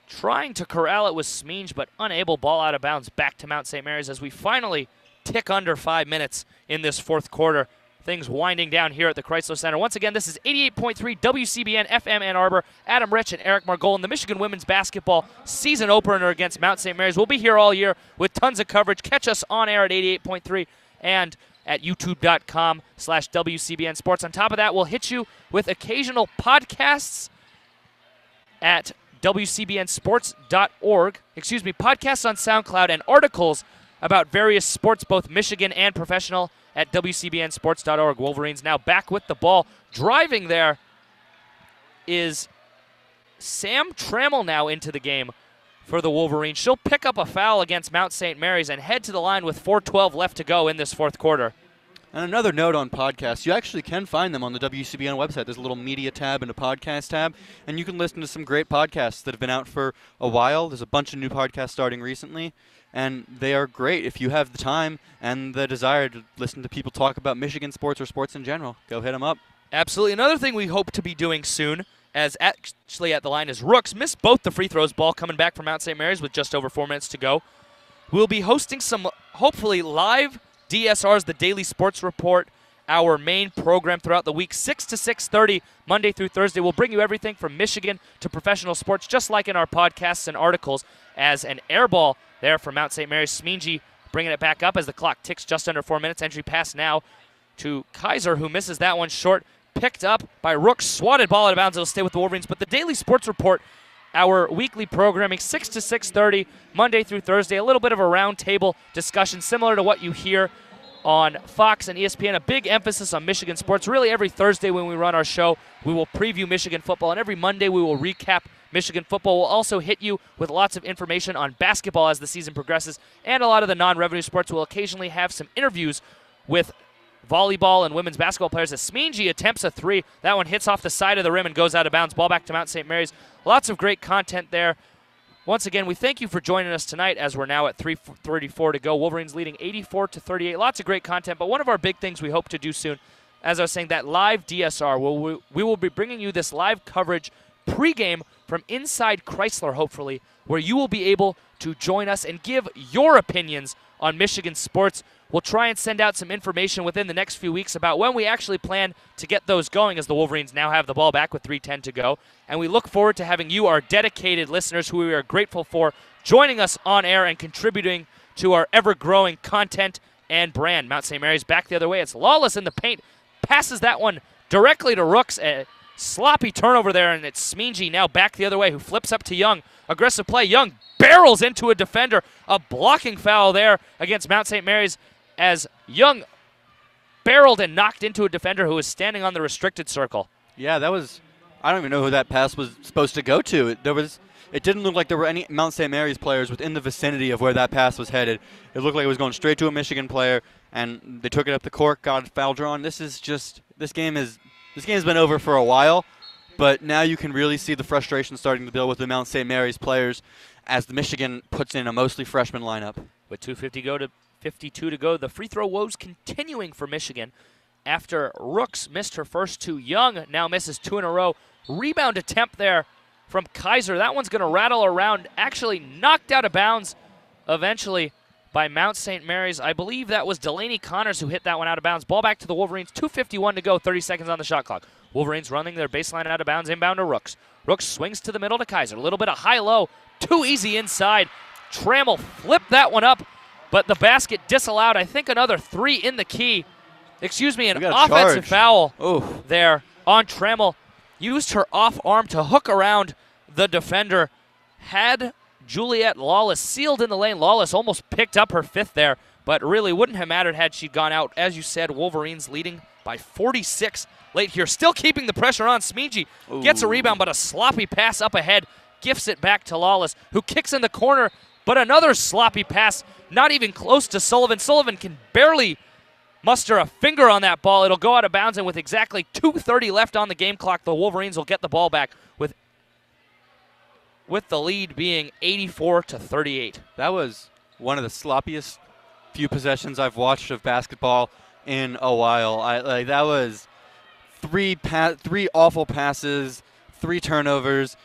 trying to corral it with Smeenge, but unable. Ball out of bounds back to Mount St. Mary's as we finally tick under 5 minutes in this fourth quarter. Things winding down here at the Chrysler Center. Once again, this is 88.3 WCBN FM Ann Arbor. Adam Rich and Eric Margolin, the Michigan women's basketball season opener against Mount St. Mary's. We'll be here all year with tons of coverage. Catch us on air at 88.3 and at youtube.com/WCBN Sports. On top of that, we'll hit you with occasional podcasts at WCBNsports.org. Podcasts on SoundCloud and articles about various sports, both Michigan and professional, at WCBNsports.org. Wolverines now back with the ball. Driving there is Sam Trammell now into the game for the Wolverines. She'll pick up a foul against Mount St. Mary's and head to the line with 4:12 left to go in this fourth quarter. And another note on podcasts, you actually can find them on the WCBN website. There's a little media tab and a podcast tab, and you can listen to some great podcasts that have been out for a while. There's a bunch of new podcasts starting recently, and they are great if you have the time and the desire to listen to people talk about Michigan sports or sports in general. Go hit them up. Absolutely. Another thing we hope to be doing soon, as actually at the line is Rooks, missed both the free throws, ball coming back from Mount St. Mary's with just over 4 minutes to go. We'll be hosting some, hopefully, live DSRs, the Daily Sports Report, our main program throughout the week, 6 to 6:30, Monday through Thursday. We'll bring you everything from Michigan to professional sports, just like in our podcasts and articles, as an air ball there from Mount St. Mary's. Smeanji bringing it back up as the clock ticks just under 4 minutes. Entry pass now to Kaiser, who misses that one short. Picked up by Rooks, swatted ball out of bounds. It'll stay with the Wolverines. But the Daily Sports Report, our weekly programming, 6 to 6:30, Monday through Thursday. A little bit of a roundtable discussion, similar to what you hear on Fox and ESPN. A big emphasis on Michigan sports. Really, every Thursday when we run our show, we will preview Michigan football, and every Monday we will recap Michigan football. We'll also hit you with lots of information on basketball as the season progresses, and a lot of the non-revenue sports. We'll occasionally have some interviews with volleyball and women's basketball players. As Smeanji attempts a three, that one hits off the side of the rim and goes out of bounds. Ball back to Mount St. Mary's. Lots of great content there. Once again, we thank you for joining us tonight as we're now at 3:34 to go. Wolverines leading 84 to 38. Lots of great content, but one of our big things we hope to do soon, as I was saying, that live DSR. We will be bringing you this live coverage pregame from inside Chrysler, hopefully, where you will be able to join us and give your opinions on Michigan sports. We'll try and send out some information within the next few weeks about when we actually plan to get those going, as the Wolverines now have the ball back with 3:10 to go. And we look forward to having you, our dedicated listeners, who we are grateful for, joining us on air and contributing to our ever-growing content and brand. Mount St. Mary's back the other way. It's Lawless in the paint. Passes that one directly to Rooks. A sloppy turnover there, and it's Smeanji now back the other way, who flips up to Young. Aggressive play. Young barrels into a defender. A blocking foul there against Mount St. Mary's, as Young barreled and knocked into a defender who was standing on the restricted circle. Yeah, that was, I don't even know who that pass was supposed to go to. It didn't look like there were any Mount St. Mary's players within the vicinity of where that pass was headed. It looked like it was going straight to a Michigan player, and they took it up the court, got a foul drawn. This game has been over for a while, but now you can really see the frustration starting to build with the Mount St. Mary's players as the Michigan puts in a mostly freshman lineup. With 2:52 to go, the free throw woes continuing for Michigan after Rooks missed her first two. Young now misses two in a row. Rebound attempt there from Kaiser. That one's going to rattle around, actually knocked out of bounds eventually by Mount St. Mary's. I believe that was Delaney Connors who hit that one out of bounds. Ball back to the Wolverines. 2:51 to go, 30 seconds on the shot clock. Wolverines running their baseline out of bounds, inbound to Rooks. Rooks swings to the middle to Kaiser. A little bit of high-low, too easy inside. Trammell flipped that one up, but the basket disallowed. I think another three in the key. An offensive foul there on Trammell. Used her off arm to hook around the defender. Had Juliet Lawless sealed in the lane. Lawless almost picked up her fifth there, but really wouldn't have mattered had she gone out. As you said, Wolverines leading by 46 late here. Still keeping the pressure on. Smeanji gets a rebound, but a sloppy pass up ahead. Gifts it back to Lawless, who kicks in the corner, but another sloppy pass, not even close to Sullivan. Sullivan can barely muster a finger on that ball. It'll go out of bounds, and with exactly 2:30 left on the game clock, the Wolverines will get the ball back with the lead being 84 to 38. That was one of the sloppiest few possessions I've watched of basketball in a while. That was three awful passes, 3 turnovers.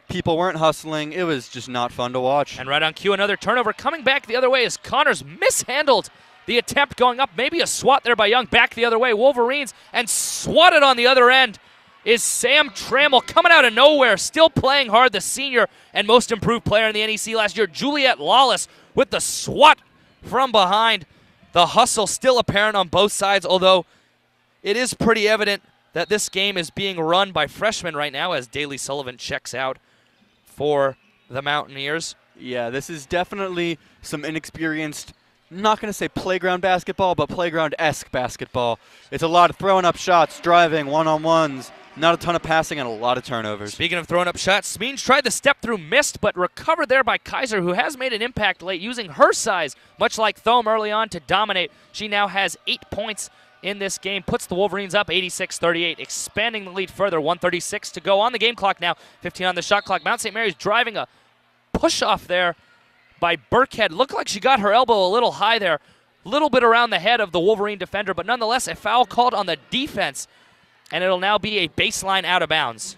People weren't hustling. It was just not fun to watch. And right on cue, another turnover coming back the other way as Connors mishandled The attempt going up, maybe a swat there by Young, back the other way. Wolverines, and swatted on the other end is Sam Trammell, coming out of nowhere, still playing hard, the senior and most improved player in the NEC last year. Juliet Lawless with the swat from behind. The hustle still apparent on both sides, although it is pretty evident that this game is being run by freshmen right now as Daly Sullivan checks out for the Mountaineers. Yeah, this is definitely some inexperienced, not going to say playground basketball, but playground-esque basketball. It's a lot of throwing up shots, driving, one-on-ones, not a ton of passing, and a lot of turnovers. Speaking of throwing up shots, Smeens tried the step through, missed, but recovered there by Kaiser, who has made an impact late, using her size, much like Thome early on, to dominate. She now has 8 points in this game, puts the Wolverines up 86-38, expanding the lead further. 1:36 to go on the game clock now, 15 on the shot clock. Mount St. Mary's driving a push-off there by Burkhead. Looked like she got her elbow a little high there, a little bit around the head of the Wolverine defender, but nonetheless a foul called on the defense, and it'll now be a baseline out of bounds.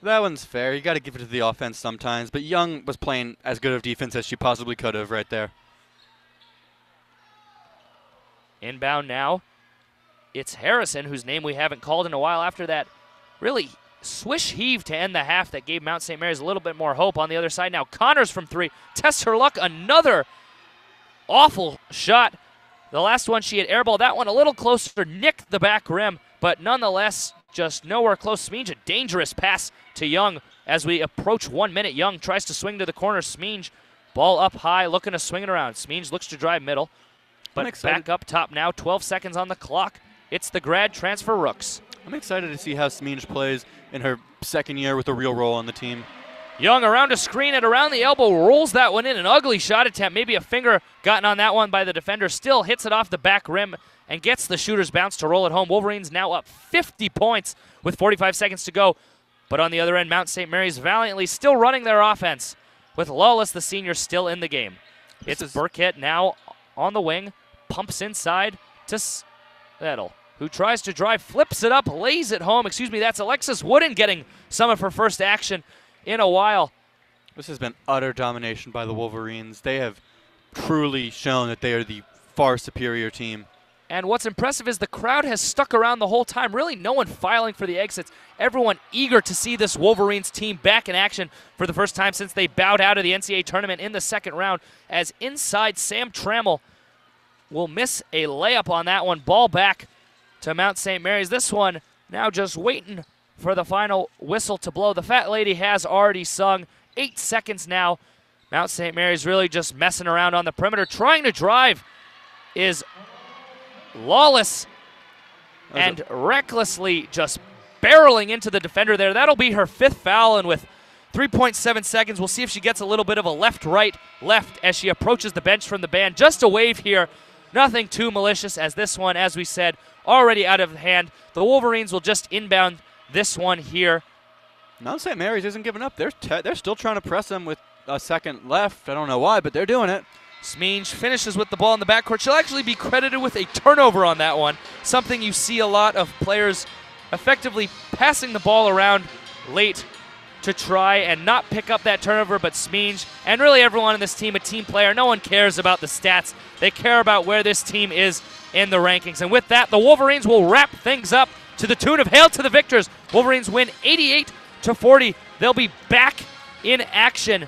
That one's fair. You got to give it to the offense sometimes, but Young was playing as good of defense as she possibly could have right there. Inbound now. It's Harrison, whose name we haven't called in a while, after that really swish heave to end the half that gave Mount St. Mary's a little bit more hope. On the other side now, Connors from three tests her luck. Another awful shot. The last one she had airballed. That one a little closer, nicked the back rim, but nonetheless just nowhere close. Smeenge, a dangerous pass to Young as we approach 1 minute. Young tries to swing to the corner. Smeenge, ball up high, looking to swing it around. Smeenge looks to drive middle, but back up top now. 12 seconds on the clock. It's the grad transfer Rooks. I'm excited to see how Smeenge plays in her second year with a real role on the team. Young around a screen and around the elbow, rolls that one in. An ugly shot attempt. Maybe a finger gotten on that one by the defender. Still hits it off the back rim and gets the shooter's bounce to roll it home. Wolverines now up 50 points with 45 seconds to go. But on the other end, Mount St. Mary's valiantly still running their offense with Lawless, the senior, still in the game. It's Burkett now on the wing, pumps inside to Settle, who tries to drive, flips it up, lays it home. Excuse me, that's Alexis Wooden getting some of her first action in a while. This has been utter domination by the Wolverines. They have truly shown that they are the far superior team. And what's impressive is the crowd has stuck around the whole time. Really no one filing for the exits. Everyone eager to see this Wolverines team back in action for the first time since they bowed out of the NCAA tournament in the second round, as inside Sam Trammell will miss a layup on that one. Ball back to Mount St. Mary's. This one now just waiting for the final whistle to blow. The fat lady has already sung. 8 seconds now. Mount St. Mary's really just messing around on the perimeter. Trying to drive is Lawless and recklessly just barreling into the defender there. That'll be her 5th foul, and with 3.7 seconds, we'll see if she gets a little bit of a left-right left as she approaches the bench from the band. Just a wave here. Nothing too malicious, as this one, as we said, already out of hand. The Wolverines will just inbound this one here. Mount St. Mary's isn't giving up. They're still trying to press them with a second left. I don't know why, but they're doing it. Smeenge finishes with the ball in the backcourt. She'll actually be credited with a turnover on that one, something you see a lot of players effectively passing the ball around late to try and not pick up that turnover, but Smeenge and really everyone on this team, a team player. No one cares about the stats. They care about where this team is in the rankings. And with that, the Wolverines will wrap things up to the tune of Hail to the Victors. Wolverines win 88-40. They'll be back in action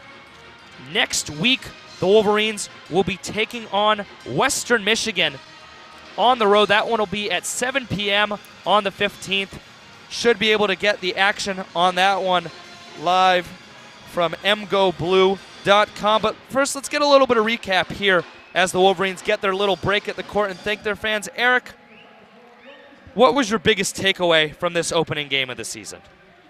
next week. The Wolverines will be taking on Western Michigan on the road. That one will be at 7 p.m. on the 15th. Should be able to get the action on that one live from mgoblue.com. But first, let's get a little bit of recap here as the Wolverines get their little break at the court and thank their fans. Eric, what was your biggest takeaway from this opening game of the season?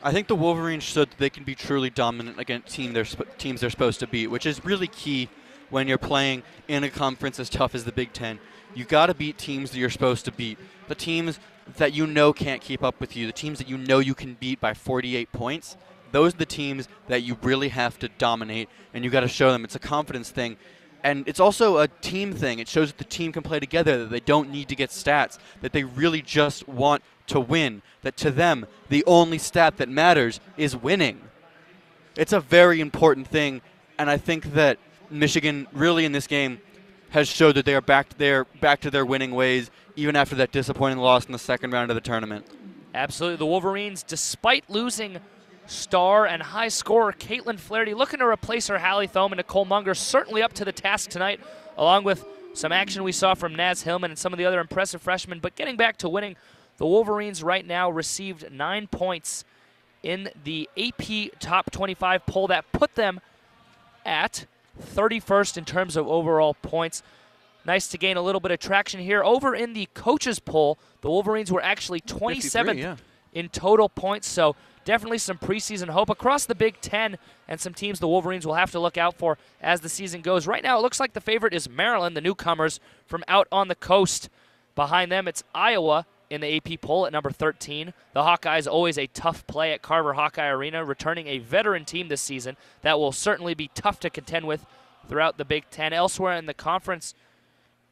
I think the Wolverines showed that they can be truly dominant against teams they're supposed to beat, which is really key when you're playing in a conference as tough as the Big Ten. You got to beat teams that you're supposed to beat. The teams that you know can't keep up with you, the teams that you know you can beat by 48 points, those are the teams that you really have to dominate, and you got to show them. It's a confidence thing. And it's also a team thing. It shows that the team can play together, that they don't need to get stats, that they really just want to win, that to them, the only stat that matters is winning. It's a very important thing, and I think that Michigan really in this game has showed that they are back to their winning ways, even after that disappointing loss in the second round of the tournament. Absolutely. The Wolverines, despite losing star and high scorer Caitlin Flaherty, looking to replace her Hallie Thome and Nicole Munger, certainly up to the task tonight, along with some action we saw from Naz Hillman and some of the other impressive freshmen. But getting back to winning, the Wolverines right now received 9 points in the AP Top 25 poll. That put them at 31st in terms of overall points. Nice to gain a little bit of traction here. Over in the coaches poll, the Wolverines were actually 27th in total points, so definitely some preseason hope across the Big Ten and some teams the Wolverines will have to look out for as the season goes. Right now, it looks like the favorite is Maryland, the newcomers from out on the coast. Behind them, it's Iowa in the AP poll at number 13. The Hawkeyes always a tough play at Carver Hawkeye Arena, returning a veteran team this season that will certainly be tough to contend with throughout the Big Ten. Elsewhere in the conference,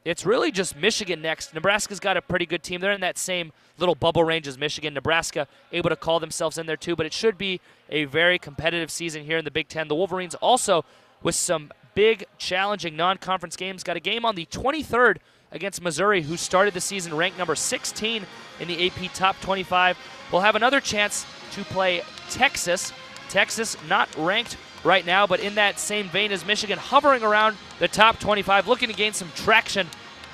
it's really just Michigan next. Nebraska's got a pretty good team. They're in that same little bubble range as Michigan. Nebraska able to call themselves in there too, but it should be a very competitive season here in the Big Ten. The Wolverines also with some big, challenging non-conference games. Got a game on the 23rd against Missouri, who started the season ranked number 16 in the AP Top 25. We'll have another chance to play Texas. Texas not ranked right now, but in that same vein as Michigan, hovering around the top 25, looking to gain some traction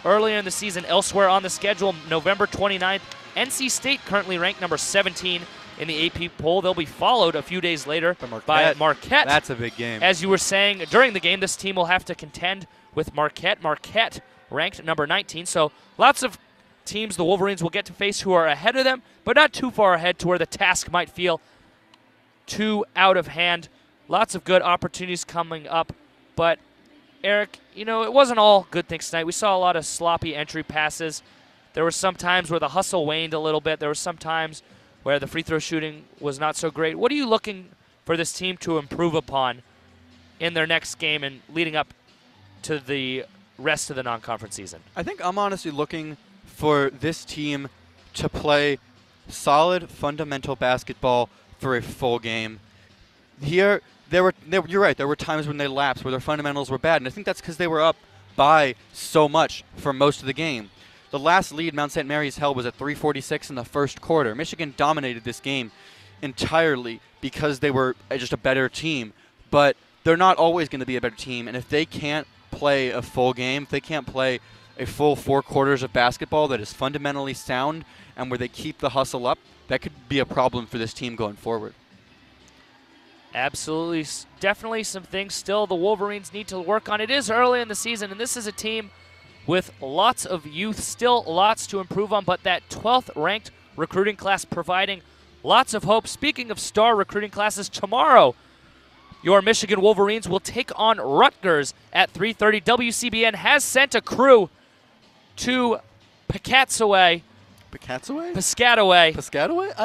earlier in the season. Elsewhere on the schedule, November 29th, NC State currently ranked number 17 in the AP poll. They'll be followed a few days later by Marquette. That's a big game. As you were saying, during the game, this team will have to contend with Marquette. Marquette ranked number 19, so lots of teams the Wolverines will get to face who are ahead of them, but not too far ahead to where the task might feel too out of hand. Lots of good opportunities coming up, but Eric, you know, it wasn't all good things tonight. We saw a lot of sloppy entry passes. There were some times where the hustle waned a little bit. There were some times where the free throw shooting was not so great. What are you looking for this team to improve upon in their next game and leading up to the rest of the non-conference season? I think I'm honestly looking for this team to play solid, fundamental basketball for a full game. Here, you're right, there were times when they lapsed where their fundamentals were bad, and I think that's because they were up by so much for most of the game. The last lead Mount St. Mary's held was at 3:46 in the first quarter. Michigan dominated this game entirely because they were just a better team, but they're not always going to be a better team, and if they can't play a full game, if they can't play a full 4 quarters of basketball that is fundamentally sound and where they keep the hustle up, that could be a problem for this team going forward. Absolutely. Definitely some things still the Wolverines need to work on. It is early in the season, and this is a team with lots of youth, still lots to improve on, but that 12th ranked recruiting class providing lots of hope. Speaking of star recruiting classes, tomorrow your Michigan Wolverines will take on Rutgers at 3:30. WCBN has sent a crew to Piscataway.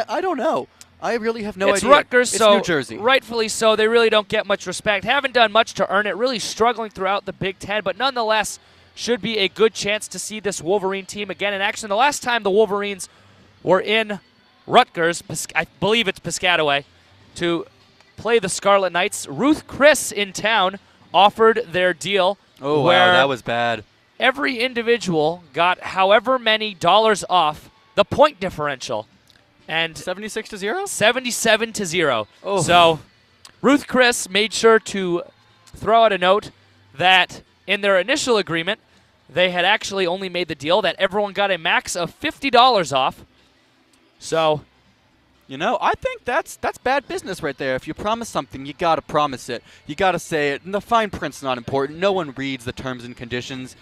I don't know. I really have no idea. It's Rutgers, it's so New Jersey. Rightfully so. They really don't get much respect. Haven't done much to earn it. Really struggling throughout the Big Ten, but nonetheless should be a good chance to see this Wolverine team again in action. The last time the Wolverines were in Rutgers, I believe it's Piscataway, to play the Scarlet Knights, Ruth Chris in town offered their deal. Oh, wow, that was bad. Every individual got however many dollars off the point differential. And 76-0? 77-0. Oh. So Ruth Chris made sure to throw out a note that in their initial agreement, they had actually only made the deal that everyone got a max of $50 off. So, you know, I think that's bad business right there. If you promise something, you got to promise it. You got to say it. And the fine print's not important. No one reads the terms and conditions.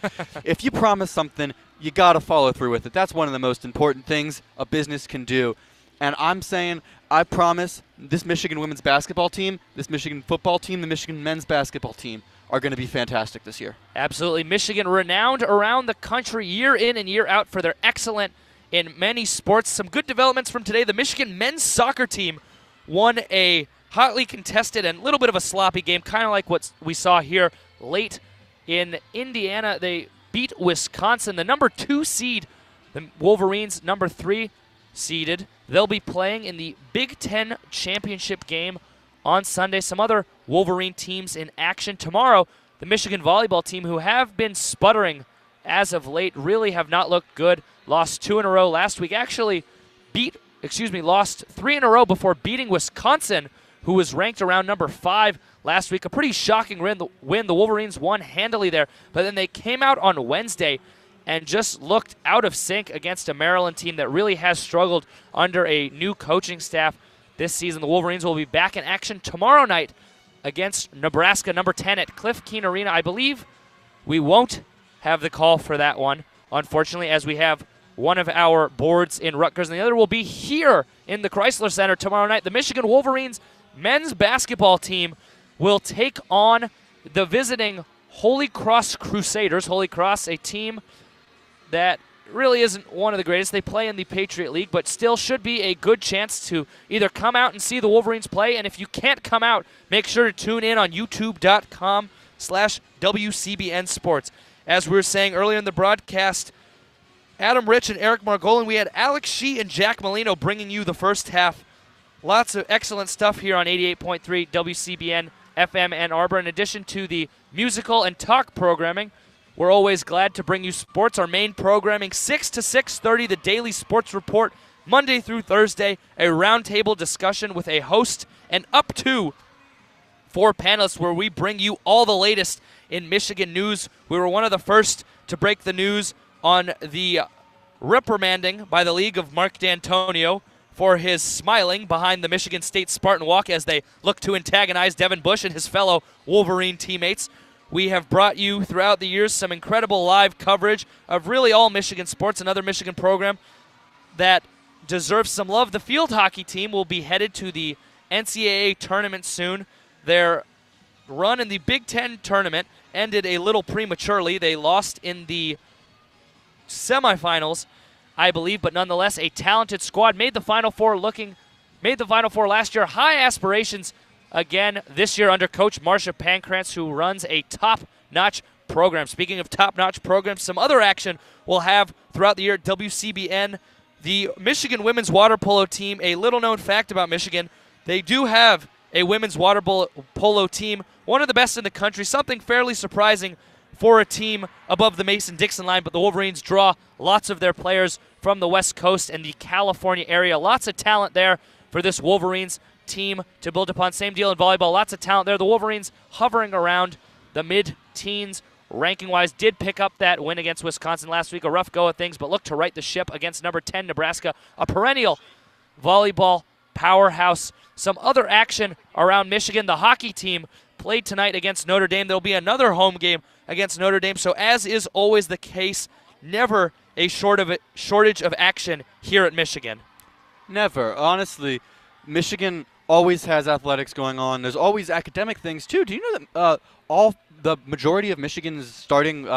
If you promise something, you got to follow through with it. That's one of the most important things a business can do. And I'm saying, I promise this Michigan women's basketball team, this Michigan football team, the Michigan men's basketball team are going to be fantastic this year. Absolutely. Michigan renowned around the country year in and year out for their excellent in many sports. Some good developments from today. The Michigan men's soccer team won a hotly contested and a little bit of a sloppy game, kind of like what we saw here late in Indiana. They beat Wisconsin, the number 2 seed. The Wolverines, number 3 seeded. They'll be playing in the Big Ten championship game on Sunday. Some other Wolverine teams in action tomorrow. the Michigan volleyball team, who have been sputtering as of late, really have not looked good. Lost 2 in a row last week. Actually lost 3 in a row before beating Wisconsin, who was ranked around number 5 last week. A pretty shocking win. The Wolverines won handily there, but then they came out on Wednesday and just looked out of sync against a Maryland team that really has struggled under a new coaching staff this season. The Wolverines will be back in action tomorrow night against Nebraska, number 10 at Cliff Keen Arena. I believe we won't have the call for that one, unfortunately, as we have one of our boards in Rutgers, and the other will be here in the Chrysler Center tomorrow night. The Michigan Wolverines men's basketball team will take on the visiting Holy Cross Crusaders. Holy Cross, a team that really isn't one of the greatest. They play in the Patriot League, but still should be a good chance to either come out and see the Wolverines play, and if you can't come out, make sure to tune in on youtube.com/WCBN Sports. As we were saying earlier in the broadcast, Adam Rich and Eric Margolin, we had Alex Shee and Jack Molino bringing you the first half. Lots of excellent stuff here on 88.3 WCBN FM Ann Arbor. In addition to the musical and talk programming, we're always glad to bring you sports. Our main programming, 6 to 6:30, the Daily Sports Report, Monday through Thursday, a roundtable discussion with a host and up to 4 panelists where we bring you all the latest in Michigan news. We were one of the first to break the news on the reprimanding by the league of Mark D'Antonio for his smiling behind the Michigan State Spartan Walk as they look to antagonize Devin Bush and his fellow Wolverine teammates. We have brought you throughout the years some incredible live coverage of really all Michigan sports. Another Michigan program that deserves some love. The field hockey team will be headed to the NCAA tournament soon. Their run in the Big Ten tournament ended a little prematurely. They lost in the semifinals, I believe, but nonetheless a talented squad. Made the Final Four last year. High aspirations again this year under Coach Marcia Pancrantz, who runs a top-notch program. Speaking of top-notch programs, some other action we'll have throughout the year at WCBN. The Michigan women's water polo team, a little-known fact about Michigan, they do have a women's water polo team, one of the best in the country, something fairly surprising for a team above the Mason-Dixon line, but the Wolverines draw lots of their players from the West Coast and the California area. Lots of talent there for this Wolverines team to build upon. Same deal in volleyball. Lots of talent there. The Wolverines hovering around the mid-teens ranking-wise. Did pick up that win against Wisconsin last week. A rough go of things, but look to right the ship against number 10 Nebraska, a perennial volleyball powerhouse. Some other action around Michigan. The hockey team played tonight against Notre Dame. There will be another home game against Notre Dame. So as is always the case, never a shortage of action here at Michigan. Never. Honestly, Michigan always has athletics going on. There's always academic things, too. Do you know that the majority of Michigan's starting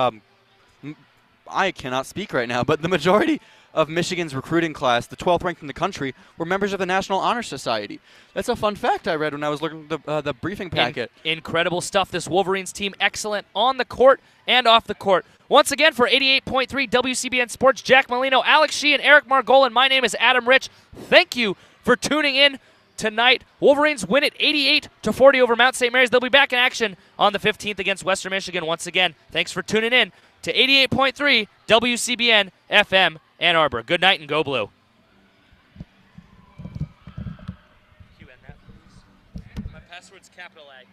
I cannot speak right now, but the majority of Michigan's recruiting class, the 12th ranked in the country, were members of the National Honor Society. That's a fun fact I read when I was looking at the briefing packet. Incredible stuff. This Wolverines team, excellent on the court and off the court. Once again, for 88.3 WCBN Sports, Jack Molino, Alex Shee, and Eric Margolin, my name is Adam Rich. Thank you for tuning in tonight. Wolverines win it 88-40 over Mount St. Mary's. They'll be back in action on the 15th against Western Michigan. Once again, thanks for tuning in to 88.3 WCBN FM Ann Arbor. Good night and go blue. My password's capital A.